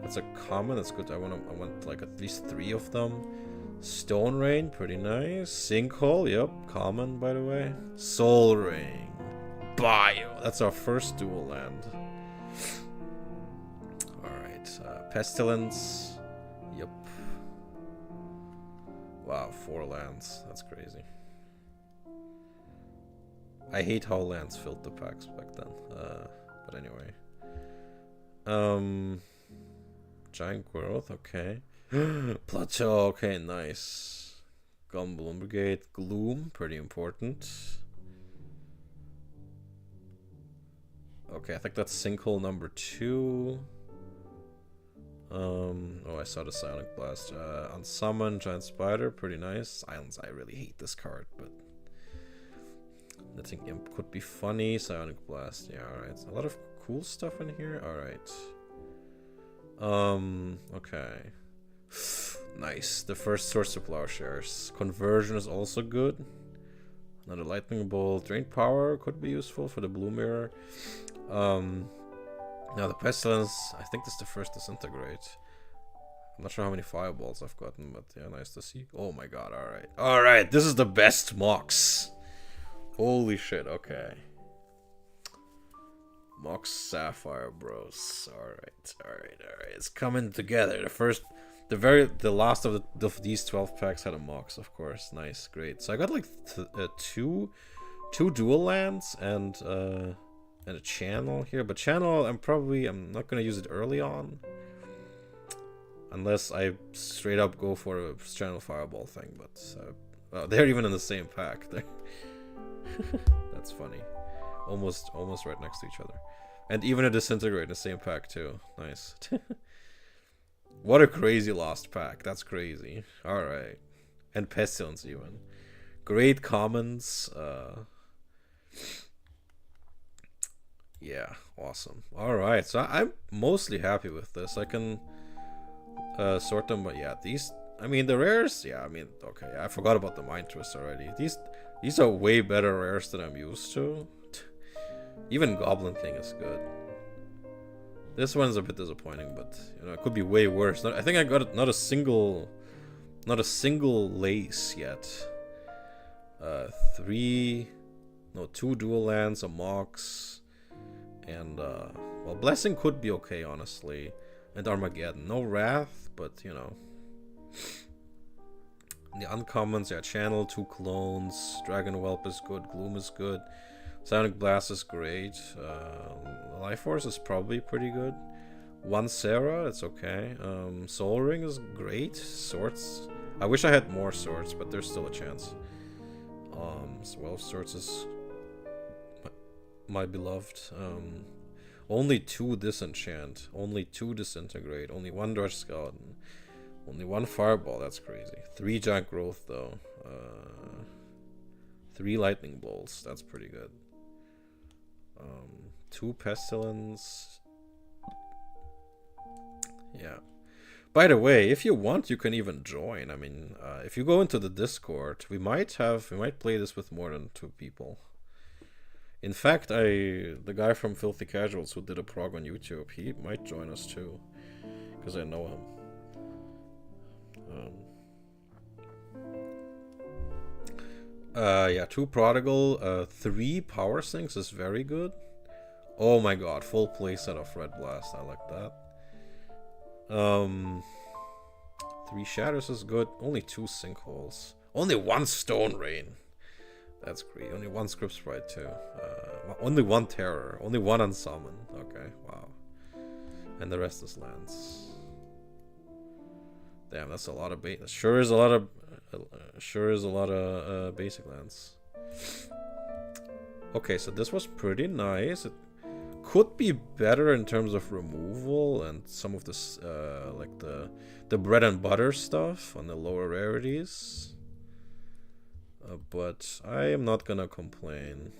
That's a common, that's good. I want like at least 3 of them. Stone Rain, pretty nice. Sinkhole, yep, common by the way. Soul Ring. Bio, that's our first dual land. Pestilence. Yep. Wow, 4 lands. That's crazy. I hate how lands filled the packs back then. But anyway. Giant Growth, okay. Plateau, okay, nice. Gumbloom Brigade. Gloom, pretty important. Okay, I think that's Sinkhole number 2. Oh, I saw the Psionic Blast. Unsummon, Giant Spider, pretty nice. Silence, I really hate this card, but I think Imp could be funny. Psionic Blast, yeah, alright. A lot of cool stuff in here, alright. Okay. Nice. The first Source of Plowshares. Conversion is also good. Another Lightning Bolt. Drain Power could be useful for the Blue Mirror. Now the Pestilence, I think this is the first Disintegrate. I'm not sure how many Fireballs I've gotten, but yeah, nice to see. Oh my god, alright. Alright, this is the best Mox. Holy shit, okay. Mox Sapphire Bros. Alright. It's coming together. The last of these 12 packs had a Mox, of course. Nice, great. So I got like two dual lands and a channel here, but channel I'm not gonna use it early on unless I straight up go for a channel fireball thing, but they're even in the same pack. That's funny. Almost right next to each other, and even a Disintegrate in the same pack too. Nice. What a crazy lost pack. That's crazy. Alright. And Pestilence even. Great commons. Yeah, awesome. Alright, so I'm mostly happy with this. I can sort them, but yeah, these... I mean, the rares, yeah, I mean, okay, I forgot about the Mind Twist already. These are way better rares than I'm used to. Even Goblin King is good. This one's a bit disappointing, but you know, it could be way worse. I think I got not a single lace yet. 2 dual lands, a Mox, and well, Blessing could be okay, honestly, and Armageddon. No Wrath, but you know. The uncommons, yeah, Channel, 2 clones, Dragon Whelp is good, Gloom is good, Sonic Blast is great, Life Force is probably pretty good, 1 Sarah, it's okay, Soul Ring is great, Swords, I wish I had more Swords, but there's still a chance. 12 Swords is my beloved. Only 2 Disenchant, only 2 Disintegrate, only 1 Dodge Scout, only 1 Fireball, that's crazy. 3 Giant Growth though. 3 Lightning Bolts, that's pretty good. 2 Pestilence. Yeah. By the way, if you want, you can even join. I mean, if you go into the Discord, we might play this with more than 2 people. In fact, the guy from Filthy Casuals who did a prog on YouTube, he might join us too, because I know him. Yeah, 2 Prodigal, 3 Power Sinks is very good. Oh my god, full playset of Red Blast, I like that. 3 Shatters is good, only 2 Sinkholes. Only 1 Stone Rain. That's great, only 1 Script Sprite too. Only 1 Terror, only 1 Unsummon. Okay, wow. And the rest is lands. Damn, that's a lot of bait. Sure is a lot of basic lands. Okay, so this was pretty nice. It could be better in terms of removal and some of this, like the bread and butter stuff on the lower rarities. But I am not gonna complain.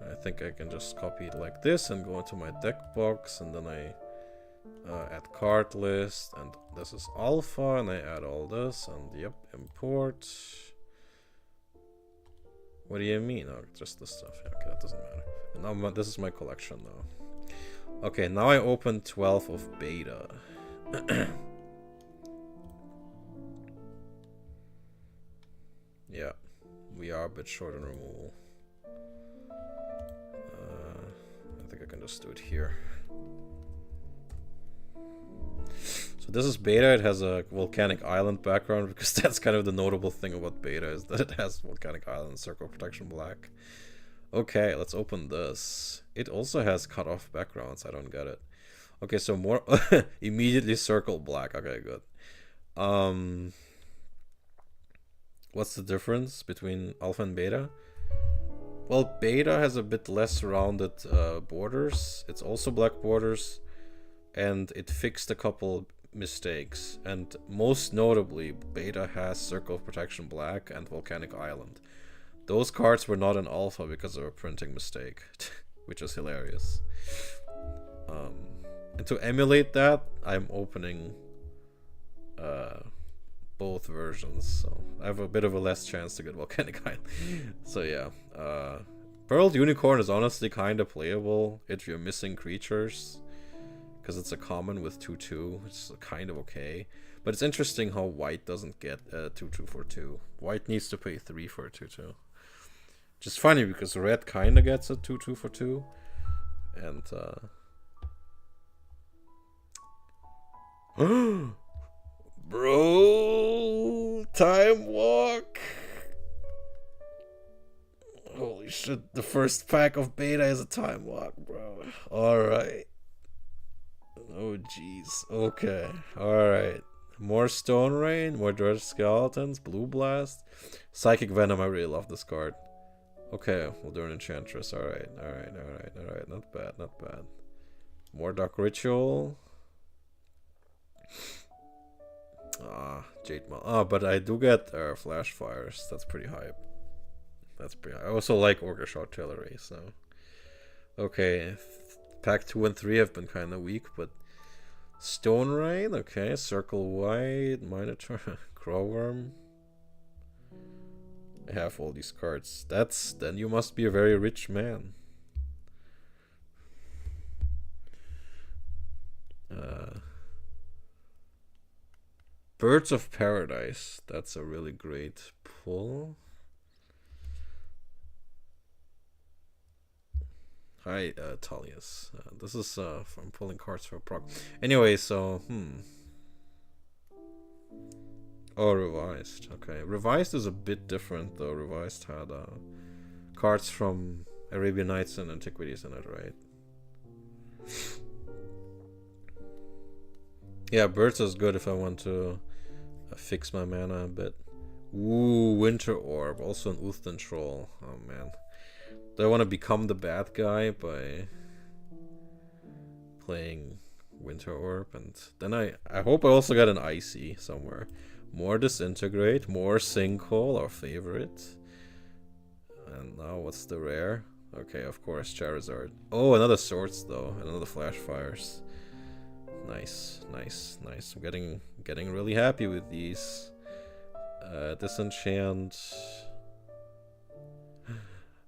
I think I can just copy it like this and go into my deck box, and then I add card list, and this is alpha, and I add all this, and yep, import. What do you mean? Oh, just this stuff. Yeah, okay, that doesn't matter. And now this is my collection now. Okay, now I open 12 of beta. Yeah, we are a bit short on removal. I think I can just do it here. So this is beta. It has a volcanic island background, because that's kind of the notable thing about beta, is that it has volcanic island, circle protection black. Okay, let's open this. It also has cut off backgrounds. I don't get it. Okay, so more immediately circle black. Okay, good. What's the difference between alpha and beta? Well, beta has a bit less rounded borders. It's also black borders, and it fixed a couple mistakes. And most notably, beta has Circle of Protection Black and Volcanic Island. Those cards were not in alpha because of a printing mistake, which is hilarious. And to emulate that, I'm opening both versions, so I have a bit of a less chance to get Volcanic Island. So yeah, Pearled Unicorn is honestly kind of playable if you're missing creatures, because it's a common with 2/2, which is kind of okay. But it's interesting how white doesn't get a 2/2 for 2. White needs to pay 3 for a 2/2. Which is funny because red kind of gets a 2/2 for 2. And bro, Time Walk. Holy shit, the first pack of beta is a Time Walk, bro. Alright. Oh jeez. Okay. Alright. More Stone Rain, more Dirge Skeletons, Blue Blast. Psychic Venom, I really love this card. Okay, we'll do an Enchantress. Alright. Not bad, not bad. More Dark Ritual. Jade Mal. But I do get Flash Fires. That's pretty hype. That's pretty hype. I also like Orcish Artillery, so. Okay, pack 2 and 3 have been kind of weak, but Stone Rain, okay, Circle White, Minotaur, Crowworm. I have all these cards. Then you must be a very rich man. Birds of Paradise. That's a really great pull. Hi, Tullius. This is from pulling cards for Proc. Anyway, so Oh, Revised. Okay, Revised is a bit different though. Revised had cards from Arabian Nights and Antiquities in it, right? Yeah, Birds is good if I want to fix my mana a bit. Ooh, Winter Orb, also an Uthden Troll. Oh man. Do I want to become the bad guy by playing Winter Orb? And then I hope I also get an Icy somewhere. More Disintegrate, more Sinkhole, our favorite. And now what's the rare? Okay, of course, Charizard. Oh, another Swords though, another Flash Fires. Nice. I'm getting really happy with these. Disenchant.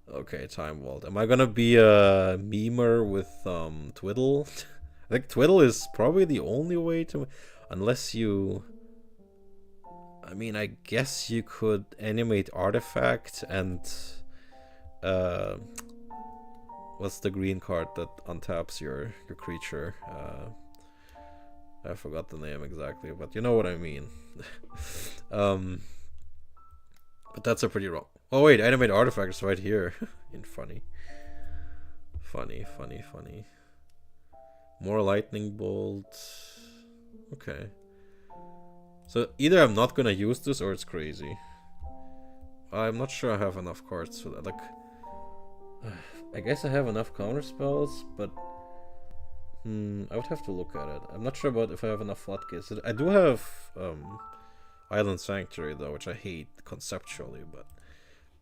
Okay, Time Vault. Am I gonna be a memer with Twiddle? I think Twiddle is probably the only way to, unless you. I mean, I guess you could animate Artifact and what's the green card that untaps your creature? I forgot the name exactly, but you know what I mean. But that's a pretty wrong. Oh wait, animate Artifact is right here. In funny. More Lightning Bolt. Okay. So either I'm not gonna use this or it's crazy. I'm not sure I have enough cards for that. Like, I guess I have enough counter spells, but I would have to look at it. I'm not sure about if I have enough floodgates. I do have Island Sanctuary though, which I hate conceptually, but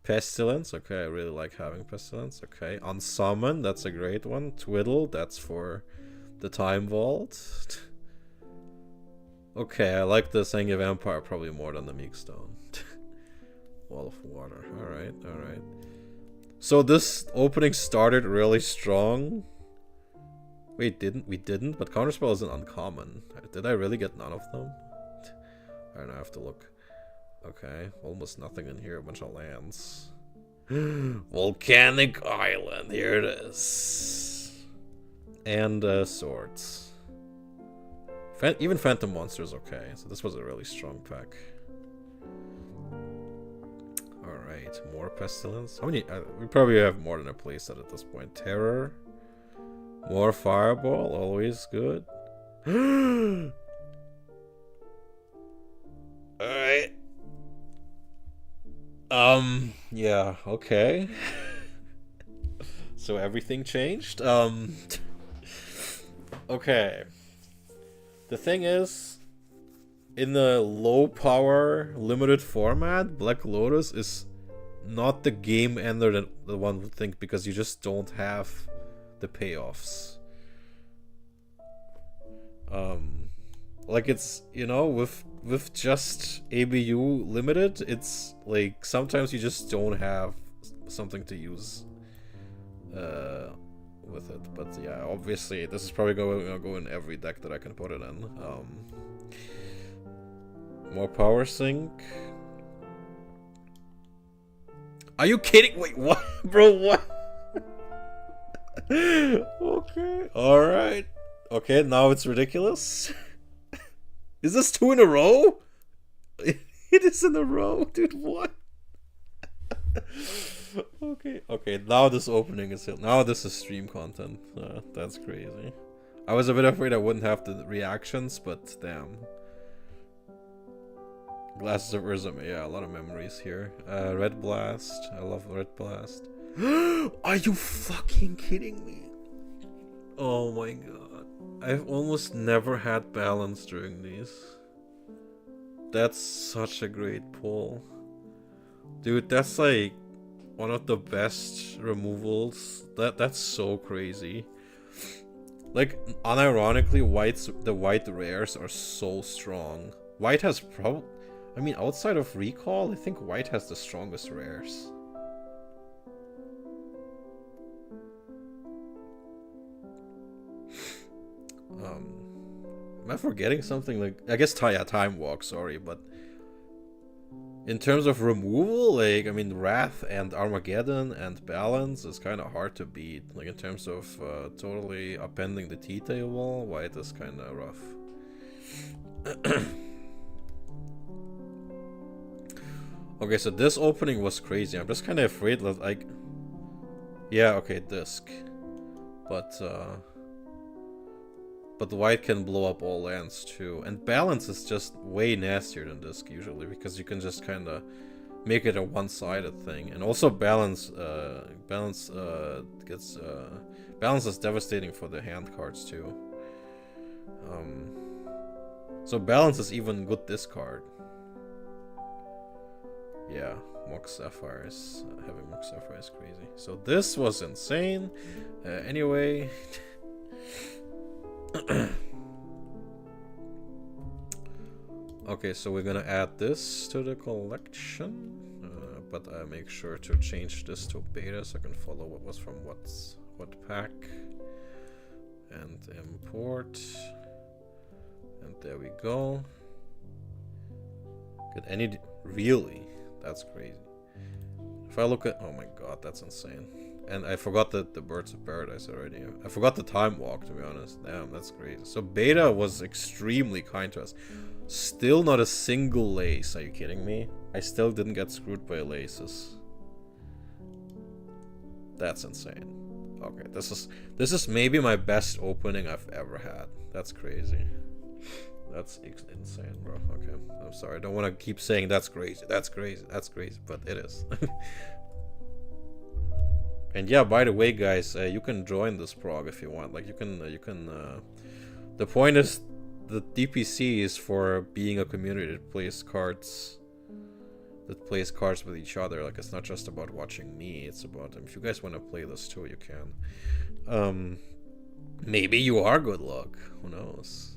Pestilence, okay, I really like having Pestilence. Okay, Unsummon, that's a great one. Twiddle, that's for the Time Vault. Okay, I like the Sengir Vampire probably more than the Meekstone. Wall of Water, alright. So this opening started really strong. Wait, we didn't? But Counterspell isn't uncommon. Did I really get none of them? I don't know, I have to look. Okay, almost nothing in here, a bunch of lands. Volcanic Island, here it is. And Swords. Even Phantom Monster is okay, so this was a really strong pack. Alright, more Pestilence. How many? We probably have more than a playset at this point. Terror. More Fireball, always good. Alright. Yeah, okay. So everything changed? Okay. The thing is, in the low power limited format, Black Lotus is not the game ender that the one would think, because you just don't have the payoffs. Like, it's, you know, with just ABU limited, it's like sometimes you just don't have something to use with it. But yeah, obviously this is probably going to go in every deck that I can put it in. More Power Sink. Are you kidding? Wait, what? Bro, what? Okay, alright. Okay, now it's ridiculous. Is this 2 in a row? It is in a row, dude, what? Okay, now this opening is hit. Now this is stream content. That's crazy. I was a bit afraid I wouldn't have the reactions, but damn. Glasses of Prism, yeah, a lot of memories here. Red Blast, I love Red Blast. Are you fucking kidding me? Oh my god. I've almost never had balance during these. That's such a great pull. Dude, that's like one of the best removals. That's so crazy. Like, unironically, the white rares are so strong. White has I mean, outside of Recall, I think white has the strongest rares. Am I forgetting something? Like, I guess Time Walk, sorry, but in terms of removal, like, I mean, Wrath and Armageddon and Balance is kind of hard to beat. Like, in terms of totally upending the T-table, white is kind of rough. Okay, so this opening was crazy. I'm just kind of afraid that, like... Yeah, okay, Disc. But white can blow up all lands too. And Balance is just way nastier than Disc usually, because you can just kind of make it a one-sided thing. And also Balance is devastating for the hand cards too. So Balance is even good discard. Yeah, Mox Sapphires. Having Mox Sapphire is crazy. So this was insane. Anyway. Okay, so we're gonna add this to the collection. But I make sure to change this to beta so I can follow what was from what pack. And import. And there we go. Get any... Really? That's crazy. If I look at... Oh my god, that's insane. And I forgot the Birds of Paradise already. I forgot the Time Walk, to be honest. Damn, that's crazy. So beta was extremely kind to us. Still not a single lace. Are you kidding me? I still didn't get screwed by laces. That's insane. Okay, this is maybe my best opening I've ever had. That's crazy. That's insane, bro. Okay, I'm sorry. I don't want to keep saying that's crazy, that's crazy, that's crazy, but it is. And yeah, by the way, guys, you can join this prog if you want. Like, you can. The point is, the DPC is for being a community that plays cards. That plays cards with each other. Like, it's not just about watching me. It's about if you guys want to play this too, you can. Maybe you are good luck. Who knows?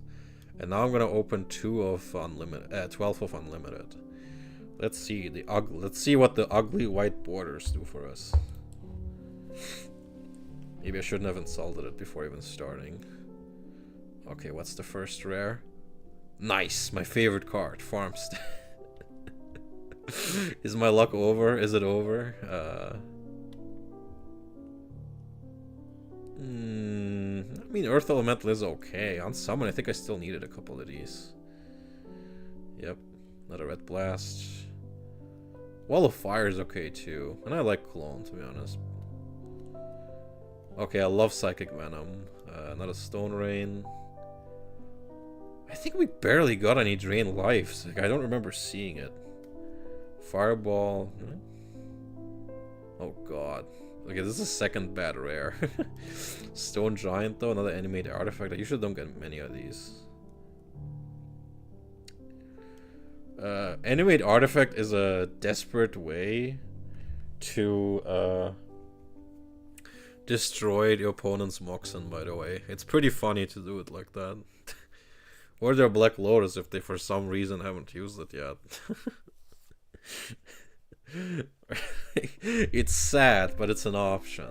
And now I'm gonna open 12 of Unlimited. Let's see let's see what the ugly white borders do for us. Maybe I shouldn't have insulted it before even starting. Okay, what's the first rare? Nice, my favorite card, Farmstead. Is my luck over? Is it over? I mean, Earth Elemental is okay. On Summon, I think I still needed a couple of these. Yep, another Red Blast. Wall of Fire is okay too. And I like Clone, to be honest. Okay, I love Psychic Venom. Another Stone Rain. I think we barely got any Drain Lives. Like, I don't remember seeing it. Fireball. Oh god. Okay, this is a second bad rare. Stone Giant, though, another animated artifact. I usually don't get many of these. Animate artifact is a desperate way to destroy the opponent's Moxen, by the way. It's pretty funny to do it like that. Or their Black Lotus if they for some reason haven't used it yet. It's sad, but it's an option.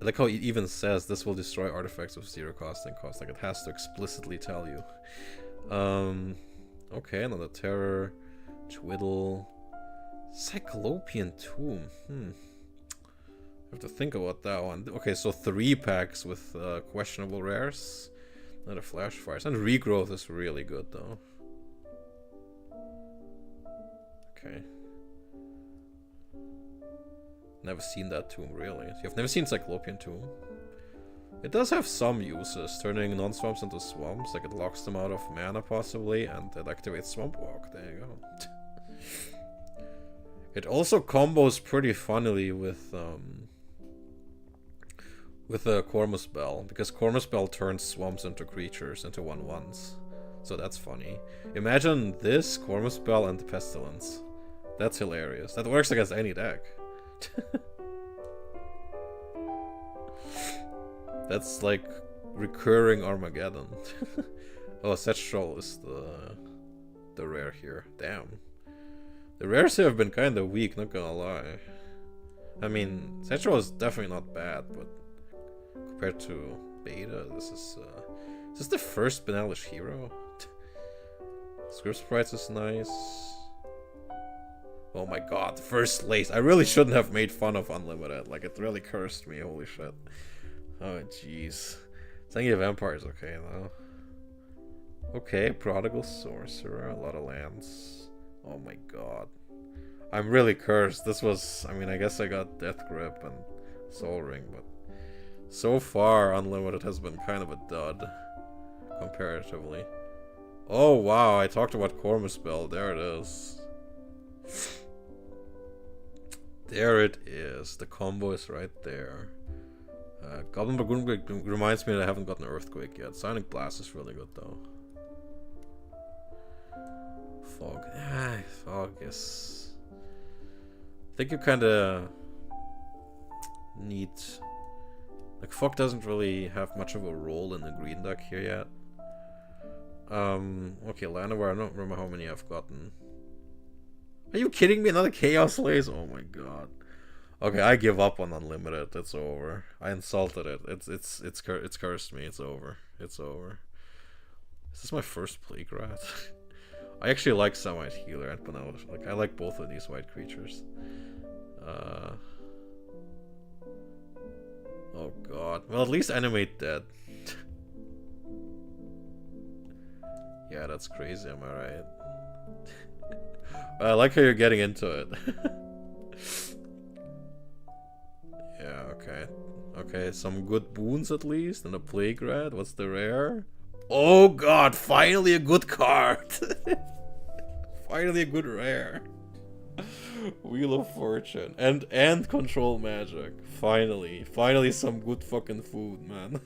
I like how it even says this will destroy artifacts with 0 casting cost. Like, it has to explicitly tell you. Okay, another Terror. Twiddle. Cyclopean Tomb. I have to think about that one. Okay, so 3 packs with questionable rares. Another Flash Fires. And Regrowth is really good, though. Okay. Never seen that tomb, really. You've never seen Cyclopean Tomb? It does have some uses, turning non-swamps into swamps, like it locks them out of mana possibly, and it activates Swamp Walk. There you go. It also combos pretty funnily with the Cormus Bell, because Cormus Bell turns swamps into creatures, into 1/1s. So that's funny. Imagine this, Cormus Bell, and Pestilence. That's hilarious. That works against any deck. That's like recurring Armageddon. Oh, Setchtroll is the rare here. Damn. The rares here have been kind of weak, not gonna lie. I mean, Setchtroll is definitely not bad, but compared to Beta, this is this the first Benalish hero? Script Sprites is nice. Oh my god, first Lace. I really shouldn't have made fun of Unlimited. Like, it really cursed me, holy shit. Oh, jeez. Thinking of Empire is okay, though. Okay, Prodigal Sorcerer, a lot of lands. Oh my god. I'm really cursed. This was... I mean, I guess I got Death Grip and Soul Ring, but... So far, Unlimited has been kind of a dud. Comparatively. Oh, wow, I talked about Cormus Bell. There it is. There it is. The combo is right there. Goblin Dragoon reminds me that I haven't gotten Earthquake yet. Sonic Blast is really good though. Fog. Fog is... I think you kinda need... Like, Fog doesn't really have much of a role in the green deck here yet. Okay, Llanowar, I don't remember how many I've gotten. Are you kidding me? Another Chaos Lace? Oh my god. Okay, I give up on Unlimited. It's over. I insulted it. It's cursed me. It's over. It's over. Is this my first Plague Rat? I actually like Samite Healer and Benalish. Like, I like both of these white creatures. Oh god. Well, at least animate dead. Yeah, that's crazy, am I right? I like how you're getting into it. Yeah, okay. Okay, some good boons at least, and a Plague Rat. What's the rare? Oh god, finally a good card! Finally a good rare. Wheel of Fortune. And Control Magic. Finally. Finally some good fucking food, man.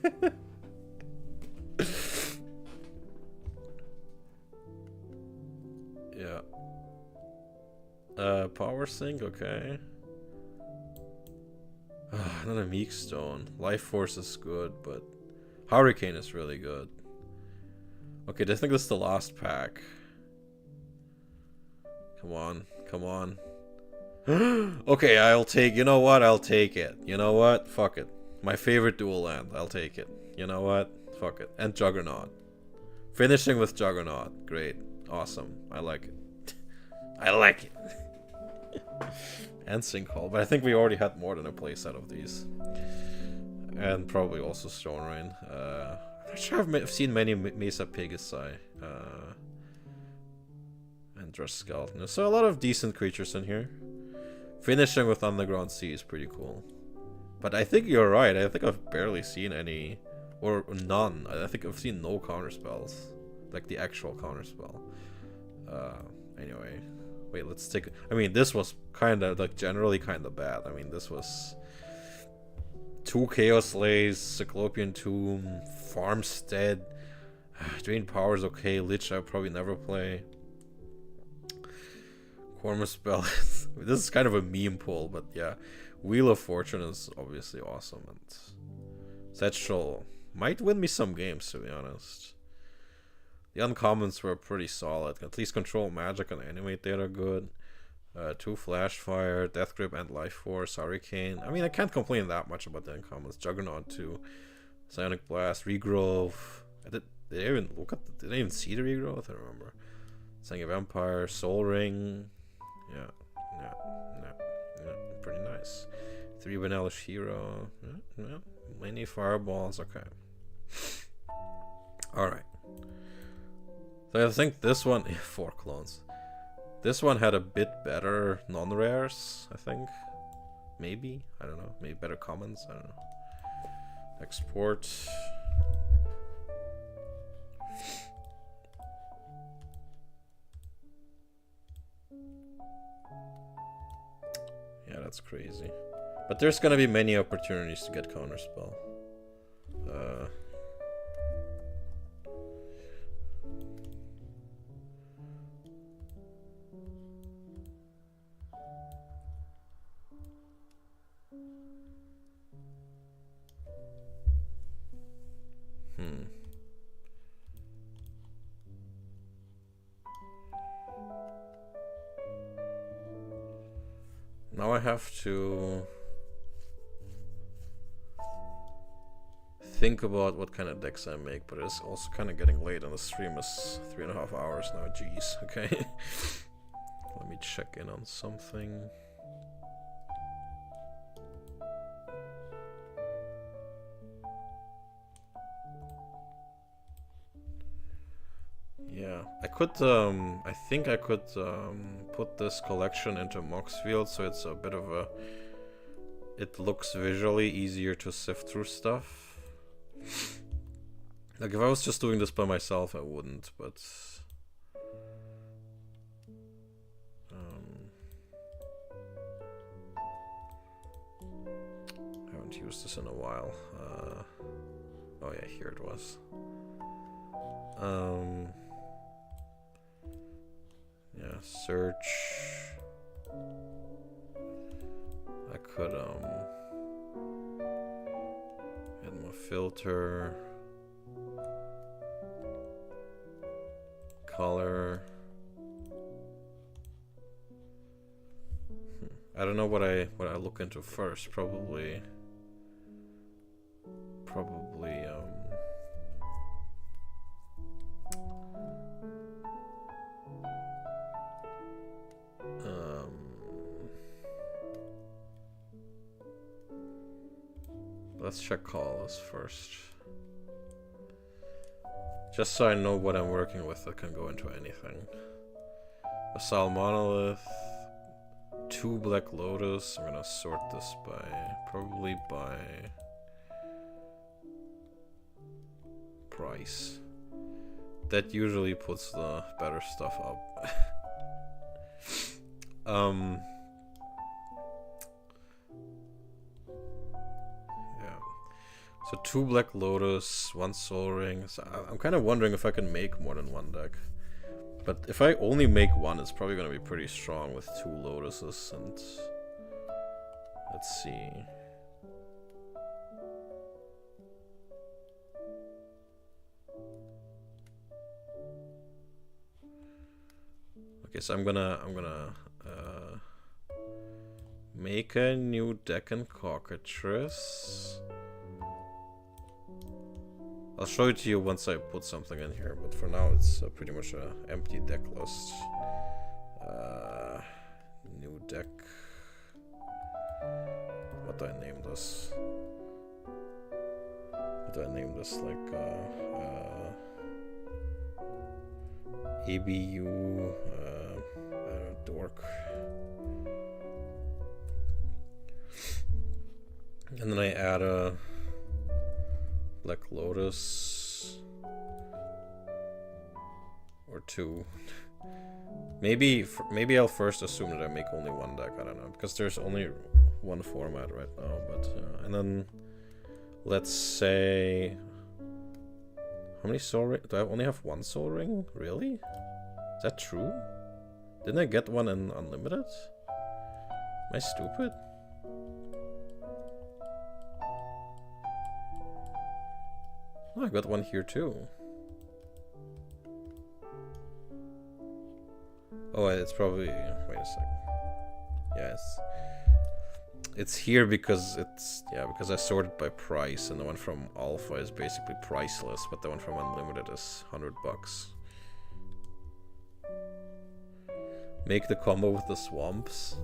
Yeah. Power Sink, okay. Another Meek Stone. Life Force is good, but Hurricane is really good. Okay, I think this is the last pack. Come on, come on. Okay, I'll take... You know what? I'll take it. You know what? Fuck it. My favorite dual land. I'll take it. You know what? Fuck it. And Juggernaut. Finishing with Juggernaut. Great. Awesome. I like it. I like it. And Sinkhole. But I think we already had more than a playset of these. And probably also Stone Rain. I'm not sure I've seen many Mesa Pegasi. And Dress Skeleton. So a lot of decent creatures in here. Finishing with Underground Sea is pretty cool. But I think you're right. I think I've barely seen any... Or none. I think I've seen no counterspells. Like the actual counterspell. Anyway. Wait, let's take... I mean, this was kind of, like, generally kind of bad. I mean, this was... 2 Chaos Lays, Cyclopean Tomb, Farmstead. Drain Power is okay. Lich I'll probably never play. Cormus Spell. This is kind of a meme pull, but yeah. Wheel of Fortune is obviously awesome. And Setchel might win me some games, to be honest. The uncommons were pretty solid. At least Control Magic and Animate Data are good. 2 Flashfire, Death Grip and Life Force, Hurricane. I mean, I can't complain that much about the uncommons. Juggernaut 2, Psionic Blast, Regrowth. Did I even look at? Did I even see the Regrowth? I don't remember. Sang of Empire, Soul Ring. Yeah, pretty nice. 3 Benalish Hero. Yeah, many Fireballs. Okay. All right. So I think this one, 4 clones. This one had a bit better non-rares, I think. Maybe, I don't know. Maybe better commons, I don't know. Export. Yeah, that's crazy. But there's gonna be many opportunities to get Counterspell. Now I have to think about what kind of decks I make, but it's also kind of getting late and the stream is 3.5 hours now. Jeez, okay. Let me check in on something. Yeah, I could, I think I could put this collection into Moxfield, so it's a bit of a, it looks visually easier to sift through stuff. Like if I was just doing this by myself, I wouldn't, but I haven't used this in a while. Oh yeah, here it was. Yeah, search. I could add more filter, color. I don't know what I look into first. Probably let's check colors first. Just so I know what I'm working with that can go into anything. Basal Monolith, 2 Black Lotus. I'm gonna sort this probably by price. That usually puts the better stuff up. So 2 Black Lotus, 1 Soul Ring. So I'm kind of wondering if I can make more than one deck. But if I only make one, it's probably going to be pretty strong with 2 Lotuses. And let's see. Okay, so I'm gonna make a new deck in Cockatrice. I'll show it to you once I put something in here, but for now it's pretty much an empty deck list. New deck. What do I name this? What do I name this? Like ABU Dork. And then I add a Black Lotus or 2. Maybe I'll first assume that I make only one deck. I don't know, because there's only one format right now. But and then let's say, how many Soul Ring? Do I only have 1 Soul Ring? Really? Is that true? Didn't I get one in Unlimited? Am I stupid? Oh, I got one here too. Oh, it's probably, wait a sec. Yeah, it's here because because I sorted by price, and the one from Alpha is basically priceless, but the one from Unlimited is $100. Make the combo with the swamps.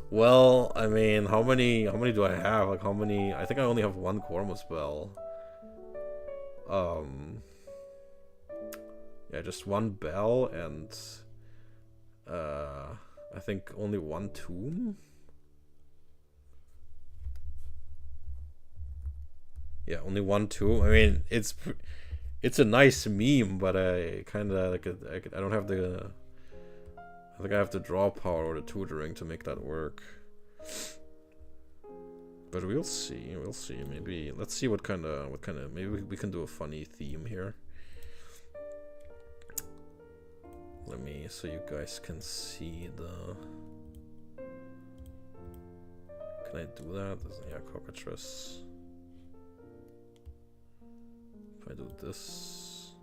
Well, I mean, how many do I have? Like how many? I think I only have 1 Korma spell. Yeah, just 1 bell and I think only 1 tomb. Yeah, only 1/2. I mean, it's a nice meme, but I kind of like I don't have the. I think I have the draw power or the tutoring to make that work. But we'll see. We'll see. Maybe let's see what kind of maybe we can do a funny theme here. Let me so you guys can see the. Can I do that? Yeah, cockatrice. If I do this.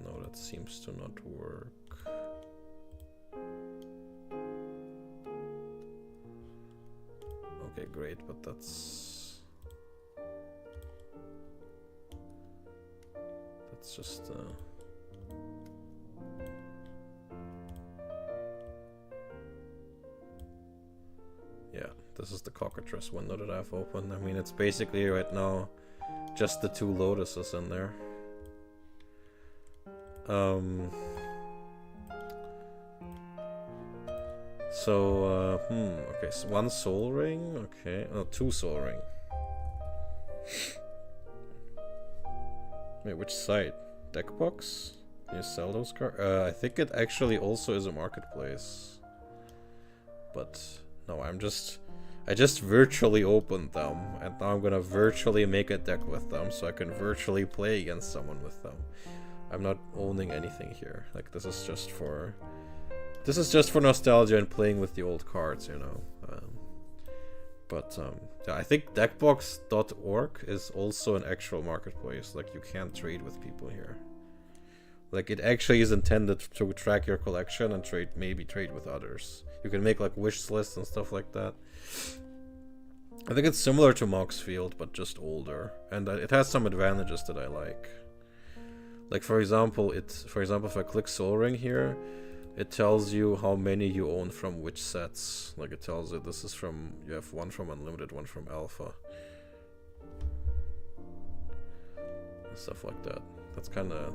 No, that seems to not work. Okay, great, but that's just yeah, this is the cockatrice window that I've opened. I mean, it's basically right now just the 2 lotuses in there. Okay, so 1 soul ring, okay, 2 soul ring. Wait, which site? Deckbox? Can you sell those cards? I think it actually also is a marketplace. But no, I just virtually opened them, and now I'm gonna virtually make a deck with them, so I can virtually play against someone with them. I'm not owning anything here. Like, this is just for nostalgia and playing with the old cards, you know. Yeah, I think deckbox.org is also an actual marketplace. Like, you can't trade with people here. Like, it actually is intended to track your collection and maybe trade with others. You can make like wish lists and stuff like that. I think it's similar to Moxfield, but just older, and it has some advantages that I like. Like, for example, if I click Soul Ring here, it tells you how many you own from which sets. Like, it tells you this is from, you have 1 from Unlimited, 1 from Alpha. And stuff like that. That's kind of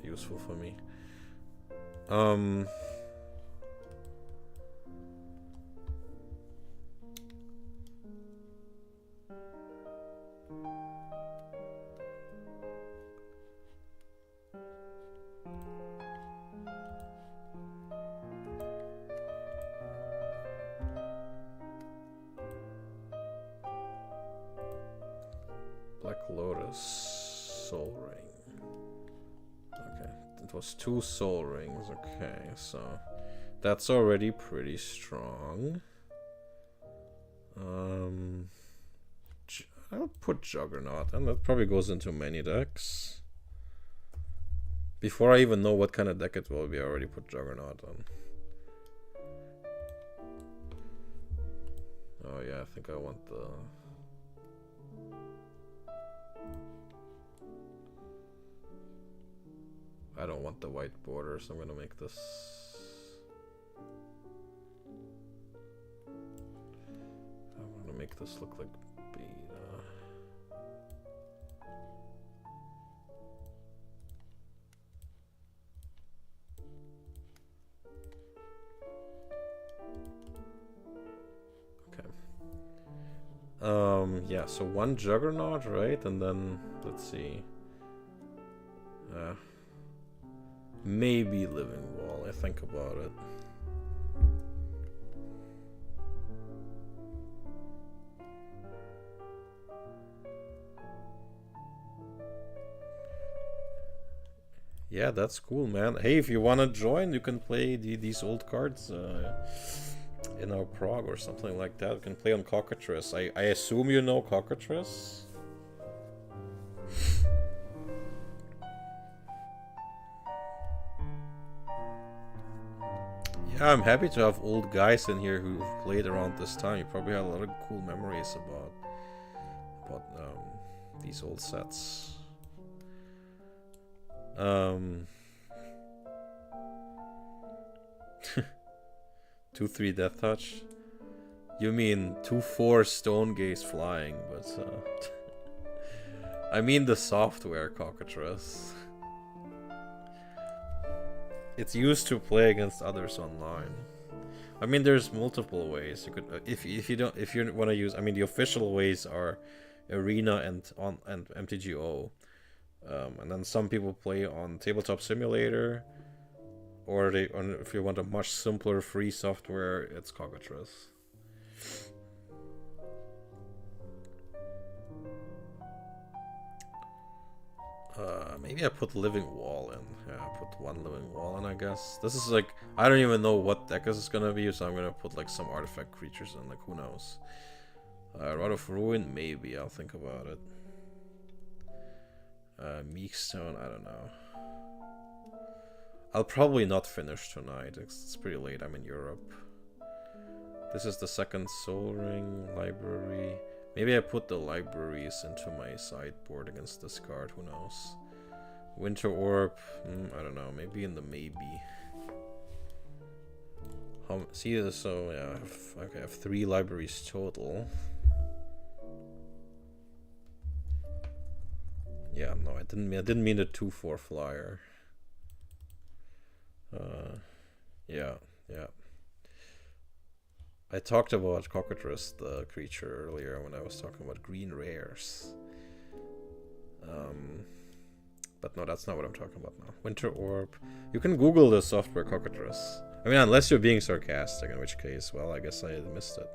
useful for me. Black Lotus Soul Ring. Okay, it was 2 soul rings. Okay, so that's already pretty strong. I'll put Juggernaut, and that probably goes into many decks. Before I even know what kind of deck it will be, I already put Juggernaut on. Oh yeah, I think I want the... I don't want the white border, so I'm gonna make this... I'm gonna make this look like beta. Okay. Yeah, so 1 Juggernaut, right? And then, let's see. Maybe Living Wall, I think about it. Yeah, that's cool, man. Hey, if you want to join, you can play these old cards in our prog or something like that. You can play on Cockatrice. I assume you know Cockatrice? Yeah, I'm happy to have old guys in here who've played around this time. You probably have a lot of cool memories about these old sets. 2/3 Death Touch? You mean 2/4 Stone Gaze Flying, but I mean the software Cockatrice. It's used to play against others online. I mean, there's multiple ways. You could, if you want to use, I mean, the official ways are Arena and MTGO, and then some people play on Tabletop Simulator, or if you want a much simpler free software, it's Cockatrice. Maybe I put Living Wall in. Yeah, I put one Living Wall in, I guess. This is like, I don't even know what deck this is gonna be, so I'm gonna put like some artifact creatures in, like who knows. Rod of Ruin, maybe, I'll think about it. Meekstone, I don't know. I'll probably not finish tonight, it's pretty late, I'm in Europe. This is the second Soul Ring, Library. Maybe I put the libraries into my sideboard against this card, who knows. Winter Orb, I don't know, maybe in the maybe. See this, so yeah, I have 3 libraries total. Yeah, no, I didn't mean a 2/4 flyer. Yeah. I talked about Cockatrice, the creature, earlier when I was talking about green rares. But no, that's not what I'm talking about now. Winter Orb. You can Google the software Cockatrice. I mean, unless you're being sarcastic, in which case, well, I guess I missed it.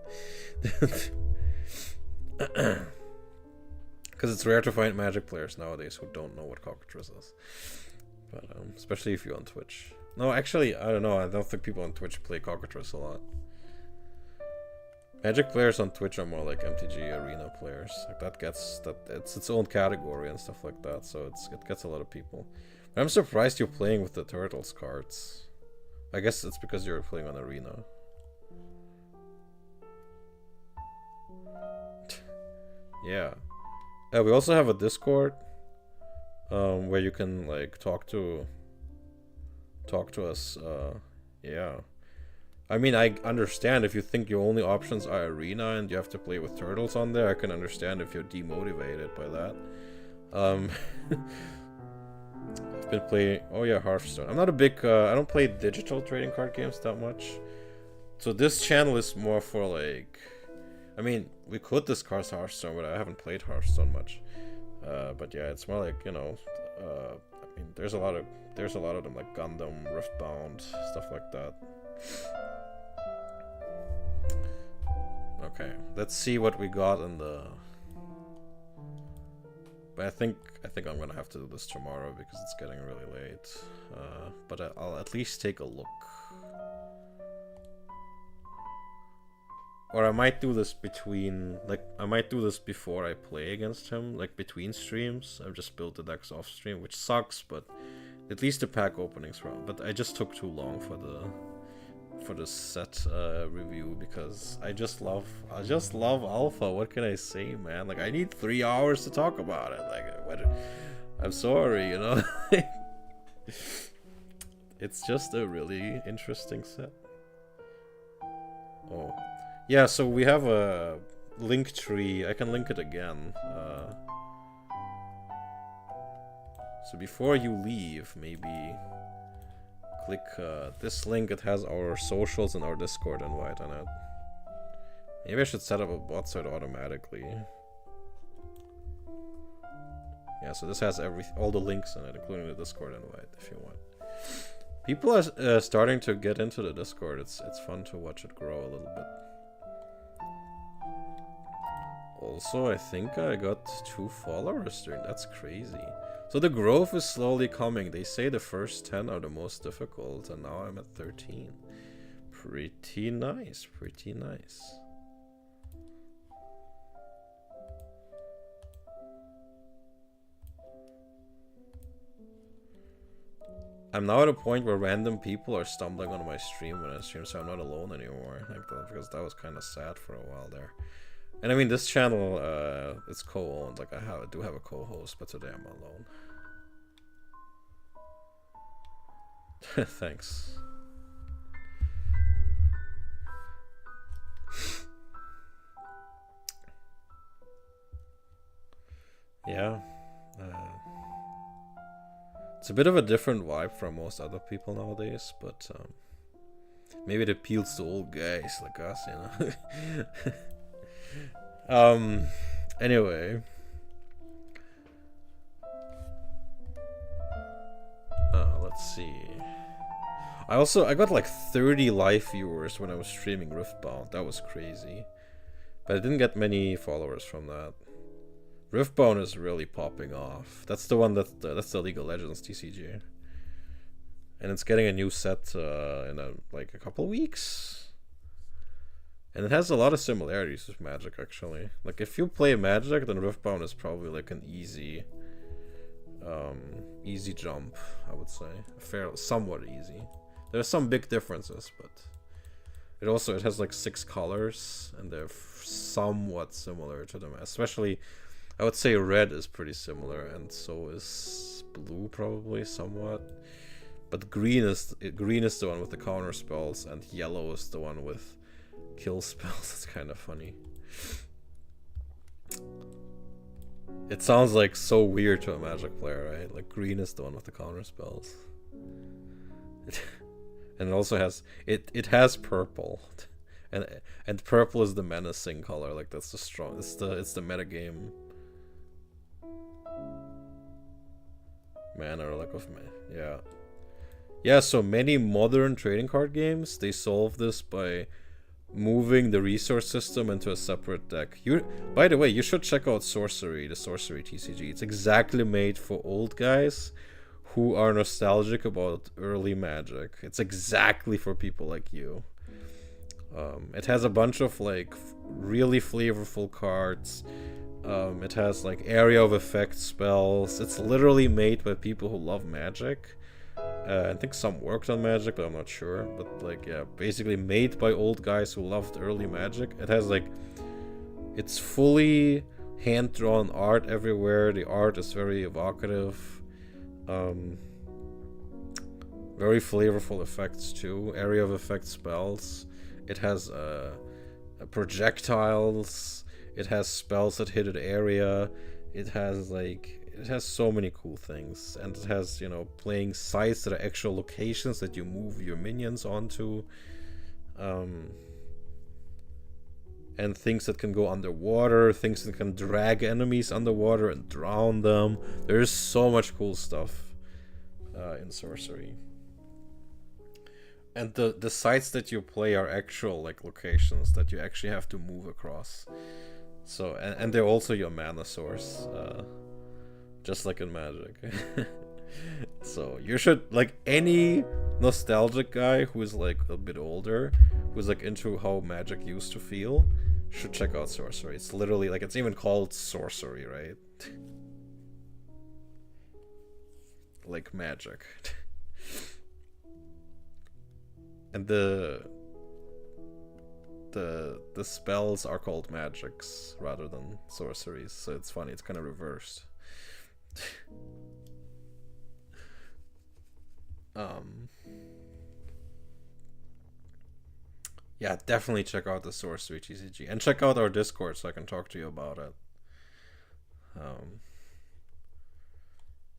Because it's rare to find Magic players nowadays who don't know what Cockatrice is. But especially if you're on Twitch. No, actually, I don't know. I don't think people on Twitch play Cockatrice a lot. Magic players on Twitch are more like MTG Arena players. Like it's its own category and stuff like that, so it gets a lot of people. But I'm surprised you're playing with the Turtles cards. I guess it's because you're playing on Arena. Yeah. We also have a Discord where you can like talk to us. Yeah. I mean, I understand if you think your only options are Arena and you have to play with Turtles on there. I can understand if you're demotivated by that. I've been playing... Oh yeah, Hearthstone. I'm not a big... I don't play digital trading card games that much. So this channel is more for like... I mean, we could discuss Hearthstone, but I haven't played Hearthstone much. But yeah, it's more like, you know... I mean, there's a lot of them, like Gundam, Riftbound, stuff like that. Okay, let's see what we got in the... But I think I'm gonna have to do this tomorrow because it's getting really late. But I'll at least take a look. Or I might do this between... Like, I might do this before I play against him, like between streams. I've just built the decks off stream, which sucks, but at least the pack openings round. But I just took too long for the set review because I just love Alpha. What can I say, man? Like, I need 3 hours to talk about it. Like, I'm sorry, you know. It's just a really interesting set. Oh, yeah. So we have a link tree. I can link it again. So before you leave, maybe click this link. It has our socials and our Discord invite on it. Maybe I should set up a bot so it automatically. Yeah, so this has all the links in it, including the Discord invite, if you want. People are starting to get into the Discord. It's fun to watch it grow a little bit. Also, I think I got 2 followers during. That's crazy. So the growth is slowly coming. They say the first 10 are the most difficult, and now I'm at 13. Pretty nice, pretty nice. I'm now at a point where random people are stumbling on my stream when I stream, so I'm not alone anymore. Like that, because that was kind of sad for a while there. And I mean, this channel, it's co-owned. Like I do have a co-host, but today I'm alone. Thanks. Yeah. It's a bit of a different vibe from most other people nowadays, but Maybe it appeals to old guys like us, you know. Anyway. Let's see. I got like 30 live viewers when I was streaming Riftbound. That was crazy. But I didn't get many followers from that. Riftbound is really popping off. That's the one that's the League of Legends TCG. And it's getting a new set in like a couple weeks. And it has a lot of similarities with Magic, actually. Like, if you play Magic, then Riftbound is probably like an easy jump, I would say. Somewhat easy. There's some big differences, but it has like 6 colors, and they're somewhat similar to them. Especially, I would say red is pretty similar, and so is blue probably somewhat. But green is the one with the counter spells, and yellow is the one with kill spells. It's kind of funny. It sounds like so weird to a Magic player, right? Like, green is the one with the counter spells. And it also has it has purple, and purple is the menacing color. Like, that's the strong. It's the metagame. Mana or lack of mana. Yeah. Yeah. So many modern trading card games, they solve this by moving the resource system into a separate deck. By the way, you should check out Sorcery, the Sorcery TCG. It's exactly made for old guys who are nostalgic about early Magic. It's exactly for people like you. It has a bunch of like really flavorful cards. It has like area of effect spells. It's literally made by people who love Magic. I think some worked on Magic, but I'm not sure. But like, yeah, basically made by old guys who loved early Magic. It has like, it's fully hand-drawn art everywhere. The art is very evocative. Very flavorful effects too. Area of effect spells. It has projectiles. It has spells that hit an area. It has so many cool things, and it has, you know, playing sites that are actual locations that you move your minions onto, and things that can go underwater, things that can drag enemies underwater and drown them. There's so much cool stuff in Sorcery. And the sites that you play are actual like locations that you actually have to move across. So and they're also your mana source. Just like in Magic. So you should, like, any nostalgic guy who is like a bit older, who's like into how Magic used to feel, should check out Sorcery. It's literally like, it's even called Sorcery, right? Like Magic. And the spells are called magics rather than sorceries, so it's funny, it's kind of reversed. Yeah, definitely check out the Sorcery TCG, and check out our Discord so I can talk to you about it.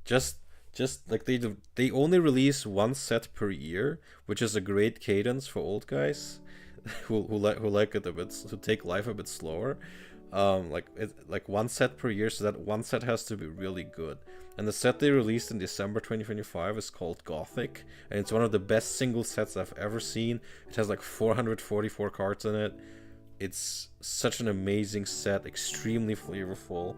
Just like they only release one set per year, which is a great cadence for old guys who like it a bit, to take life a bit slower. Like one set per year, so that one set has to be really good. And the set they released in December 2025 is called Gothic, and it's one of the best single sets I've ever seen. It has like 444 cards in it. It's such an amazing set, extremely flavorful.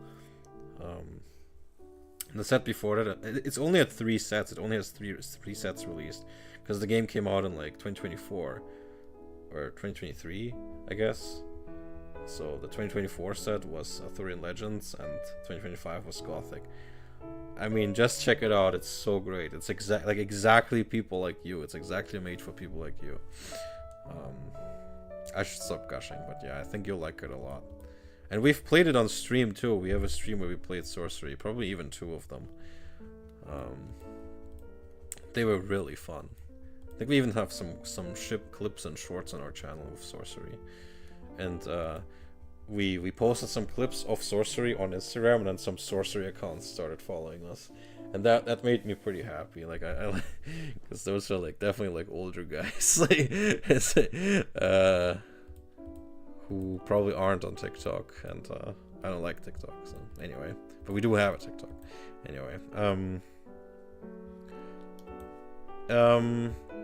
The set before that, it's only had 3 sets. It only has three sets released, because the game came out in like 2024 or 2023, I guess. So the 2024 set was Arthurian Legends, and 2025 was Gothic. I mean, just check it out. It's so great. It's exactly people like you. It's exactly made for people like you. I should stop gushing, but yeah, I think you'll like it a lot. And we've played it on stream too. We have a stream where we played Sorcery, probably even 2 of them. They were really fun. I think we even have some ship clips and shorts on our channel with Sorcery. And we posted some clips of Sorcery on Instagram, and then some Sorcery accounts started following us. and that made me pretty happy. Like I because those are like definitely like older guys, who probably aren't on TikTok, and I don't like TikTok. So anyway, but we do have a TikTok. Anyway,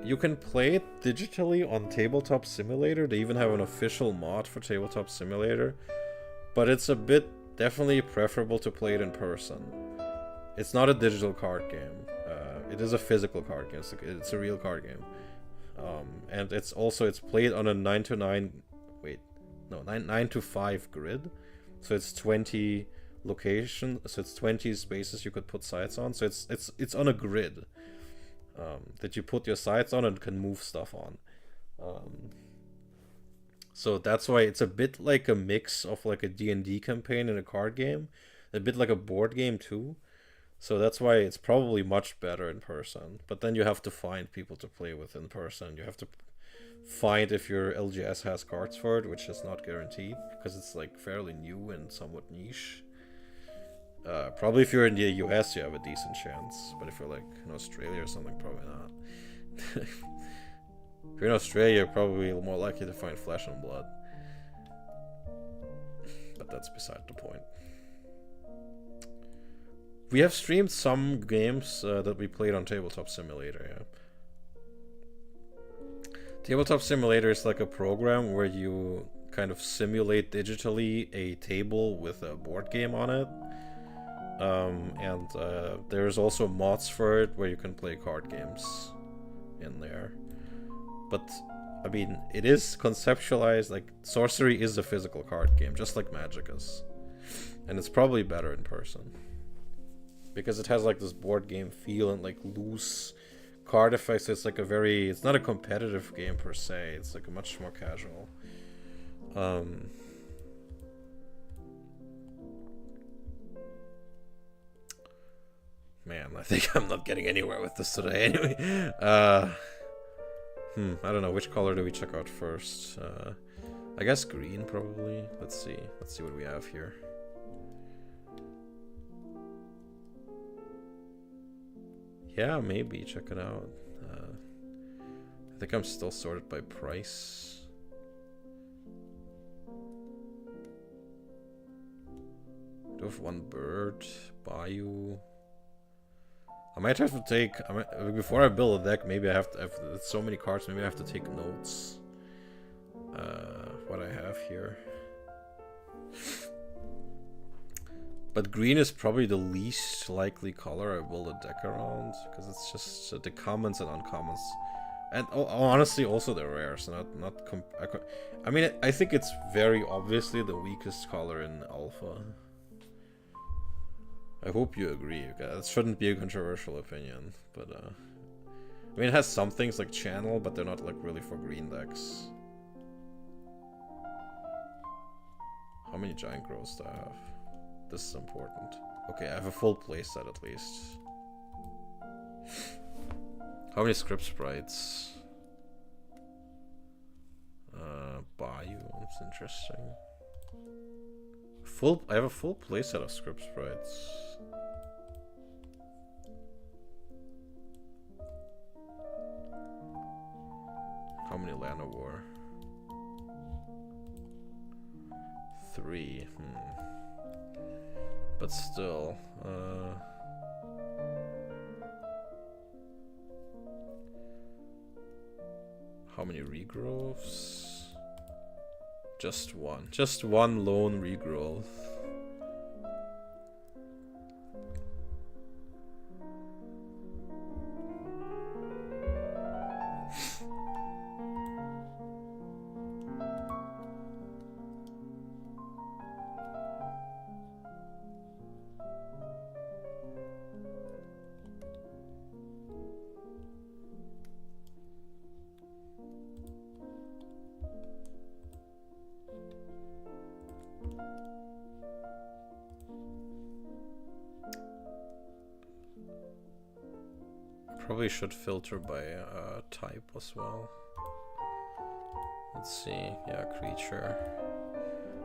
you can play it digitally on Tabletop Simulator. They even have an official mod for Tabletop Simulator, but it's a bit definitely preferable to play it in person. It's not a digital card game. It is a physical card game. It's a real card game, and it's played on a 9 to 5 grid. So it's 20 locations. So it's 20 spaces you could put sites on. So it's on a grid. That you put your sites on and can move stuff on. So that's why it's a bit like a mix of like a D&D campaign and a card game, a bit like a board game too. So that's why it's probably much better in person. But then you have to find people to play with in person. You have to find if your LGS has cards for it, which is not guaranteed because it's like fairly new and somewhat niche. Probably if you're in the US, you have a decent chance. But if you're like in Australia or something, probably not. If you're in Australia, you're probably more likely to find Flesh and Blood. But that's beside the point. We have streamed some games that we played on Tabletop Simulator, yeah. Tabletop Simulator is like a program where you kind of simulate digitally a table with a board game on it. And there's also mods for it where you can play card games in there. But, I mean, it is conceptualized, like, Sorcery is a physical card game, just like Magic is. And it's probably better in person. Because it has, like, this board game feel and, like, loose card effects. It's, like, it's not a competitive game per se. It's, like, a much more casual. Man, I think I'm not getting anywhere with this today. Anyway, I don't know, which color do we check out first? I guess green probably. Let's see what we have here. Yeah, maybe check it out. I think I'm still sorted by price. I do have one bird, Bayou. I might have to take, before I build a deck, maybe I have to, if it's so many cards, maybe I have to take notes. What I have here. But green is probably the least likely color I build a deck around, because it's just the commons and uncommons. And honestly, also the rares, I mean, I think it's very obviously the weakest color in Alpha. I hope you agree, you guys. It shouldn't be a controversial opinion, but I mean, it has some things like Channel, but they're not like really for green decks. How many Giant Growths do I have? This is important. Okay, I have a full playset at least. How many script sprites? Bayou, that's interesting. I have a full playset of script sprites. How many Land of War? 3. But still, how many regrowths? Just one. Just one lone regrowth. Probably should filter by type as well. Let's see. Yeah, creature.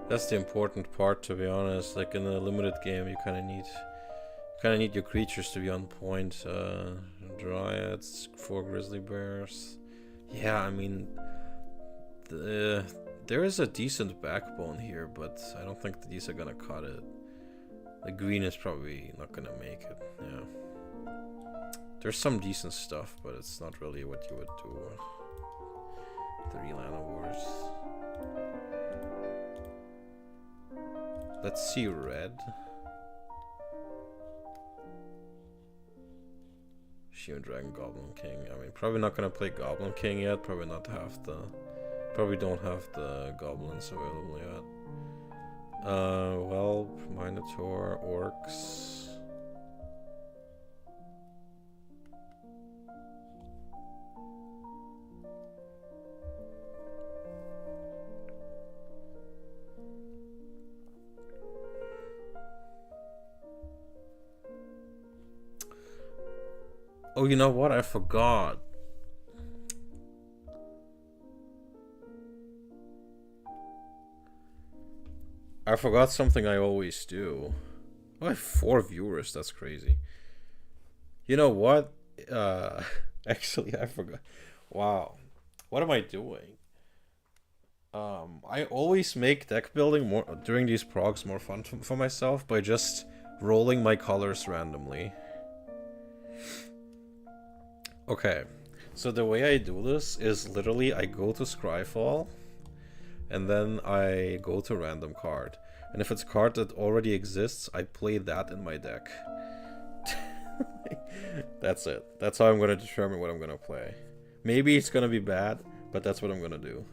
That's the important part, to be honest. Like in a limited game, you kind of need Kind of need your creatures to be on point. Dryads, 4 grizzly bears. Yeah, I mean, there is a decent backbone here, but I don't think these are gonna cut it. The green is probably not gonna make it. Yeah, there's some decent stuff, but it's not really what you would do. 3 Lana Wars. Let's see red. Shield Dragon, Goblin King. I mean, probably not gonna play Goblin King yet. Probably don't have the goblins available yet. Whelp, Minotaur, Orcs. Oh, you know what? I forgot. I forgot something I always do. Oh, I have 4 viewers. That's crazy. You know what? Actually, I forgot. Wow. What am I doing? I always make deck building more during these progs more fun for myself by just rolling my colors randomly. Okay, so the way I do this is literally I go to Scryfall, and then I go to random card. And if it's a card that already exists, I play that in my deck. That's it. That's how I'm going to determine what I'm going to play. Maybe it's going to be bad, but that's what I'm going to do.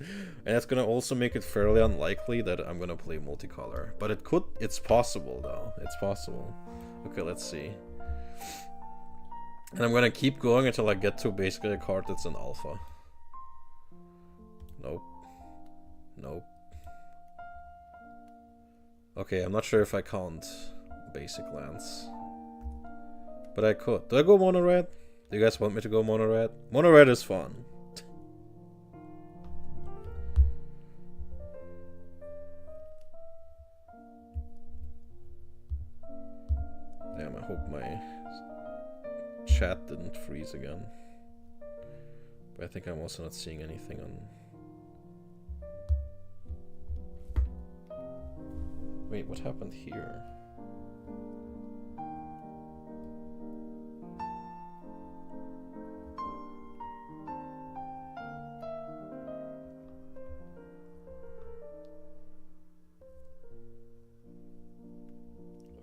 And that's going to also make it fairly unlikely that I'm going to play multicolor. But it's possible though. It's possible. Okay, let's see. And I'm gonna keep going until I get to basically a card that's an alpha. Nope. Nope. Okay, I'm not sure if I count basic lands. But I could. Do I go mono red? Do you guys want me to go mono red? Mono red is fun. Damn, I hope my chat didn't freeze again. But I think I'm also not seeing anything on... Wait, what happened here?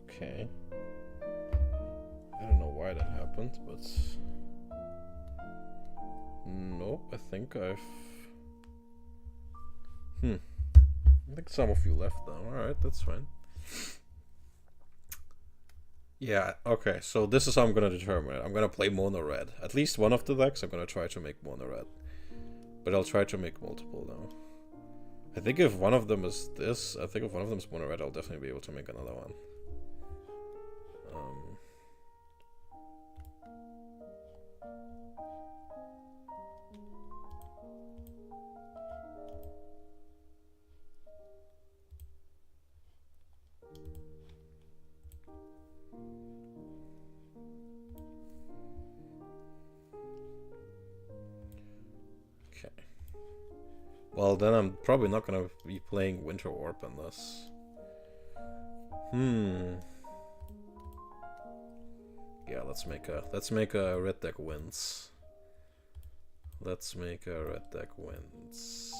Okay. I don't know why that happened, but... Nope, I think I've... I think some of you left now. Alright, that's fine. Yeah, okay, so this is how I'm gonna determine it. I'm gonna play mono red. At least one of the decks I'm gonna try to make mono red. But I'll try to make multiple now. I think if one of them is this, I think if one of them is mono red, I'll definitely be able to make another one. Well, then I'm probably not gonna be playing Winter Warp in this. Yeah, let's make a red deck wins. Let's make a red deck wins.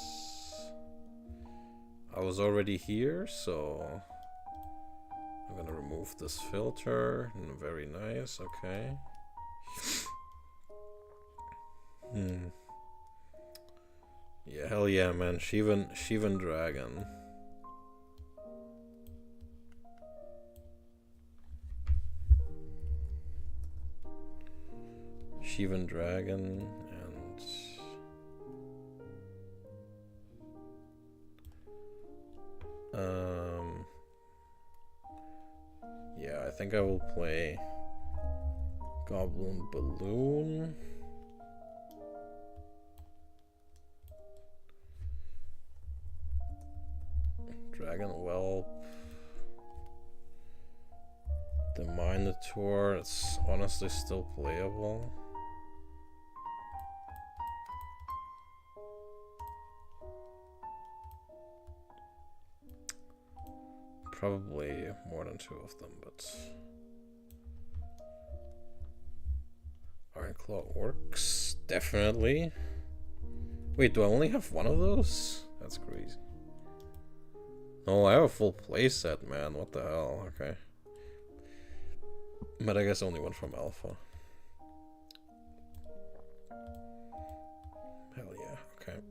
I was already here, so I'm gonna remove this filter. Very nice, okay. Yeah, hell yeah, man. Shivan Dragon. Shivan Dragon and... Yeah, I think I will play Goblin Balloon. Dragon Whelp. it's honestly still playable. Probably more than 2 of them, but Iron Claw Orcs, definitely. Wait, do I only have 1 of those? That's crazy. Oh, I have a full playset, man. What the hell? Okay. But I guess only 1 from Alpha. Hell yeah, okay.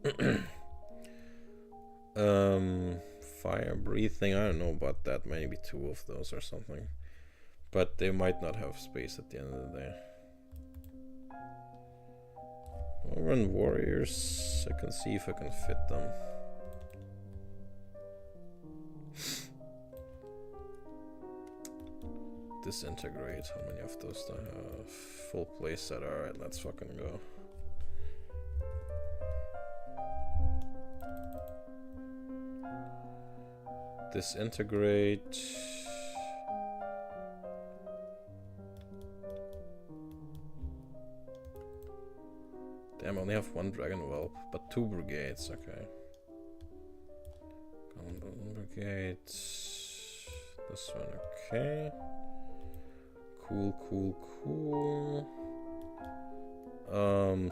Fire breathing, I don't know about that, maybe 2 of those or something. But they might not have space at the end of the day. I'll run warriors, I can see if I can fit them. Disintegrate, how many of those do I have? Full playset, alright, let's fucking go. Disintegrate. Damn, I only have 1 Dragon Whelp, but 2 brigades, okay. Brigade. This one, okay. Cool, cool, cool.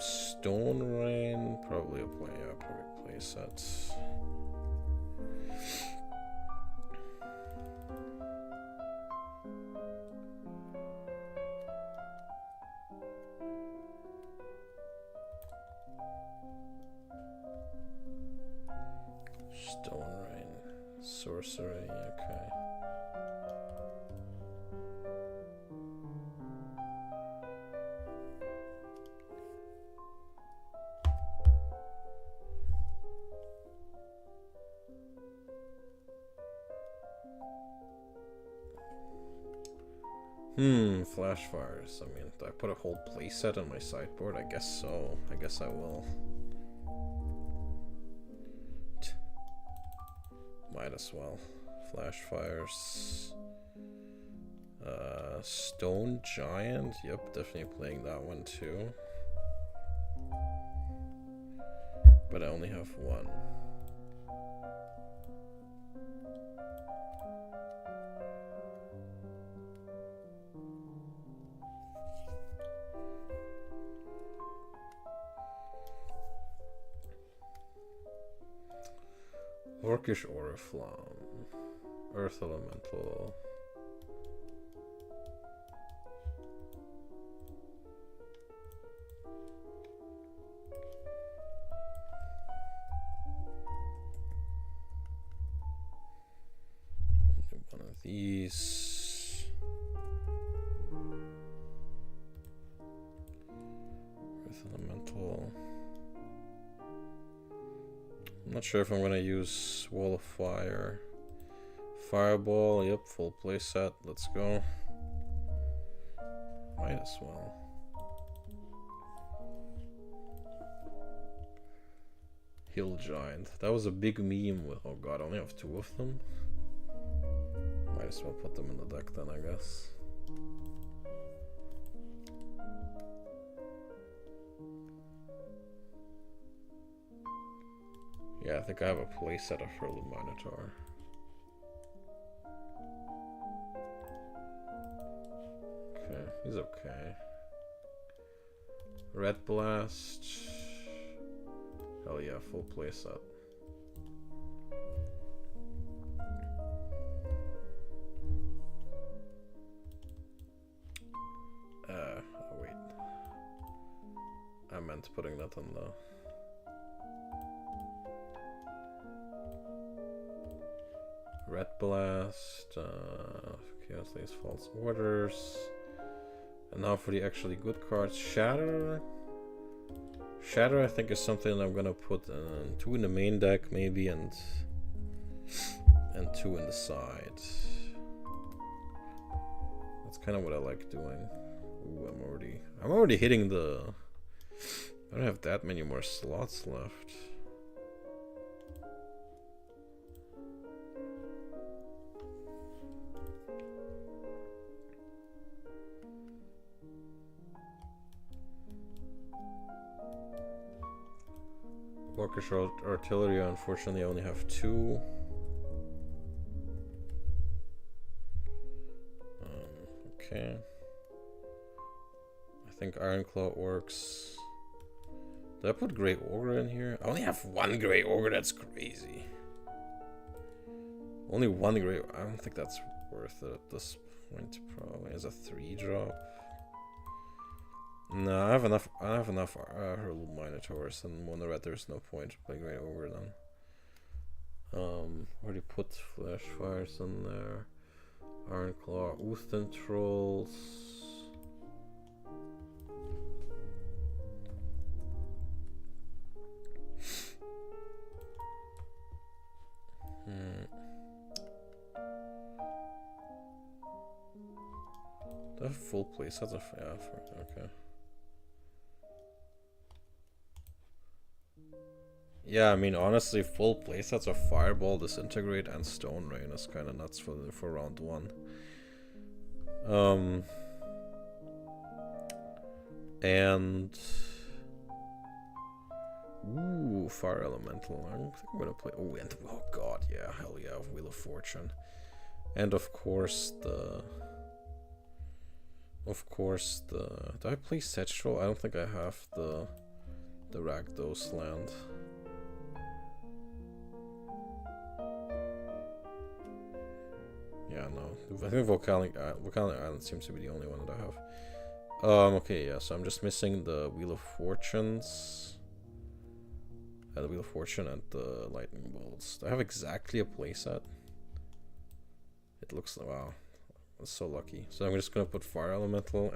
Stone Rain, probably a play set. Stone Rain, sorcery, okay. Flash fires. I mean, do I put a whole playset on my sideboard? I guess so. I guess I will. Might as well. Flash fires. Stone Giant. Yep, definitely playing that one too. But I only have 1. Orcish Oriflamme, Earth Elemental. Only 1 of these. Earth Elemental. I'm not sure if I'm gonna use Wall of Fire. Fireball, yep, full playset, let's go. Might as well. Hill Giant, that was a big meme with, oh god, I only have 2 of them. Might as well put them in the deck then, I guess. Yeah, I think I have a playset of Hurled Minotaur. Okay, he's okay. Red Blast. Hell yeah, full playset. Oh wait. I meant putting that on the... Red Blast, Chaos Lace False Orders. And now for the actually good cards. Shatter. Shatter, I think, is something I'm gonna put 2 in the main deck, maybe, and 2 in the side. That's kind of what I like doing. Ooh, I'm already hitting the... I don't have that many more slots left. Orchestra Artillery, unfortunately, I only have 2. Okay. I think Ironclaw Orcs. Did I put Grey Ogre in here? I only have 1 Grey Ogre, that's crazy. Only 1 Grey. I don't think that's worth it at this point, probably. As a 3-drop. No, I have enough Hurled Minotaurs, and Mono Red, there's no point to play Grey Ogre then. Already put Flash Fires in there. Ironclaw, Oothen Trolls. Do I have full playsets of okay. Yeah, I mean honestly, full playsets of Fireball, Disintegrate, and Stone Rain is kind of nuts for round 1. And ooh, Fire Elemental. I don't think I'm gonna play. Oh, and oh god, yeah, hell yeah, Wheel of Fortune, and of course the. Do I play Setchtroll? I don't think I have the Rakdos land. Yeah, no. I think Volcanic Island seems to be the only one that I have. Okay, yeah, so I'm just missing the Wheel of Fortunes. The Wheel of Fortune and the Lightning Bolts. Do I have exactly a playset? It looks, wow. That's so lucky. So I'm just gonna put Fire Elemental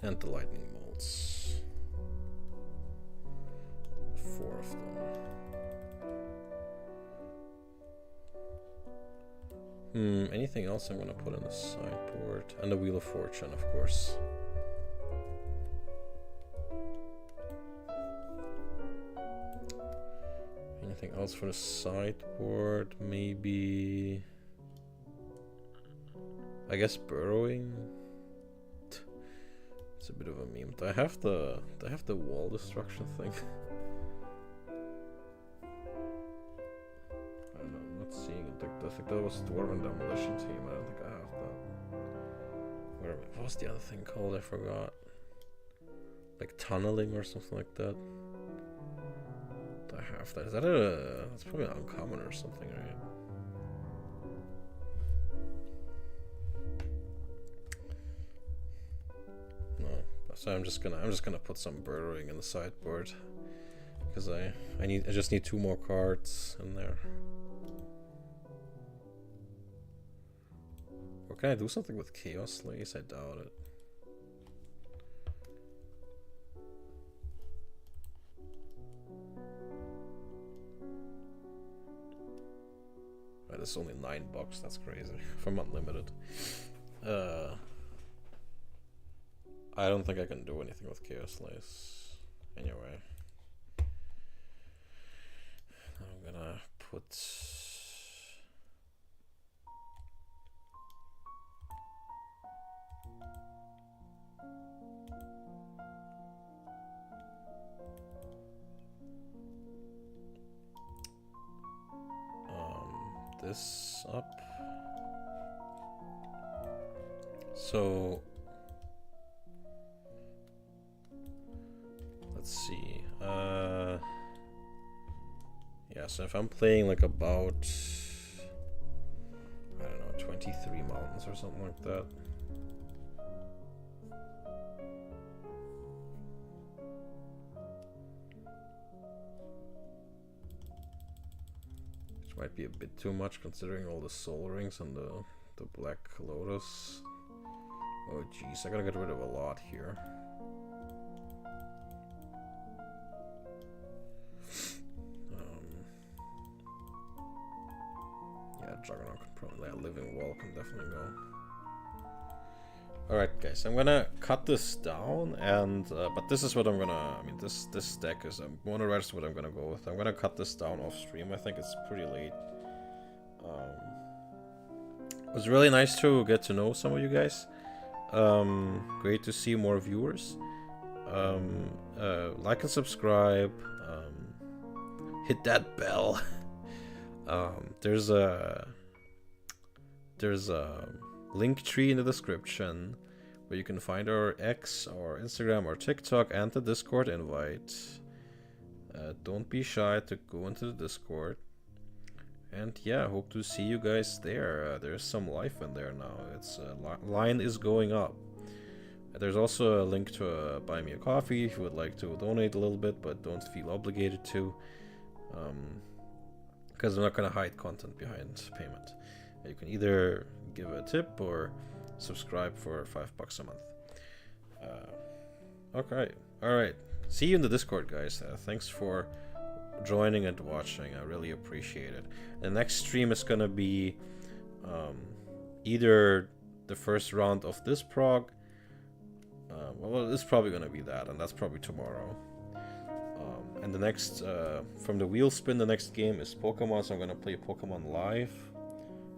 and the Lightning Bolts. 4 of them. Anything else I'm gonna put in the sideboard? And the Wheel of Fortune, of course. Anything else for the sideboard? Maybe, I guess burrowing. It's a bit of a meme. Do I have the wall destruction thing? I don't know, I'm not seeing it. I think that was Dwarven Demolition Team. I don't think I have that. What was the other thing called? I forgot. Like tunneling or something like that. I have that. Is that that's probably an uncommon or something, right? No. So I'm just gonna put some burrowing in the sideboard. Because I just need 2 more cards in there. Or can I do something with Chaos Slays? I doubt it. It's only $9, that's crazy. From Unlimited. I don't think I can do anything with Chaos Slays. Anyway. I'm gonna put... this up. So let's see. Yeah, so if I'm playing like about, I don't know, 23 mountains or something like that. Might be a bit too much considering all the soul rings and the Black Lotus. Oh jeez, I gotta get rid of a lot here. Yeah, Juggernaut can probably, yeah, Living Wall can definitely go. Alright guys, I'm gonna cut this down, and but this is what I'm gonna, I mean this deck is, Mono Red is what I'm gonna go with. I'm gonna cut this down off stream. I think it's pretty late. It was really nice to get to know some of you guys. Great to see more viewers. Like and subscribe. Hit that bell. There's a link tree in the description where you can find our X, or Instagram, or TikTok, and the Discord invite. Don't be shy to go into the Discord. And yeah, hope to see you guys there. There's some life in there now. It's line is going up. There's also a link to buy me a coffee if you would like to donate a little bit, but don't feel obligated to, because I'm not gonna hide content behind payment. You can either give a tip or subscribe for $5 a month. Okay, all right. See you in the Discord, guys. Thanks for joining and watching. I really appreciate it. The next stream is gonna be either the first round of this prog. Well, it's probably gonna be that, and that's probably tomorrow. And the next, from the wheel spin, the next game is Pokemon, so I'm gonna play Pokemon live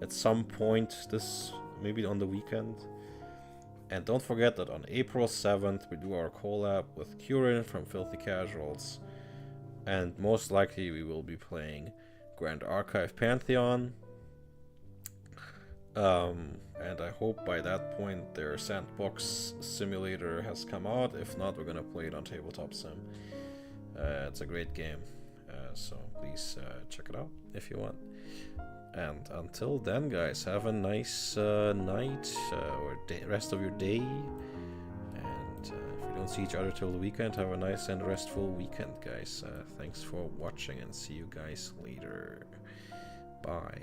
at some point this, maybe on the weekend. And don't forget that on April 7th we do our collab with Curin from Filthy Casuals, and most likely we will be playing Grand Archive Pantheon. And I hope by that point their sandbox simulator has come out. If not, we're gonna play it on Tabletop Sim. It's a great game, so please check it out if you want. And until then, guys, have a nice night or rest of your day. And if we don't see each other till the weekend, have a nice and restful weekend, guys. Thanks for watching, and see you guys later. Bye.